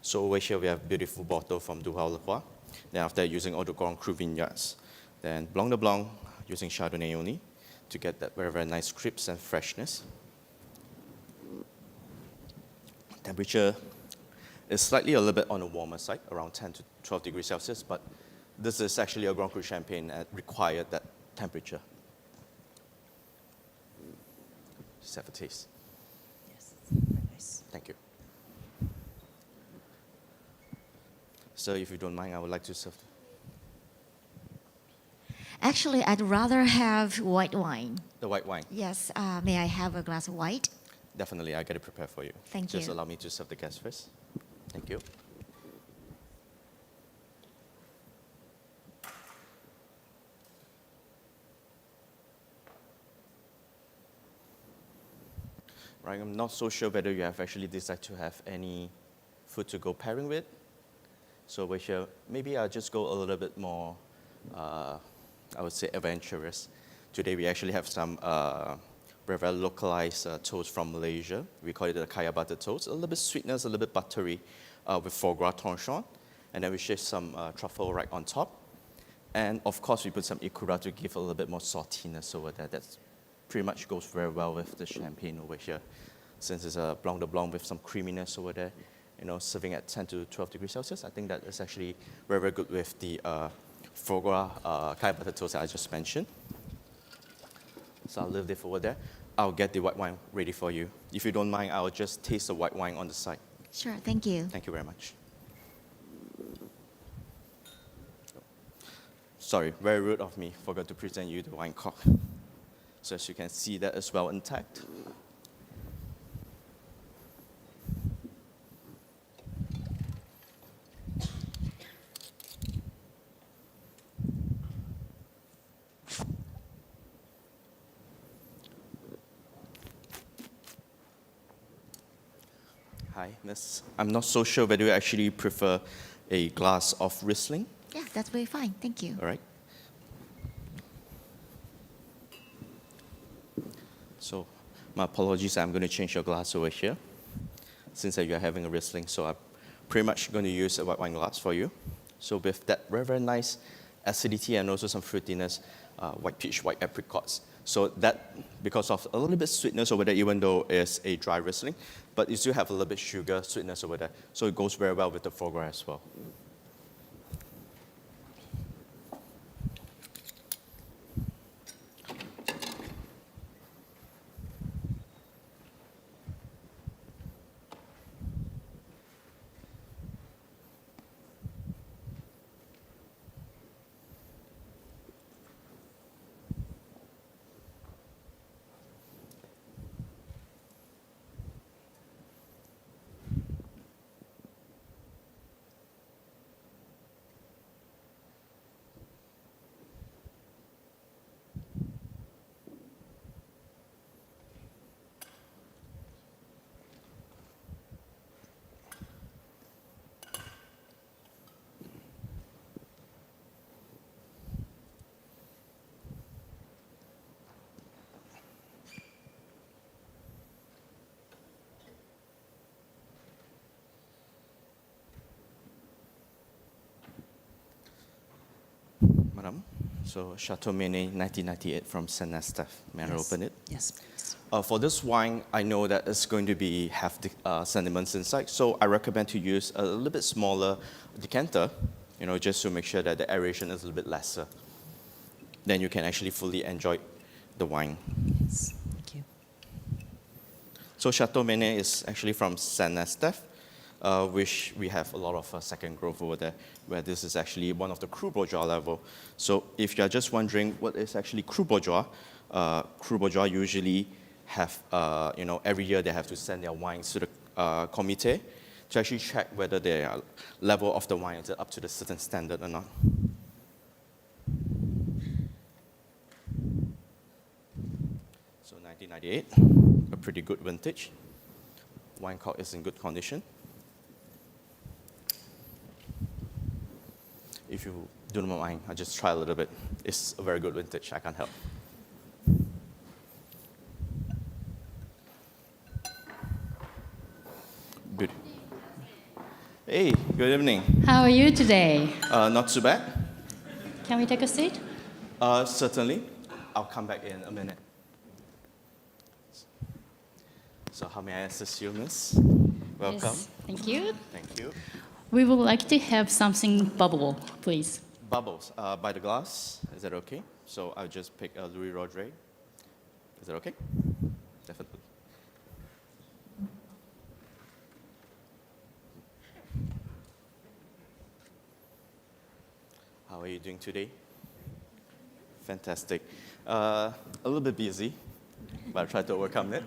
So over here we have beautiful bottle from Duhau Le Roi. Then after that, using Eau de Grand Cru vineyards. Then Blanc de Blanc using Chardonnay only to get that very, very nice crisp and freshness. Temperature is slightly a little bit on the warmer side, around 10 to 12 degrees Celsius, but this is actually a Grand Cru champagne that required that temperature. Just have a taste. Yes, very nice. Thank you. So if you don't mind, I would like to serve. Actually, I'd rather have white wine. The white wine? Yes. May I have a glass of white? Definitely, I get it prepared for you. Thank you. Just allow me to serve the guests first. Thank you. Right, I'm not so sure whether you have actually decided to have any food to go pairing with. So over here, maybe I'll just go a little bit more, I would say, adventurous. Today we actually have some very, very localized toast from Malaysia. We call it the kaya butter toast. A little bit sweetness, a little bit buttery with foie gras torchon. And then we shave some truffle right on top. And of course, we put some ikura to give a little bit more saltiness over there. That's pretty much goes very well with the champagne over here. Since it's a Blanc de Blanc with some creaminess over there, you know, serving at 10 to 12 degrees Celsius, I think that is actually very, very good with the foie gras kaya butter toast that I just mentioned. So I'll leave it over there. I'll get the white wine ready for you. If you don't mind, I'll just taste the white wine on the side. Sure, thank you. Thank you very much. Sorry, very rude of me. Forgot to present you the wine cork. So as you can see, that is well intact. Hi, miss. I'm not so sure whether you actually prefer a glass of Riesling. Yeah, that's very fine. Thank you. All right. So my apologies, I'm going to change your glass over here. Since you're having a Riesling, so I'm pretty much going to use a white wine glass for you. So with that very, very nice acidity and also some fruitiness, white peach, white apricots. So that, because of a little bit sweetness over there, even though it's a dry Riesling, but you still have a little bit sugar, sweetness over there. So it goes very well with the foie gras as well. Madam, so Chateau Menet 1998 from Saint Estèphe. May I open it? Yes, please. For this wine, I know that it's going to be have the sediments inside, so I recommend to use a little bit smaller decanter, you know, just to make sure that the aeration is a little bit lesser. Then you can actually fully enjoy the wine. Yes, thank you. So Chateau Menet is actually from Saint Estèphe, which we have a lot of second growth over there, where this is actually one of the Cru Bourgeois level. So if you're just wondering what is actually Cru Bourgeois usually have, you know, every year they have to send their wines to the committee to actually check whether the level of the wine is up to the certain standard or not. So 1998, a pretty good vintage. Wine cork is in good condition. If you don't mind, I'll just try a little bit. It's a very good vintage, I can't help. Hey, good evening. How are you today? Not too bad. Can we take a seat? Certainly. I'll come back in a minute. So how may I assist you, miss? Welcome. Yes, thank you. Thank you. We would like to have something bubbable, please. Bubbles by the glass. Is that okay? So I'll just pick Louis Rodre. Is that okay? Definitely. How are you doing today? Fantastic. A little bit busy, but I'll try to overcome it.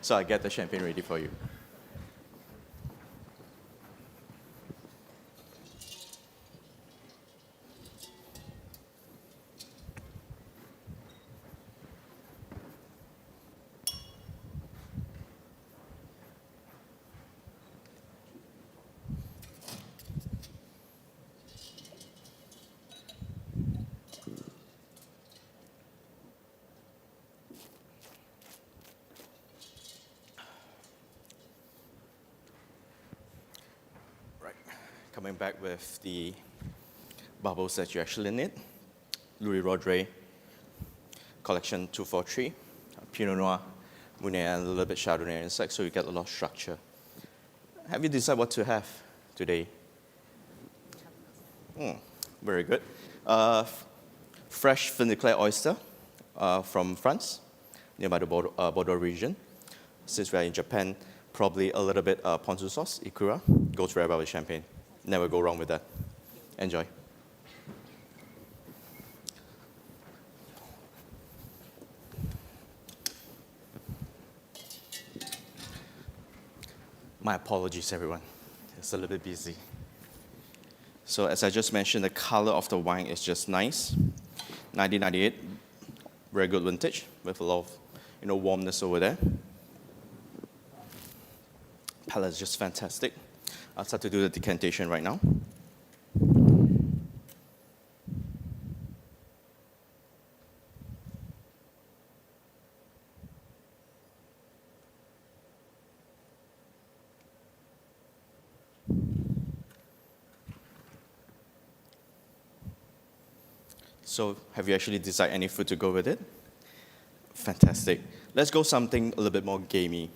So I'll get the champagne ready for you. Coming back with the bubbles that you actually need. Louis Rodre, collection 243, Pinot Noir, Meunier, and a little bit Chardonnay inside, so you get a lot of structure. Have you decided what to have today? Very good. Fresh Finiclair oyster from France, nearby the Bordeaux region. Since we are in Japan, probably a little bit ponzu sauce, ikura, goes very well with champagne. Never go wrong with that. Enjoy. My apologies, everyone. It's a little bit busy. So as I just mentioned, the color of the wine is just nice. 1998, very good vintage with a lot of warmness over there. Palate is just fantastic. I'll start to do the decantation right now. So have you actually decided any food to go with it? Fantastic. Let's go something a little bit more gamey.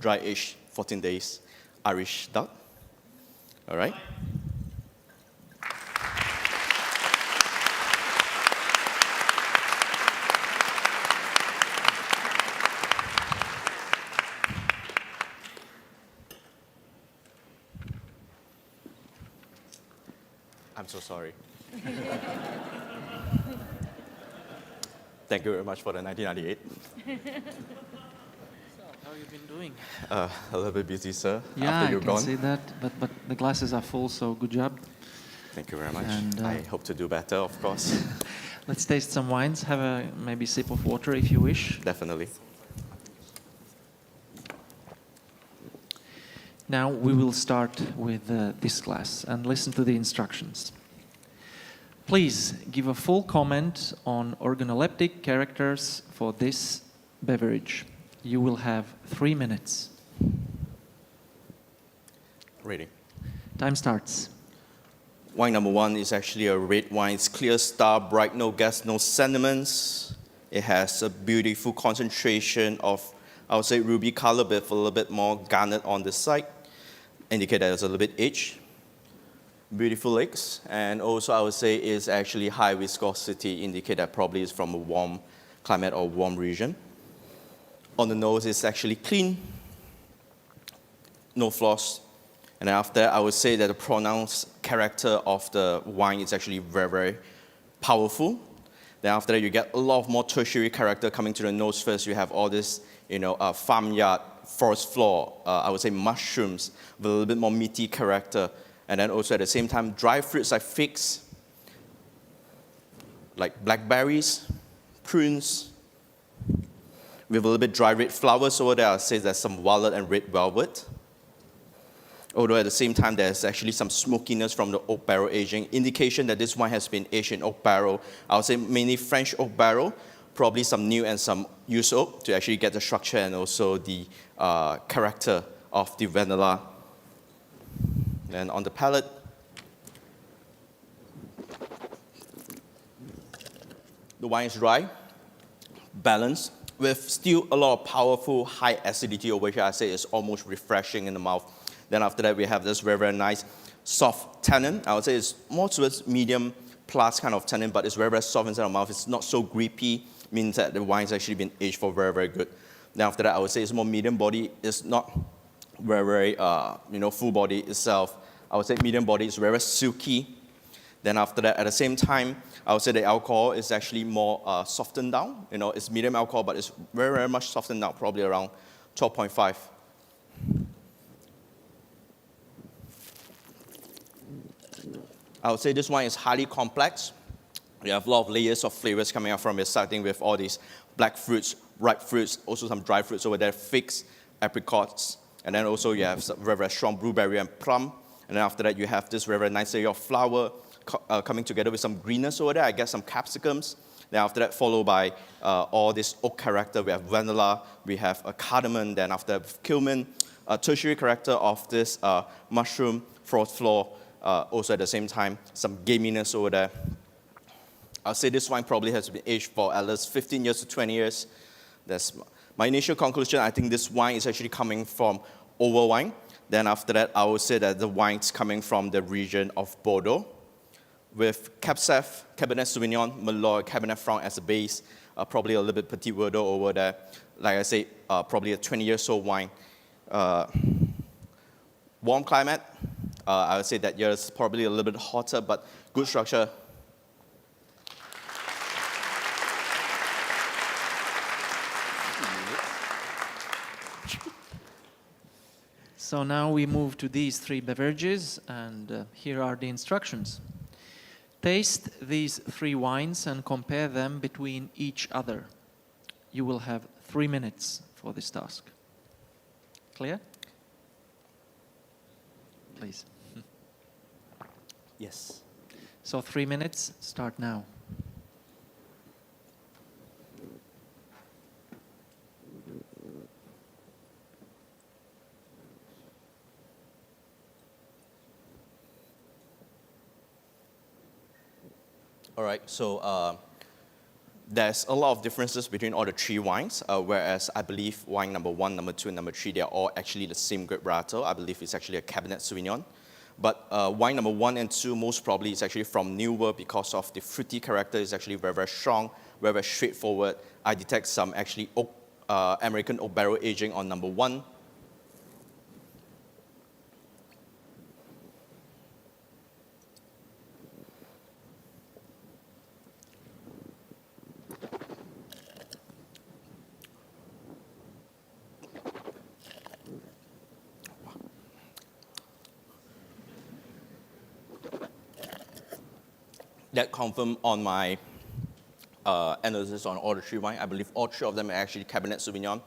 Dry-aged, 14 days, Irish duck. All right? I'm so sorry. Thank you very much for the 1998. How have you been doing? A little bit busy, sir. Yeah, after you're I can gone. see that, but the glasses are full, so good job. Thank you very much. And, I hope to do better, of course. Let's taste some wines. Have a maybe sip of water if you wish. Definitely. Now we will start with this glass and listen to the instructions. Please give a full comment on organoleptic characters for this beverage. You will have 3 minutes. Ready. Time starts. Wine number 1 is actually a red wine. It's clear, star, bright, no gas, no sediments. It has a beautiful concentration of, I would say, ruby color, but a little bit more garnet on the side. Indicate that it's a little bit aged. Beautiful legs, and also I would say is actually high viscosity, indicate that probably is from a warm climate or warm region. On the nose, it's actually clean, no flaws. And after, I would say that the pronounced character of the wine is actually very, very powerful. Then after that, you get a lot of more tertiary character coming to the nose first. You have all this, farmyard, forest floor, I would say mushrooms with a little bit more meaty character. And then also at the same time, dry fruits like figs, like blackberries, prunes, with a little bit dry red flowers over there. I'll say there's some walnut and red velvet. Although at the same time, there's actually some smokiness from the oak barrel aging, indication that this wine has been aged in oak barrel. I would say mainly French oak barrel, probably some new and some used oak to actually get the structure and also the character of the vanilla. Then on the palate, the wine is dry, balanced, with still a lot of powerful high acidity over here. I say it's almost refreshing in the mouth. Then after that, we have this very, very nice soft tannin. I would say it's more towards medium plus kind of tannin, but it's very, very soft inside the mouth. It's not so grippy, means that the wine's actually been aged for very, very good. Then after that, I would say it's more medium body. It's not very, very, full body itself. I would say medium body is very, very silky. Then after that, at the same time, I would say the alcohol is actually more softened down. It's medium alcohol, but it's very, very much softened down, probably around 12.5. I would say this wine is highly complex. You have a lot of layers of flavors coming out from it, starting with all these black fruits, ripe fruits, also some dry fruits over there, figs, apricots, and then also you have some very, very strong blueberry and plum. And then after that, you have this very, very nice layer of flower coming together with some greenness over there. I guess some capsicums. Then after that, followed by all this oak character. We have vanilla, we have a cardamom, then after that, cumin, a tertiary character of this mushroom, frost floor, also at the same time, some gaminess over there. I'll say this wine probably has been aged for at least 15 years to 20 years. That's my initial conclusion. I think this wine is actually coming from over wine. Then after that, I would say that the wine's coming from the region of Bordeaux, with Cab Sauv, Cabernet Sauvignon, Merlot, Cabernet Franc as a base, probably a little bit Petit Verdot over there. Like I say, probably a 20-year-old wine. Warm climate, I would say that year is probably a little bit hotter, but good structure. So now we move to these three beverages, and here are the instructions. Taste these three wines and compare them between each other. You will have 3 minutes for this task. Clear? Please. Yes. So 3 minutes, start now. All right, so there's a lot of differences between all the three wines, whereas I believe wine number 1, number 2, and number 3, they're all actually the same grape varietal. I believe it's actually a Cabernet Sauvignon. But wine number 1 and 2 most probably is actually from New World because of the fruity character is actually very, very strong, very, very straightforward. I detect some actually American oak barrel aging on number 1. That confirmed on my analysis on all the three wines. I believe all three of them are actually Cabernet Sauvignon.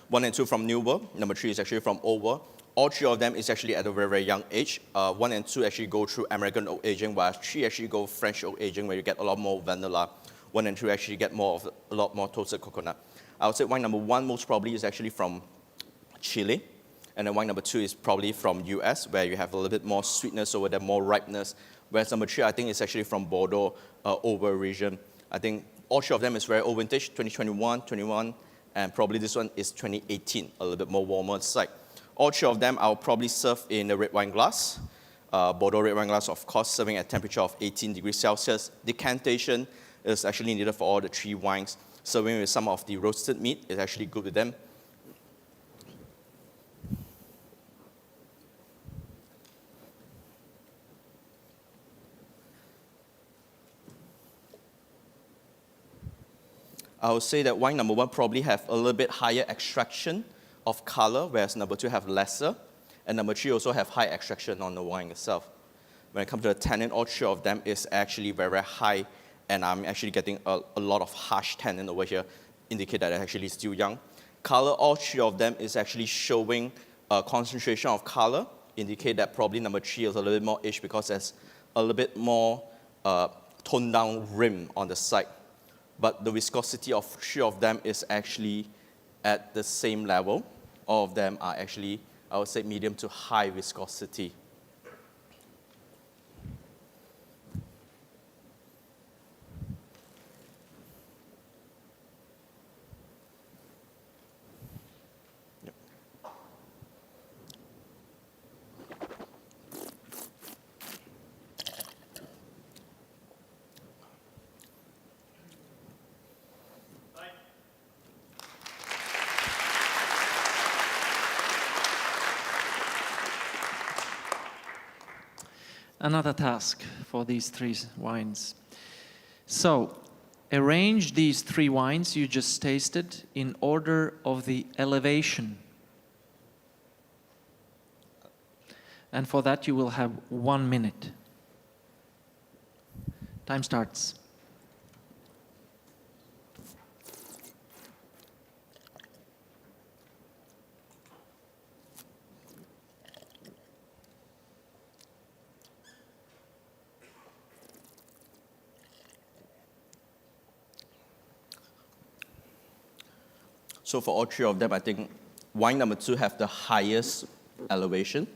1 and 2 from New World. Number 3 is actually from Old World. All three of them is actually at a very, very young age. 1 and 2 actually go through American oak aging, while 3 actually go French oak aging, where you get a lot more vanilla. 1 and 2 actually get a lot more toasted coconut. I would say wine number 1 most probably is actually from Chile. And then wine number 2 is probably from US, where you have a little bit more sweetness over there, more ripeness. Whereas number 3, I think, is actually from Bordeaux over region. I think all three of them is very old vintage, 2021, 21, and probably this one is 2018, a little bit more warmer side. All three of them I'll probably serve in a red wine glass. Bordeaux red wine glass, of course, serving at temperature of 18 degrees Celsius. Decantation is actually needed for all the three wines. Serving with some of the roasted meat is actually good with them. I would say that wine number 1 probably have a little bit higher extraction of color, whereas number 2 have lesser. And number 3 also have high extraction on the wine itself. When it comes to the tannin, all three of them is actually very, very high, and I'm actually getting a lot of harsh tannin over here, indicate that they're actually still young. Color, all three of them is actually showing a concentration of color, indicate that probably number 3 is a little bit more aged because there's a little bit more toned down rim on the side. But the viscosity of 3 of them is actually at the same level. All of them are actually, I would say, medium to high viscosity. another task for these 3 wines. So, arrange these 3 wines you just tasted in order of the elevation. And for that you will have 1 minute. Time starts. So for all 3 of them, I think wine number 2 have the highest elevation.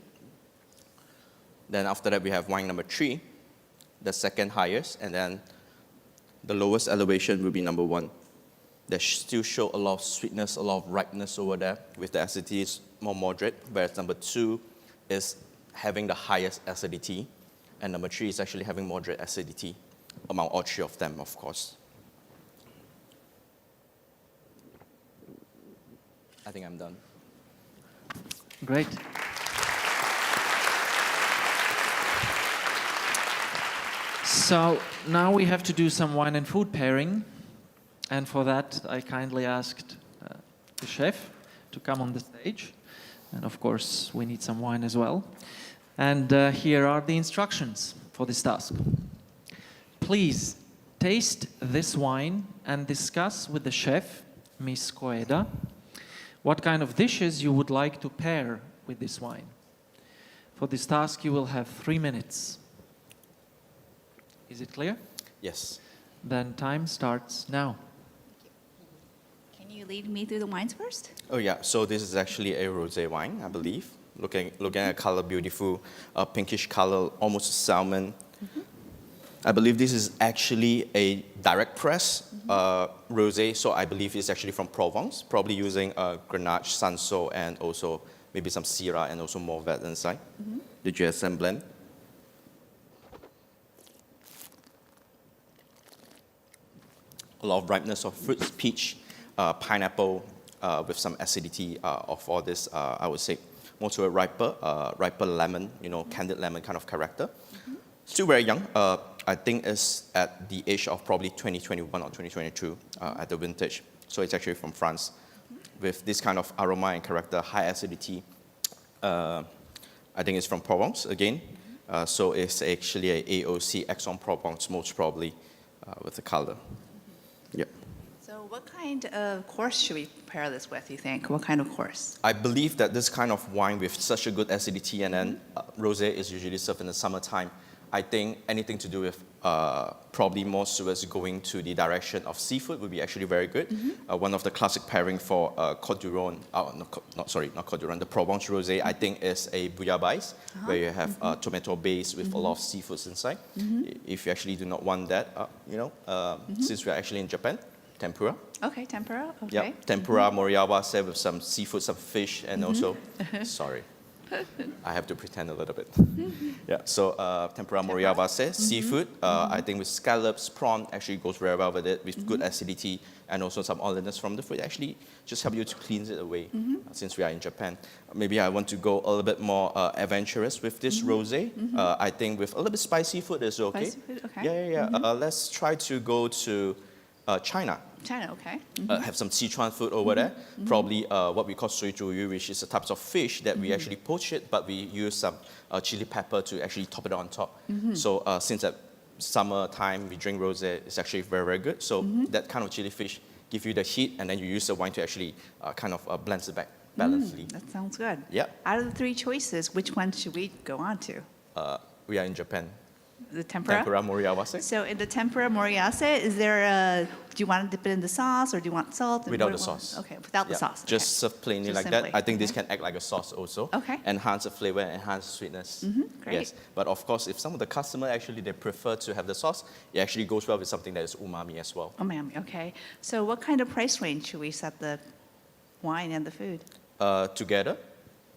Then after that, we have wine number 3, the second highest, and then the lowest elevation will be number 1. They still show a lot of sweetness, a lot of ripeness over there, with the acidity is more moderate, whereas number 2 is having the highest acidity, and number 3 is actually having moderate acidity among all 3 of them, of course. I think I'm done. Great. So now we have to do some wine and food pairing. And for that, I kindly asked the chef to come on the stage. And of course, we need some wine as well. And here are the instructions for this task. Please taste this wine and discuss with the chef, Ms. Koeda, what kind of dishes you would like to pair with this wine. For this task, you will have 3 minutes. Is it clear? Yes. Then time starts now. Can you lead me through the wines first? Oh yeah, so this is actually a rosé wine, I believe. Looking at color, beautiful, pinkish color, almost salmon. I believe this is actually a direct press rosé, so I believe it's actually from Provence, probably using Grenache, Sanso, and also maybe some Syrah and also Morvet inside, the GSM blend. A lot of ripeness of fruits, peach, pineapple, with some acidity of all this, I would say, more to a riper lemon, candied lemon kind of character. Still very young. I think it's at the age of probably 2021 or 2022 at the vintage. So it's actually from France. With this kind of aroma and character, high acidity. I think it's from Provence again. So it's actually a AOC, Aix-en-Provence, most probably, with the color. Yeah. So what kind of course should we pair this with, you think? What kind of course? I believe that this kind of wine with such a good acidity and then rosé is usually served in the summertime. I think anything to do with probably more towards going to the direction of seafood would be actually very good. One of the classic pairing for Côte d'Ivoire, not Côte d'Ivoire, the Provence rosé, I think is a bouillabaisse, where you have tomato base with a lot of seafoods inside. If you actually do not want that, since we're actually in Japan, tempura. Okay, tempura. Okay. Yeah, tempura, moriawase with some seafood, some fish, and also, sorry, I have to pretend a little bit. Yeah, so tempura moriawase, seafood. I think with scallops, prawn actually goes very well with it, with good acidity and also some oiliness from the food. Actually, just help you to cleanse it away. Since we are in Japan, maybe I want to go a little bit more adventurous with this rosé. I think with a little bit spicy food is okay. Spicy food, okay. Yeah. Let's try to go to China. China, okay. Have some Sichuan food over there. Probably what we call suizhuyu, which is a type of fish that we actually poach it, but we use some chili pepper to actually top it on top. So since at summertime we drink rosé, it's actually very, very good. So that kind of chili fish give you the heat, and then you use the wine to actually kind of blend it back balancedly. That sounds good. Yeah. Out of the 3 choices, which one should we go on to? We are in Japan. The tempura? Tempura moriawase. So in the tempura moriawase, is there do you want to dip it in the sauce or do you want salt? Without the sauce. Okay, without the sauce. Just serve plainly Just like simply. that. I think this can act like a sauce also. Okay. Enhance the flavor, enhance sweetness. Great. Yes. But of course, if some of the customer actually they prefer to have the sauce, it actually goes well with something that is umami as well. Umami, okay. So what kind of price range should we set the wine and the food? Together,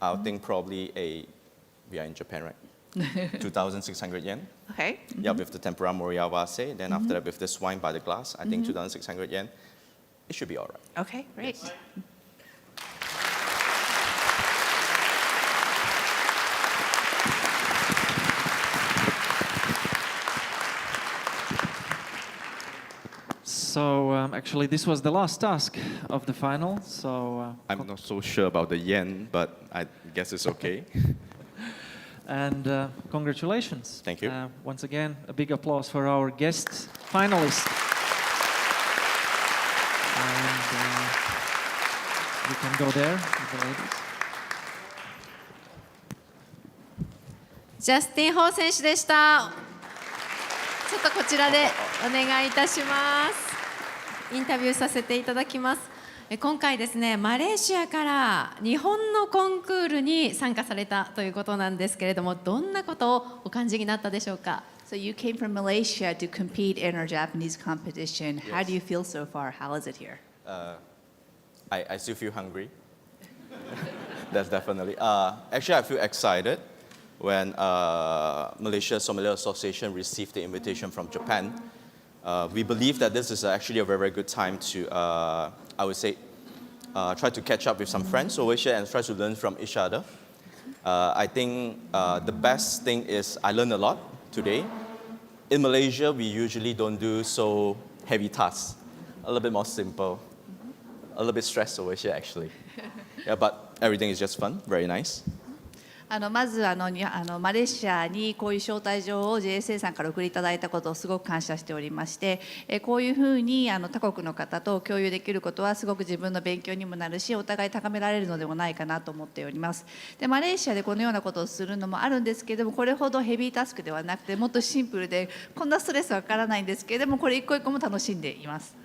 I think probably we are in Japan, right? 2,600 yen. Okay. Yeah, with the tempura moriawase. Then after that, with this wine by the glass, I think 2,600 yen. It should be all right. Okay, great. Yes. So actually, this was the last task of the final. So I'm not so sure about the yen, but I guess it's okay. And congratulations. Thank you. Once again, a big applause for our guest finalists. And you can go there with the ladies. ジャスティン・ホー選手でした。ちょっとこちらでお願いいたします。インタビューさせていただきます。今回ですね、マレーシアから日本のコンクールに参加されたということなんですけれども、どんなことをお感じになったでしょうか。So you came from Malaysia to compete in our Japanese competition. How do you feel so far? How is it here? I still feel hungry. That's definitely. Actually, I feel excited when Malaysia Sommelier Association received the invitation from Japan. We believe that this is actually a very, very good time to, I would say, try to catch up with some friends over here and try to learn from each other. I think the best thing is I learned a lot today. In Malaysia, we usually don't do so heavy tasks. A little bit more simple. A little bit stressed over here, actually. Yeah, but everything is just fun, very nice. まずマレーシアにこういう招待状を JSA さんから送りいただいたことをすごく感謝しておりまして、こういうふうに他国の方と共有できることはすごく自分の勉強にもなるし、お互い高められるのではないかなと思っております。でマレーシアでこのようなことをするのもあるんですけれども、これほどヘビータスクではなくてもっとシンプルで、こんなストレスはかからないんですけれども、これ一個一個も楽しんでいます。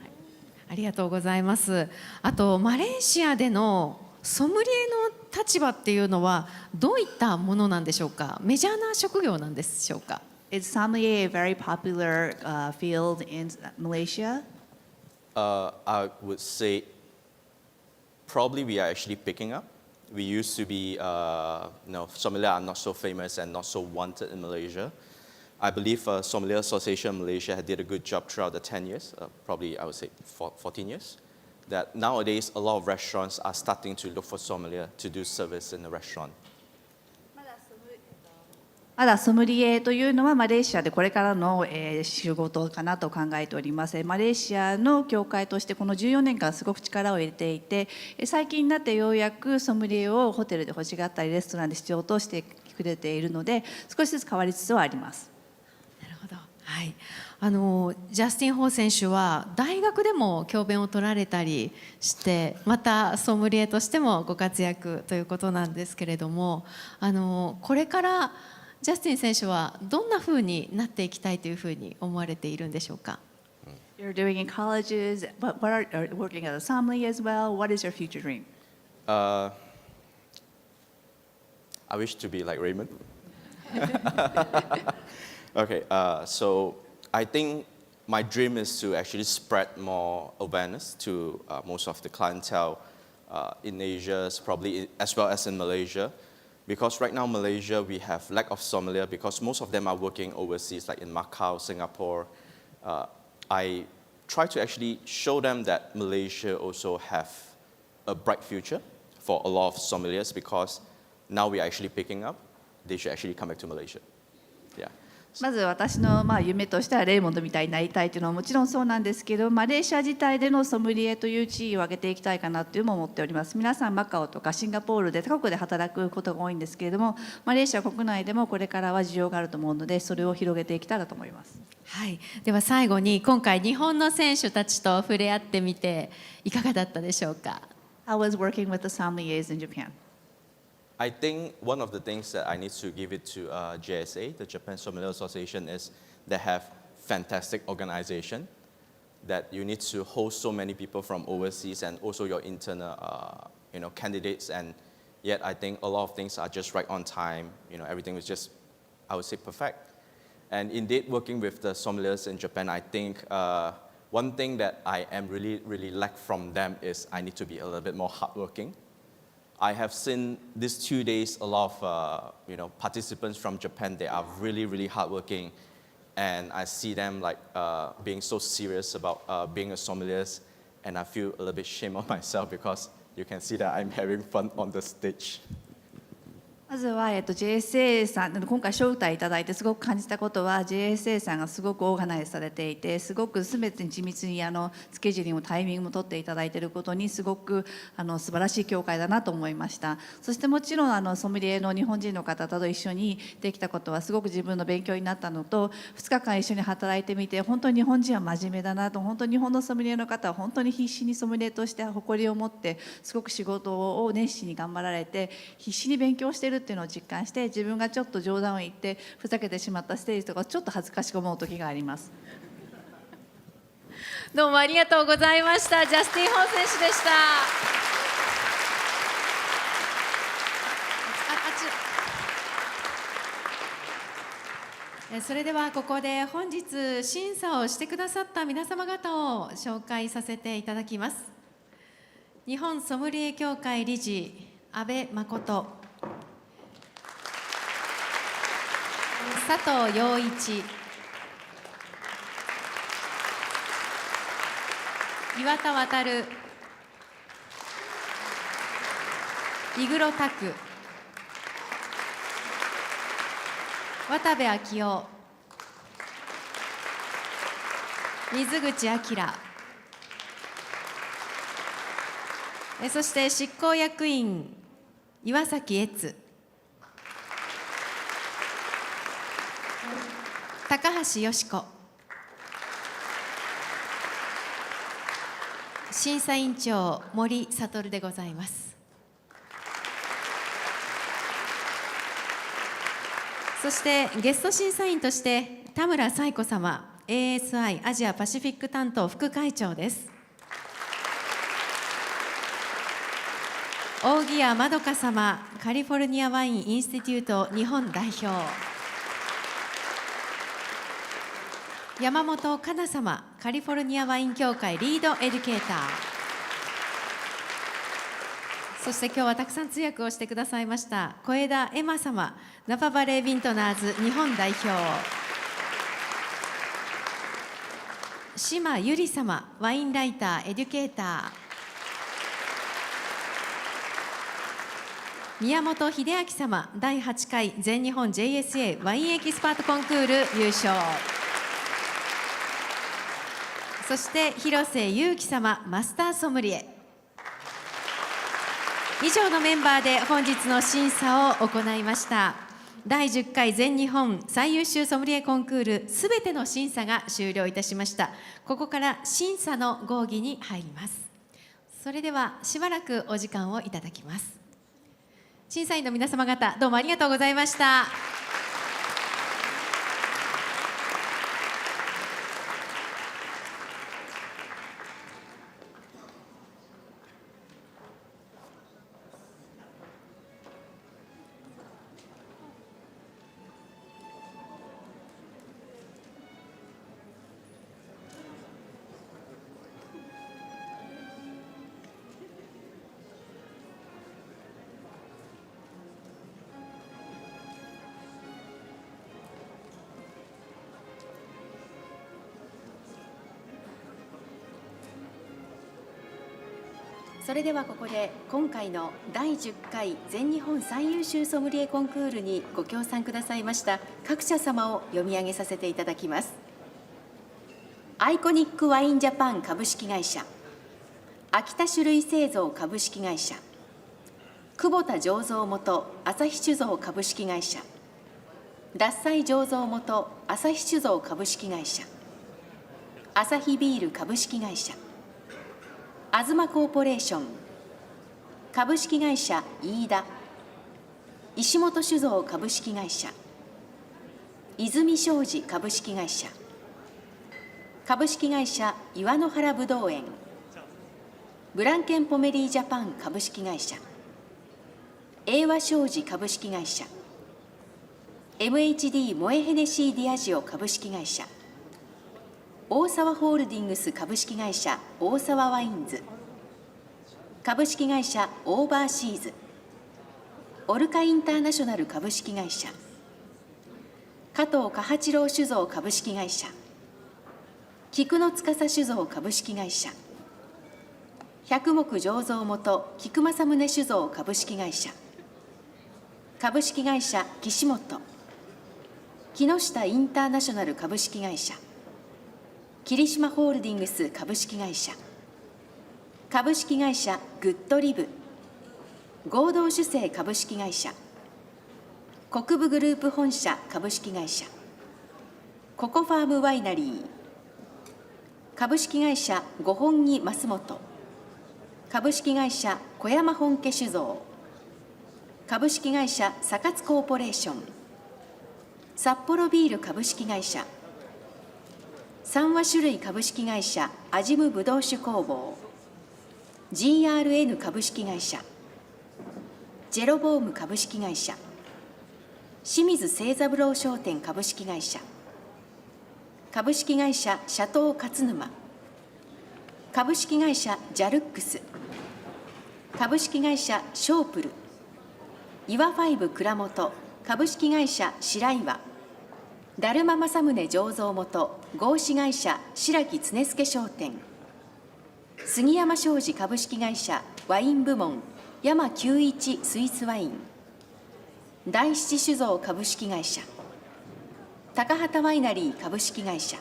ありがとうございます。あとマレーシアでのソムリエの立場っていうのはどういったものなんでしょうか。メジャーな職業なんでしょうか。Is sommelier a very popular field in Malaysia? I would say probably we are actually picking up. We used to be, sommelier are not so famous and not so wanted in Malaysia. I believe Sommelier Association in Malaysia did a good job throughout the 10 years, probably I would say 14 years. That nowadays a lot of restaurants are starting to look for sommelier to do service in the restaurant. まだソムリエというのはマレーシアでこれからの仕事かなと考えております。マレーシアの協会としてこの14年間すごく力を入れていて、最近になってようやくソムリエをホテルで欲しがったりレストランで必要としてくれているので、少しずつ変わりつつはあります。なるほど。はい。ジャスティン・ホー選手は大学でも教鞭を取られたりして、またソムリエとしてもご活躍ということなんですけれども、これからジャスティン選手はどんなふうになっていきたいというふうに思われているんでしょうか。You're doing in colleges, but working as a sommelier as well. What is your future dream? I wish to be like Raymond. Okay, so I think my dream is to actually spread more awareness to most of the clientele in Asia, probably as well as in Malaysia. Because right now Malaysia, we have lack of sommelier because most of them are working overseas, like in Macau, Singapore. I try to actually show them that Malaysia also have a bright future for a lot of sommeliers because now we are actually picking up. They should actually come back to Malaysia. Yeah. まず私の夢としてはレイモンドみたいになりたいというのはもちろんそうなんですけど、マレーシア自体でのソムリエという地位を上げていきたいかなというのも思っております。皆さんマカオとかシンガポールで他国で働くことが多いんですけれども、マレーシア国内でもこれからは需要があると思うので、それを広げていきたいなと思います。はい、では最後に今回日本の選手たちと触れ合ってみていかがだったでしょうか。 How was working with the sommeliers in Japan? I think one of the things that I need to give it to JSA, the Japan Sommelier Association, is they have fantastic organization that you need to host so many people from overseas and also your internal candidates, and yet I think a lot of things are just right on time. Everything was just, I would say, perfect. And indeed, working with the sommeliers in Japan, I think one thing that I am really lack from them is I need to be a little bit more hardworking. I have seen these 2 days a lot of participants from Japan. They are really hardworking, and I see them like being so serious about being a sommelier, and I feel a little bit shame of myself because you can see that I'm having fun on the stage. まずは、JSA さん、今回招待いただいてすごく感じたことは、JSA さんがすごくオーガナイズされていて、すごく全てに緻密にスケジューリングもタイミングも取っていただいていることにすごく素晴らしい協会だなと思いました。そしてもちろんソムリエの日本人の方と一緒にできたことはすごく自分の勉強になったのと、2日間一緒に働いてみて本当に日本人は真面目だなと、本当に日本のソムリエの方は本当に必死にソムリエとして誇りを持ってすごく仕事を熱心に頑張られて必死に勉強しているっていうのを実感して、自分がちょっと冗談を言ってふざけてしまったステージとかちょっと恥ずかしく思う時があります。どうもありがとうございました。ジャスティン・ホン選手でした。それではここで本日審査をしてくださった皆様方を紹介させていただきます。日本ソムリエ協会理事阿部誠、佐藤陽一、岩田航、井黒拓、渡部昭夫、水口明、そして執行役員岩崎悦、高橋よし子、審査委員長森悟でございます。そしてゲスト審査員として田村彩子様、 ASI アジアパシフィック担当副会長です。扇谷まどか様、カリフォルニアワインインスティテュート日本代表、山本香奈様、カリフォルニアワイン協会リードエデュケーター、そして今日はたくさん通訳をしてくださいました小枝エマ様、ナパバレー・ビントナーズ日本代表、島ゆり様、ワインライターエデュケーター、宮本秀明様、第8回全日本 JSA ワインエキスパートコンクール優勝、そして広瀬優樹様、マスターソムリエ。以上のメンバーで本日の審査を行いました。第10回全日本最優秀ソムリエコンクールすべての審査が終了いたしました。ここから審査の合議に入ります。それではしばらくお時間をいただきます。審査員の皆様方、どうもありがとうございました。それではここで今回の第10回全日本最優秀ソムリエコンクールにご協賛くださいました各社様を読み上げさせていただきます。アイコニックワインジャパン株式会社、秋田酒類製造株式会社、久保田醸造元朝日酒造株式会社、獺祭醸造元朝日酒造株式会社、アサヒビール株式会社、アズマコーポレーション株式会社飯田、石本酒造株式会社、泉商事株式会社、株式会社岩の原ぶどう園、ブランケンポメリージャパン株式会社、英和商事株式会社、MHD モエヘネシーディアジオ株式会社、大沢ホールディングス株式会社大沢ワインズ、株式会社オーバーシーズ、オルカインターナショナル株式会社、加藤嘉八郎酒造株式会社、菊野司酒造株式会社、百目醸造元菊正宗酒造株式会社、株式会社岸本、木下インターナショナル株式会社、霧島ホールディングス株式会社、株式会社グッドリブ、合同酒製株式会社、国分グループ本社株式会社、ココファームワイナリー、株式会社五本木増本、株式会社小山本家酒造、株式会社サカツコーポレーション、札幌ビール株式会社、三和酒類株式会社アジムブドウ酒工房、GRN 株式会社、ジェロボーム株式会社、清水清三郎商店株式会社、株式会社シャトー勝沼、株式会社ジャルックス、株式会社ショープル、岩ファイブ蔵元株式会社白岩、だるま政宗醸造元合資会社白木常助商店、杉山商事株式会社ワイン部門山91スイスワイン、第七酒造株式会社、高畑ワイナリー株式会社、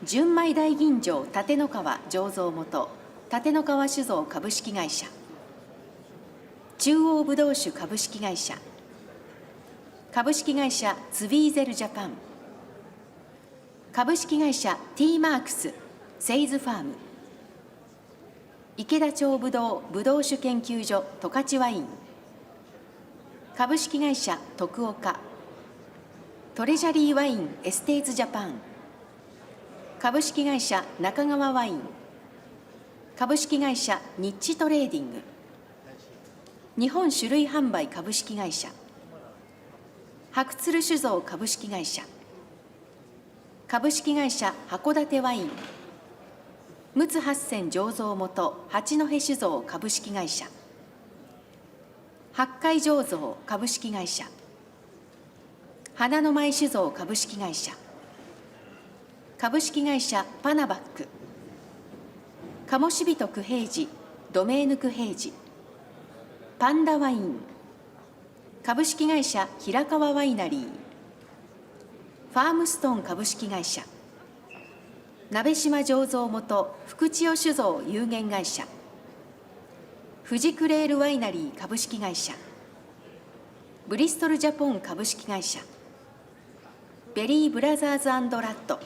純米大吟醸立野川醸造元立野川酒造株式会社、中央ぶどう酒株式会社、株式会社ツビーゼルジャパン、株式会社 T マークスセイズファーム、池田町ぶどうぶどう酒研究所十勝ワイン、株式会社徳岡、トレジャリーワインエステーツジャパン、株式会社中川ワイン、株式会社ニッチトレーディング、日本酒類販売株式会社、白鶴酒造株式会社、株式会社函館ワイン、陸奥八泉醸造元八戸酒造株式会社、八海醸造株式会社、花の舞酒造株式会社、株式会社パナバック、鴨志人九平治ドメーヌ九平治、パンダワイン、株式会社平川ワイナリー、ファームストーン株式会社、鍋島醸造元福千代酒造有限会社、フジクレールワイナリー株式会社、ブリストルジャポン株式会社、ベリーブラザーズ&ラッド、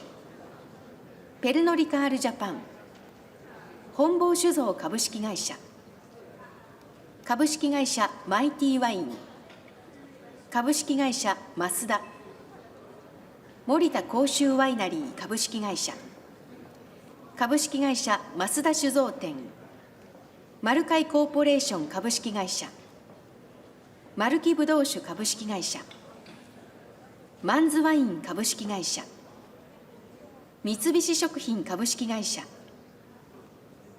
ペルノリカールジャパン、本坊酒造株式会社、株式会社マイティワイン、株式会社増田、森田甲州ワイナリー株式会社、株式会社増田酒造店、マルカイコーポレーション株式会社、マルキブドウ酒株式会社、マンズワイン株式会社、三菱食品株式会社、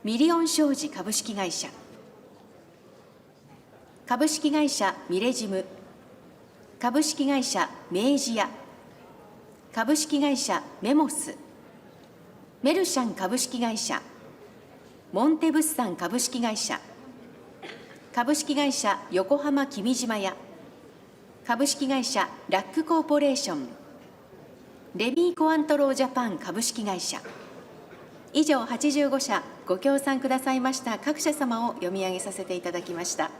ミリオン商事株式会社、株式会社ミレジム、株式会社明治屋、株式会社メモス、メルシャン株式会社、モンテ物産株式会社、株式会社横浜君島屋、株式会社ラックコーポレーション、レミーコアントロージャパン株式会社、以上85社ご協賛くださいました各社様を読み上げさせていただきました。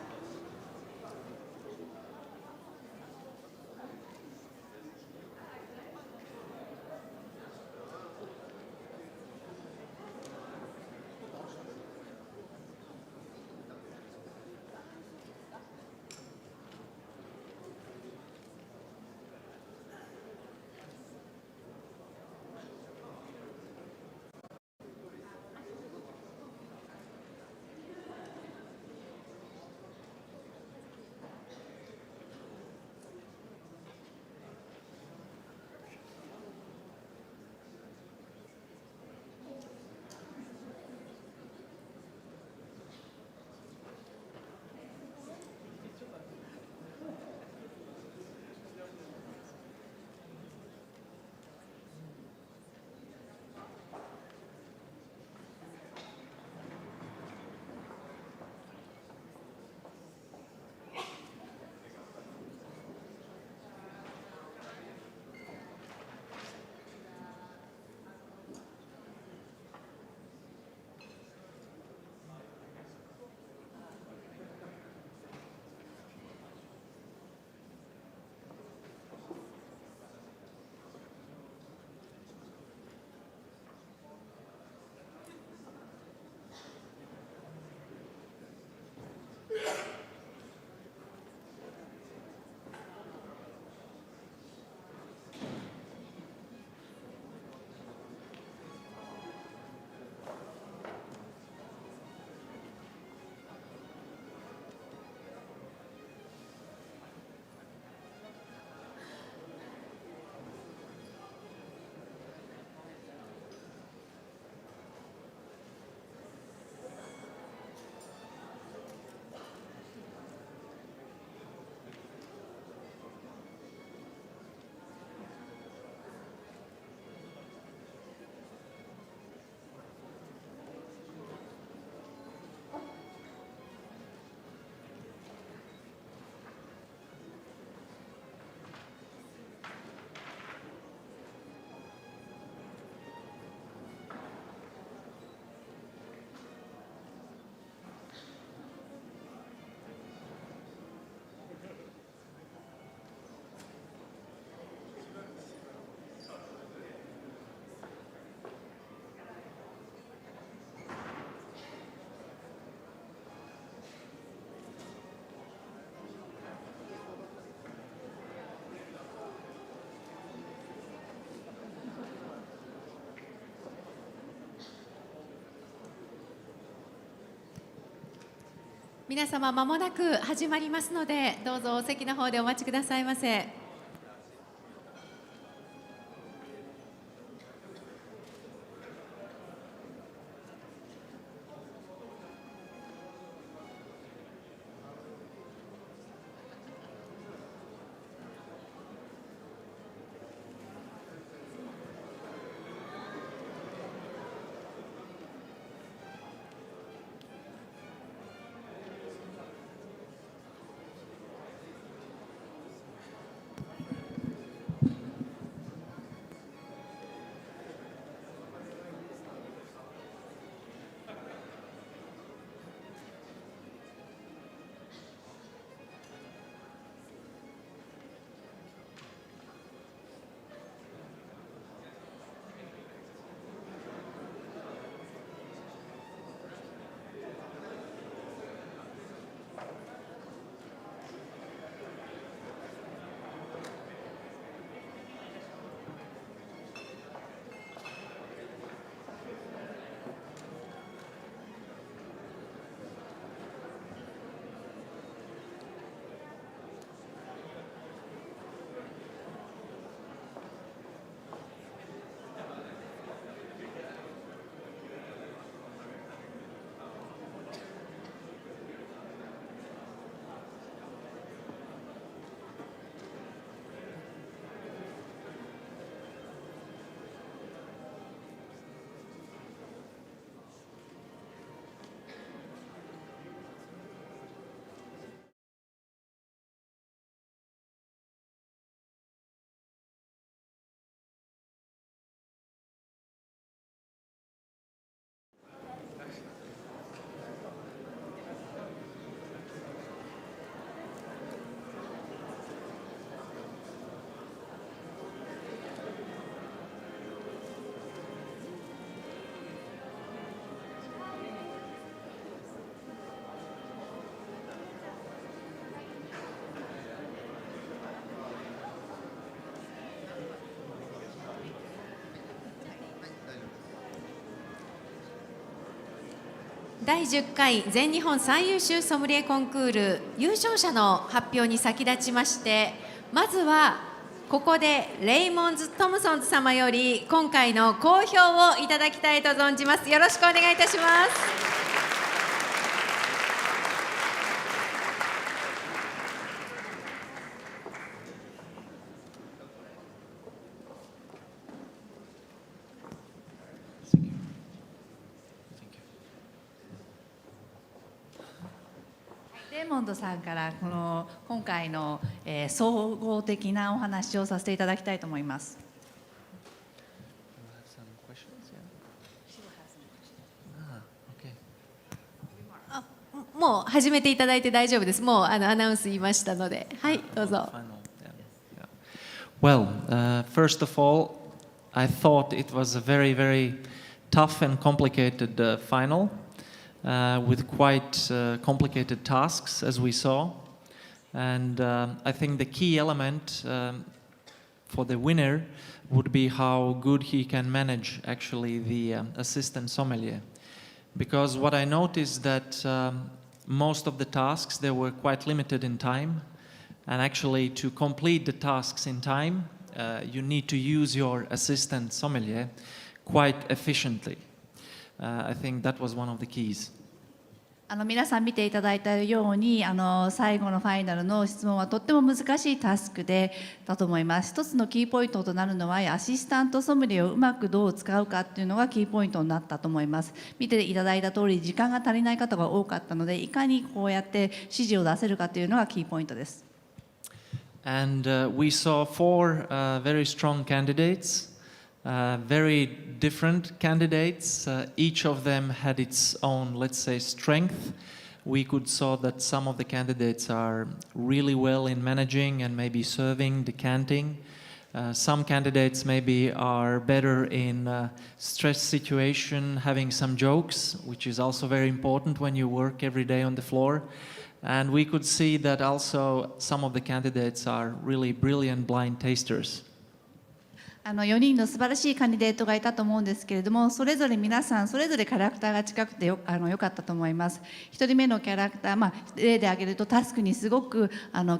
皆様間もなく始まりますので、どうぞお席の方でお待ちくださいませ。第10回全日本最優秀ソムリエコンクール優勝者の発表に先立ちまして、まずはここでレイモンズ・トムソンズ様より今回の好評をいただきたいと存じます。よろしくお願いいたします。レイモンドさんから今回の、総合的なお話をさせていただきたいと思います。もう始めていただいて大丈夫です。もうアナウンス言いましたので、はい、どうぞ。Well, first of all, I thought it was a very, very tough and complicated final. With quite complicated tasks, as we saw. And I think the key element for the winner would be how good he can manage actually the assistant sommelier. Because what I noticed that most of the tasks, they were quite limited in time. And actually to complete the tasks in time, you need to use your assistant sommelier quite efficiently. I think that was one of the keys. 皆さん見ていただいたように最後のファイナルの質問はとっても難しいタスクだと思います。一つのキーポイントとなるのはアシスタントソムリエをうまくどう使うかっていうのがキーポイントになったと思います。見ていただいた通り時間が足りない方が多かったので、いかにこうやって指示を出せるかというのがキーポイントです。And we saw four very strong candidates. Very different candidates. Each of them had its own, let's say, strength. We could saw that some of the candidates are really well in managing and maybe serving, decanting. Some candidates maybe are better in stress situation, having some jokes, which is also very important when you work every day on the floor. And we could see that also some of the candidates are really brilliant blind tasters. 4人の素晴らしいカンディデートがいたと思うんですけれども、それぞれ皆さんそれぞれキャラクターが近くてよかったと思います。1人目のキャラクター、例で挙げるとタスクにすごく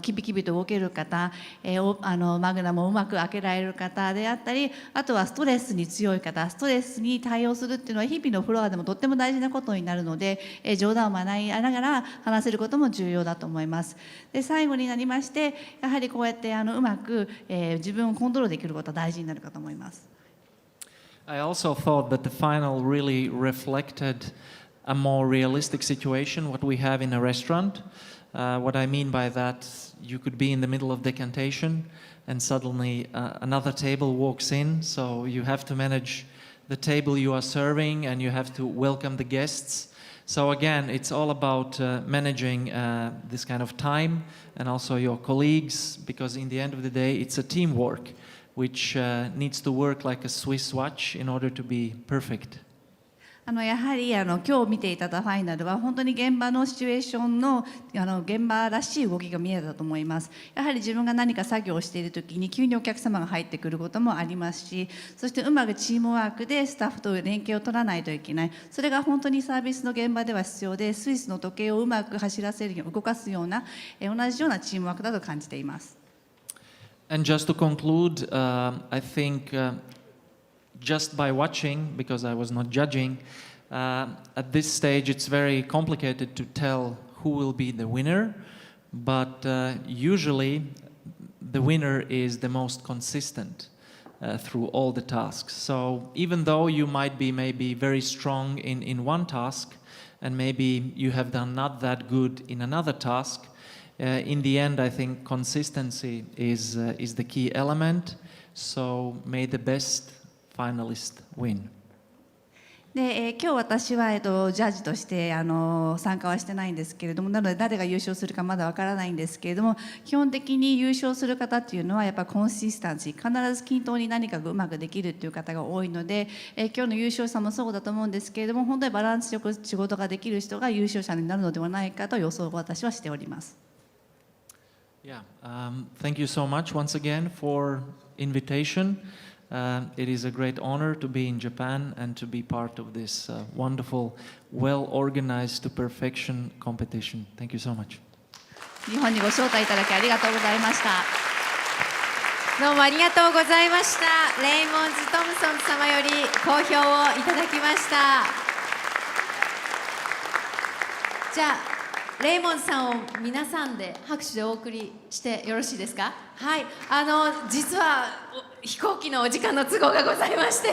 キビキビと動ける方、マグナムをうまく開けられる方であったり、あとはストレスに強い方、ストレスに対応するっていうのは日々のフロアでもとっても大事なことになるので、冗談を学びながら話せることも重要だと思います。で最後になりまして、やはりこうやってうまく、自分をコントロールできることは大事になるかと思います。I also thought that the final really reflected a more realistic situation, what we have in a restaurant. What I mean by that, you could be in the middle of decantation and suddenly another table walks in, so you have to manage the table you are serving and you have to welcome the guests. So again, it's all about managing this kind of time and also your colleagues, because in the end of the day, it's a teamwork which needs to work like a Swiss watch in order to be perfect. やはり今日見ていただいたファイナルは本当に現場のシチュエーションの現場らしい動きが見えたと思います。やはり自分が何か作業をしている時に急にお客様が入ってくることもありますし、そしてうまくチームワークでスタッフと連携を取らないといけない、それが本当にサービスの現場では必要で、スイスの時計をうまく走らせるよう動かすような同じようなチームワークだと感じています。And just to conclude, I think just by watching, because I was not judging, at this stage it's very complicated to tell who will be the winner, but usually the winner is the most consistent through all the tasks. So even though you might be maybe very strong in one task, and maybe you have done not that good in another task, in the end, I think consistency is the key element. So may the best finalist win. で今日私は、ジャッジとして参加はしてないんですけれども、なので誰が優勝するかまだわからないんですけれども、基本的に優勝する方っていうのはやっぱコンシスタンシー、必ず均等に何かがうまくできるっていう方が多いので、今日の優勝者もそうだと思うんですけれども、本当にバランスよく仕事ができる人が優勝者になるのではないかと予想を私はしております。Yeah, thank you so much once again for invitation. It is a great honor to be in Japan and to be part of this wonderful, well-organized to perfection competition. Thank you so much. 日本にご招待いただきありがとうございました。どうもありがとうございました。レイモンズ・トムソン様より好評をいただきました。じゃあレイモンズさんを皆さんで拍手でお送りしてよろしいですか。はい、実は飛行機のお時間の都合がございまして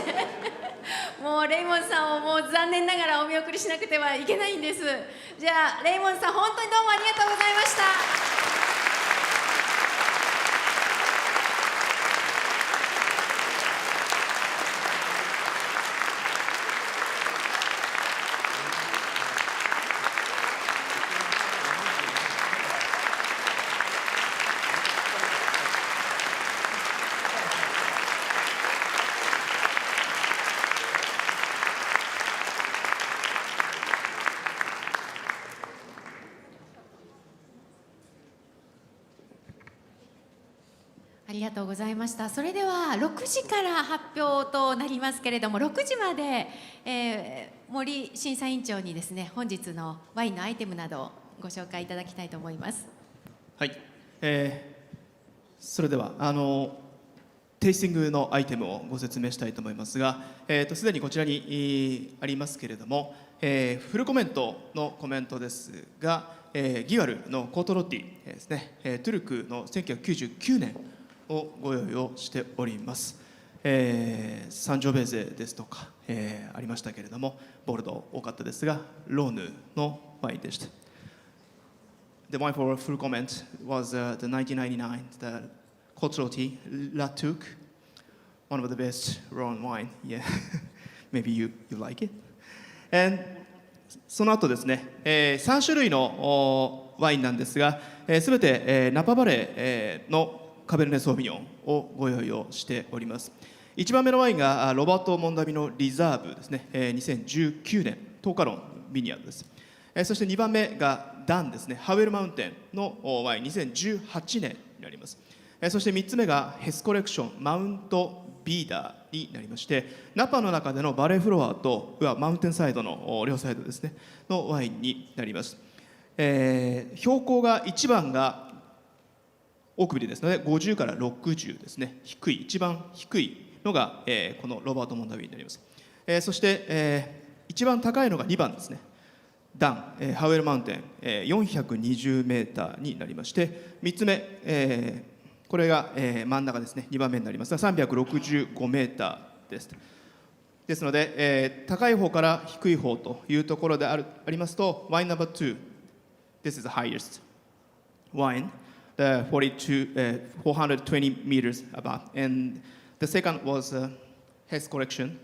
もうレイモンズさんをもう残念ながらお見送りしなくてはいけないんです。じゃあレイモンズさん本当にどうもありがとうございました。ありがとうございました。それでは6時から発表となりますけれども、6時まで、森審査委員長にですね、本日のワインのアイテムなどをご紹介いただきたいと思います。はい、それではテイスティングのアイテムをご説明したいと思いますが、すでにこちらにありますけれども、フルコメントのコメントですが、ギワルのコートロッティですね、トゥルクの1999年をご用意をしております。サンジョベーゼですとか、ありましたけれども、ボルド多かったですが、ローヌのワインでした。The wine for full comment was the 1999 the Cotroti Latuc, one of the best Rhone wine. Yeah, maybe you like it. And その後ですね、3種類のワインなんですが、すべてナパバレーのカベルネ・ソービニョンをご用意をしております。1番目のワインがロバート・モンダビのリザーブですね、2019年10日論ビニアルです。そして2番目がダンですね、ハウエルマウンテンのワイン2018年になります。そして3つ目がヘスコレクションマウントビーダーになりまして、ナパの中でのバレーフロアとマウンテンサイドの両サイドですねのワインになります。標高が1番が奥ビルですので50から60ですね。低い、一番低いのが、このロバート・モンダビーになります。そして、一番高いのが2番ですね。ダン、ハウエルマウンテン、420メーターになりまして、3つ目、これが、真ん中ですね、2番目になりますが365メーターです。ですので、高い方から低い方というところでありますと、ワインナンバー2、this is the highest wine, the 420 meters above, and the second was Hess Collection,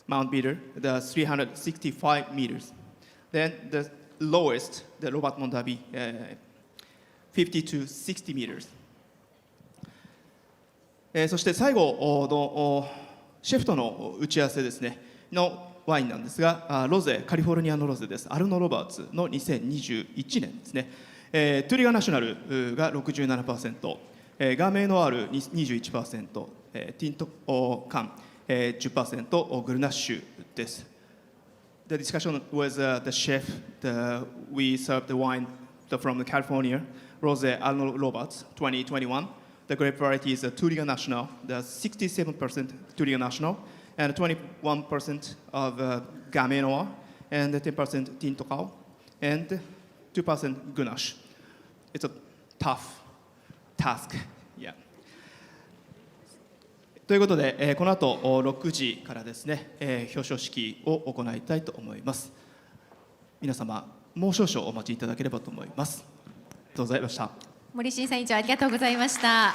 Mount Beater, the 365 meters. Then the lowest, the Robert Mondavi, 50 to 60 meters. そして最後のシェフとの打ち合わせですねのワインなんですが、ロゼ、カリフォルニアのロゼです。アルノ・ロバーツの2021年ですね。トゥリガナショナルが 67%、ガーメイノワール 21%、ティントカン 10%、グルナッシュです。The discussion was the chef, we served the wine from California, Rosé Arnold Roberts 2021. The grape variety is Touriga National, the 67% Touriga National, and 21% of Gamay Noir, and 10% Tinto Cao, and 2% Grenache. It's a tough task. Yeah. ということで、この後6時からですね、表彰式を行いたいと思います。皆様、もう少々お待ちいただければと思います。ありがとうございました。森審査委員長、ありがとうございました。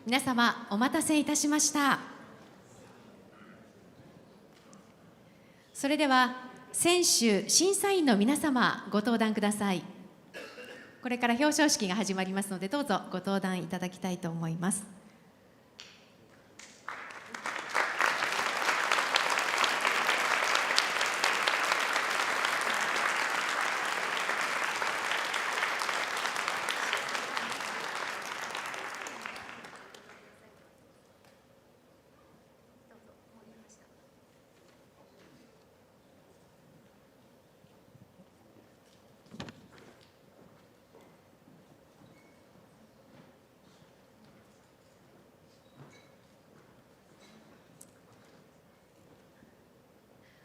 皆様お待たせいたしました。それでは選手審査員の皆様ご登壇ください。これから表彰式が始まりますので、どうぞご登壇いただきたいと思います。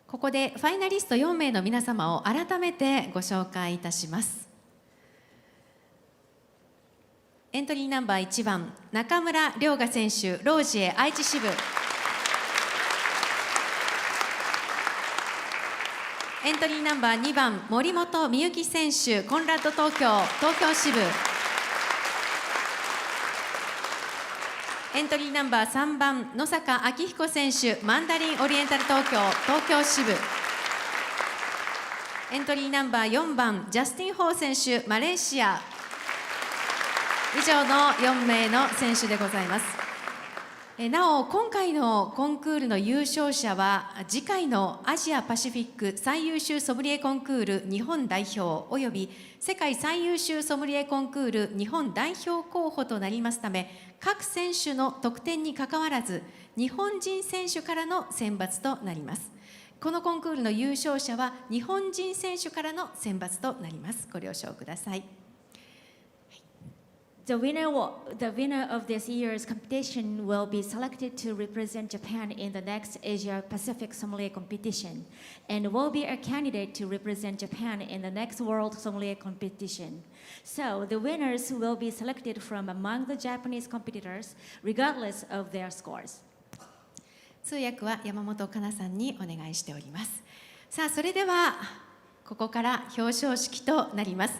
ここでファイナリスト4名の皆様を改めてご紹介いたします。エントリーナンバー1番、中村涼雅選手、ロージエ愛知支部。エントリーナンバー2番、森本美幸選手、コンラッド東京、東京支部。エントリーナンバー3番、野坂昭彦選手、マンダリンオリエンタル東京、東京支部。エントリーナンバー4番、ジャスティン・ホー選手、マレーシア。以上の4名の選手でございます。なお、今回のコンクールの優勝者は、次回のアジアパシフィック最優秀ソムリエコンクール日本代表および世界最優秀ソムリエコンクール日本代表候補となりますため、各選手の得点にかかわらず、日本人選手からの選抜となります。このコンクールの優勝者は、日本人選手からの選抜となります。ご了承ください。The winner of this year's competition will be selected to represent Japan in the next Asia Pacific Sommelier competition and will be a candidate to represent Japan in the next World Sommelier competition. So the winners will be selected from among the Japanese competitors regardless of their scores. 通訳は山本かなさんにお願いしております。さあ、それではここから表彰式となります。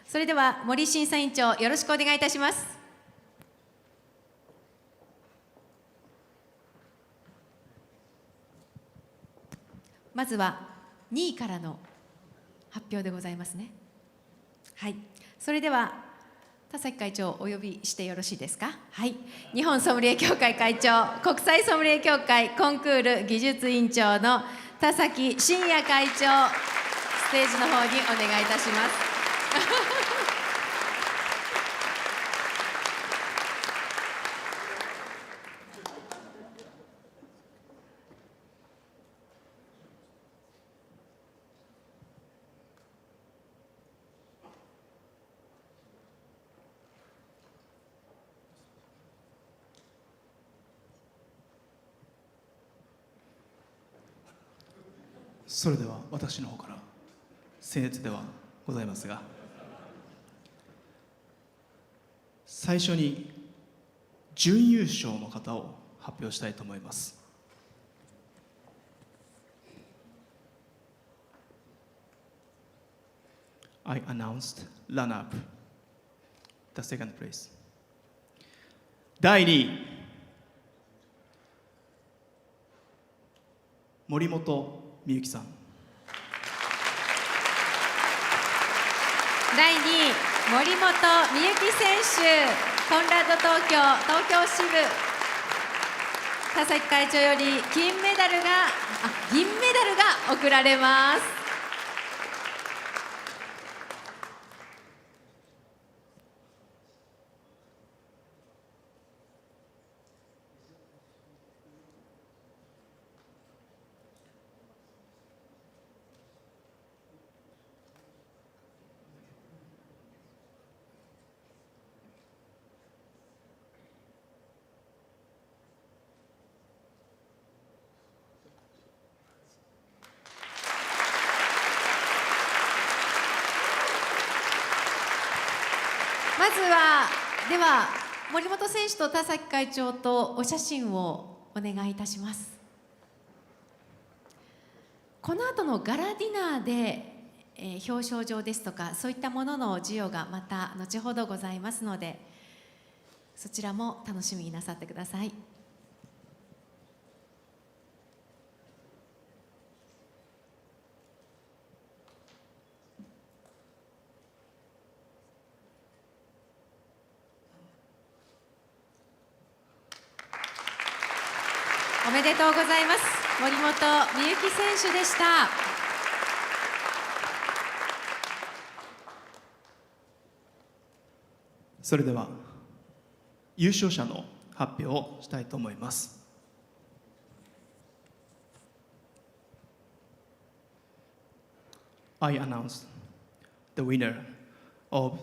それでは森審査委員長、よろしくお願いいたします。まずは2位からの発表でございますね。はい、それでは田崎会長、お呼びしてよろしいですか。はい、日本ソムリエ協会会長、国際ソムリエ協会コンクール技術委員長の田崎真也会長、ステージの方にお願いいたします。それでは私の方から僭越ではございますが、最初に準優勝の方を発表したいと思います。I announced run-up the second place. 第2位、森本美幸さん。第2位、森本美幸選手、コンラッド東京、東京支部。田崎会長より銀メダルが贈られます。まずはでは森本選手と田崎会長とお写真をお願いいたします。この後のガラディナーで、表彰状ですとかそういったものの授与がまた後ほどございますので、そちらも楽しみになさってください。おめでとうございます。森本美幸選手でした。それでは優勝者の発表をしたいと思います。I announce the winner of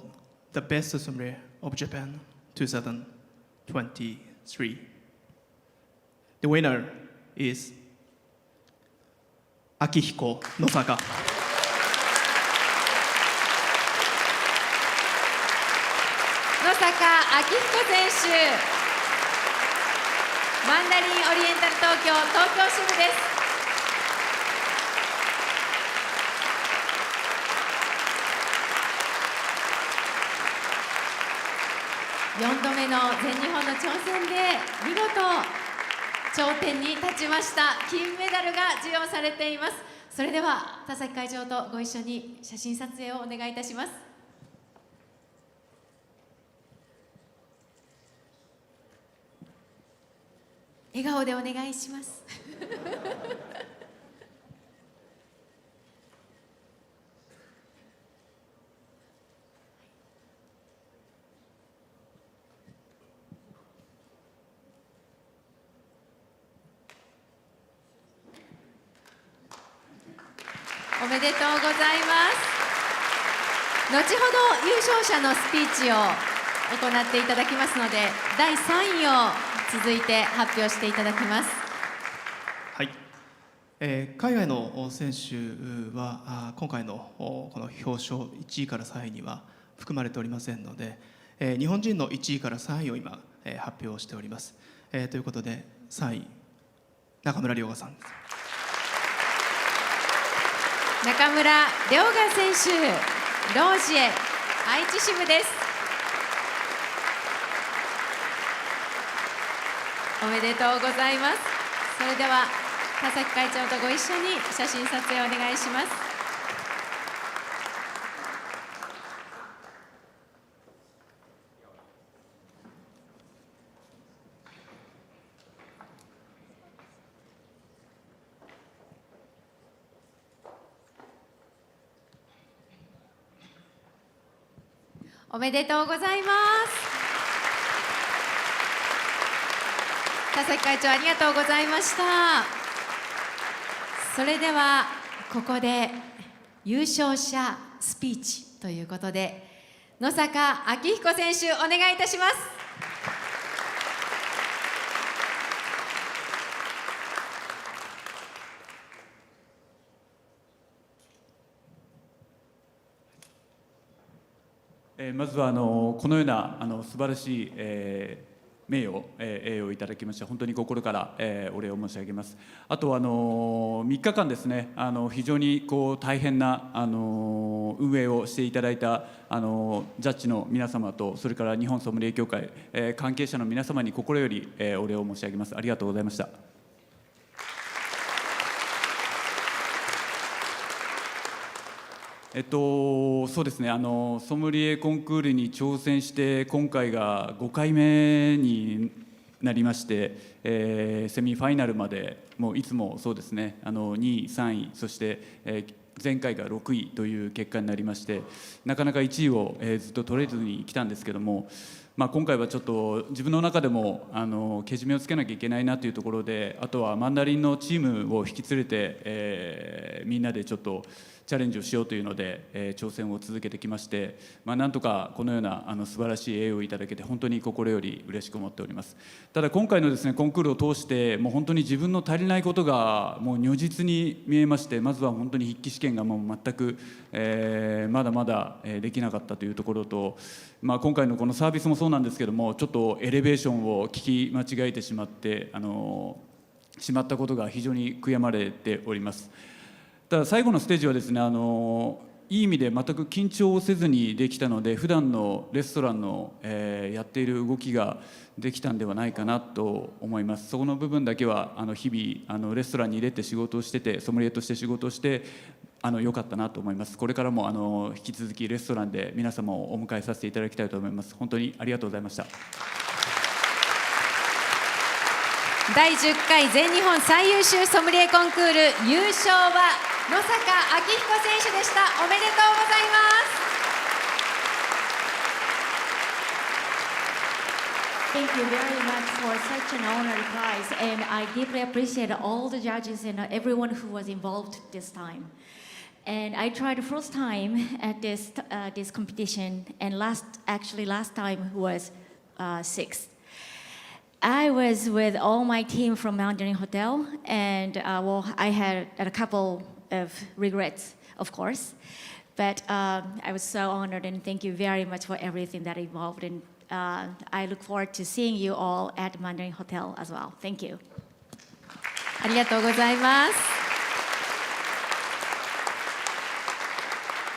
the Best Sommelier of Japan 2023. The winner is 秋彦野坂。野坂昭彦選手、マンダリンオリエンタル東京支部です。4度目の全日本の挑戦で見事頂点に立ちました。金メダルが授与されています。それでは田崎会長とご一緒に写真撮影をお願いいたします。笑顔でお願いします。おめでとうございます。後ほど優勝者のスピーチを行っていただきますので、第3位を続いて発表していただきます。はい、海外の選手は今回のこの表彰1位から3位には含まれておりませんので、日本人の1位から3位を今発表しております。ということで3位中村亮吾さんです。中村亮吾選手、ロージエ愛知支部です。おめでとうございます。それでは田崎会長とご一緒に写真撮影をお願いします。おめでとうございます。田崎会長、ありがとうございました。それではここで優勝者スピーチということで、野坂昭彦選手、お願いいたします。まずはこのような素晴らしい、名誉、栄誉をいただきまして本当に心から、お礼を申し上げます。あと3日間ですね、非常に大変な運営をしていただいたジャッジの皆様と、それから日本ソムリエ協会、関係者の皆様に心より、お礼を申し上げます。ありがとうございました。そうですね、ソムリエコンクールに挑戦して今回が5回目になりまして、セミファイナルまでもういつもそうですね、2位3位そして、前回が6位という結果になりまして、なかなか1位を、ずっと取れずに来たんですけども、今回はちょっと自分の中でもけじめをつけなきゃいけないなというところで、あとはマンダリンのチームを引き連れて、みんなでちょっとチャレンジをしようというので、挑戦を続けてきまして、なんとかこのような素晴らしい栄誉をいただけて本当に心より嬉しく思っております。ただ今回のですねコンクールを通してもう本当に自分の足りないことがもう如実に見えまして、まずは本当に筆記試験がもう全く、まだまだできなかったというところと、今回のこのサービスもそうなんですけども、ちょっとエレベーションを聞き間違えてしまってしまったことが非常に悔やまれております。ただ最後のステージはですね、いい意味で全く緊張せずにできたので、普段のレストランの、やっている動きができたんではないかなと思います。そこの部分だけは日々レストランに出て仕事をしてて、ソムリエとして仕事をして良かったなと思います。これからも引き続きレストランで皆様をお迎えさせていただきたいと思います。本当にありがとうございました。第10回全日本最優秀ソムリエコンクール優勝は野坂昭彦選手でした。おめでとうございます。Thank you very much for such an honored prize, and I deeply appreciate all the judges and everyone who was involved this time. And I tried the first time at this competition, and last time was sixth. I was with all my team from Mandarin Hotel, and I had a couple of regrets, of course, but I was so honored, and thank you very much for everything that involved. And I look forward to seeing you all at Mandarin Hotel as well. Thank you. ありがとうございます。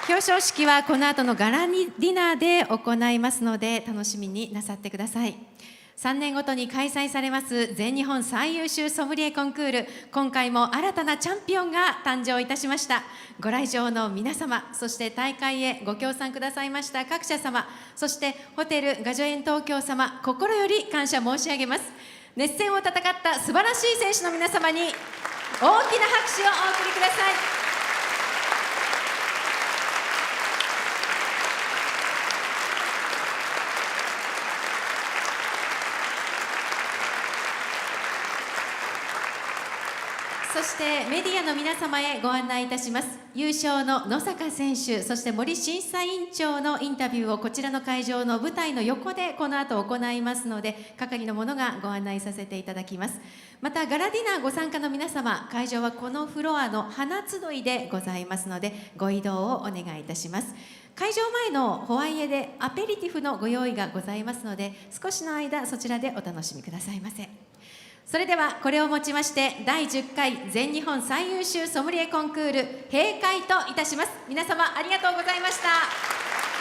表彰式はこの後のガラディナーで行いますので、楽しみになさってください。3年ごとに開催されます全日本最優秀ソムリエコンクール、今回も新たなチャンピオンが誕生いたしました。ご来場の皆様、そして大会へご協賛くださいました各社様、そしてホテル雅叙園東京様、心より感謝申し上げます。熱戦を戦った素晴らしい選手の皆様に大きな拍手をお送りください。そしてメディアの皆様へご案内いたします。優勝の野坂選手、そして森審査委員長のインタビューをこちらの会場の舞台の横でこの後行いますので、係の者がご案内させていただきます。またガラディナーご参加の皆様、会場はこのフロアの花集いでございますので、ご移動をお願いいたします。会場前のホワイエでアペリティフのご用意がございますので、少しの間そちらでお楽しみくださいませ。それではこれをもちまして第10回全日本最優秀ソムリエコンクール閉会といたします。皆様ありがとうございました。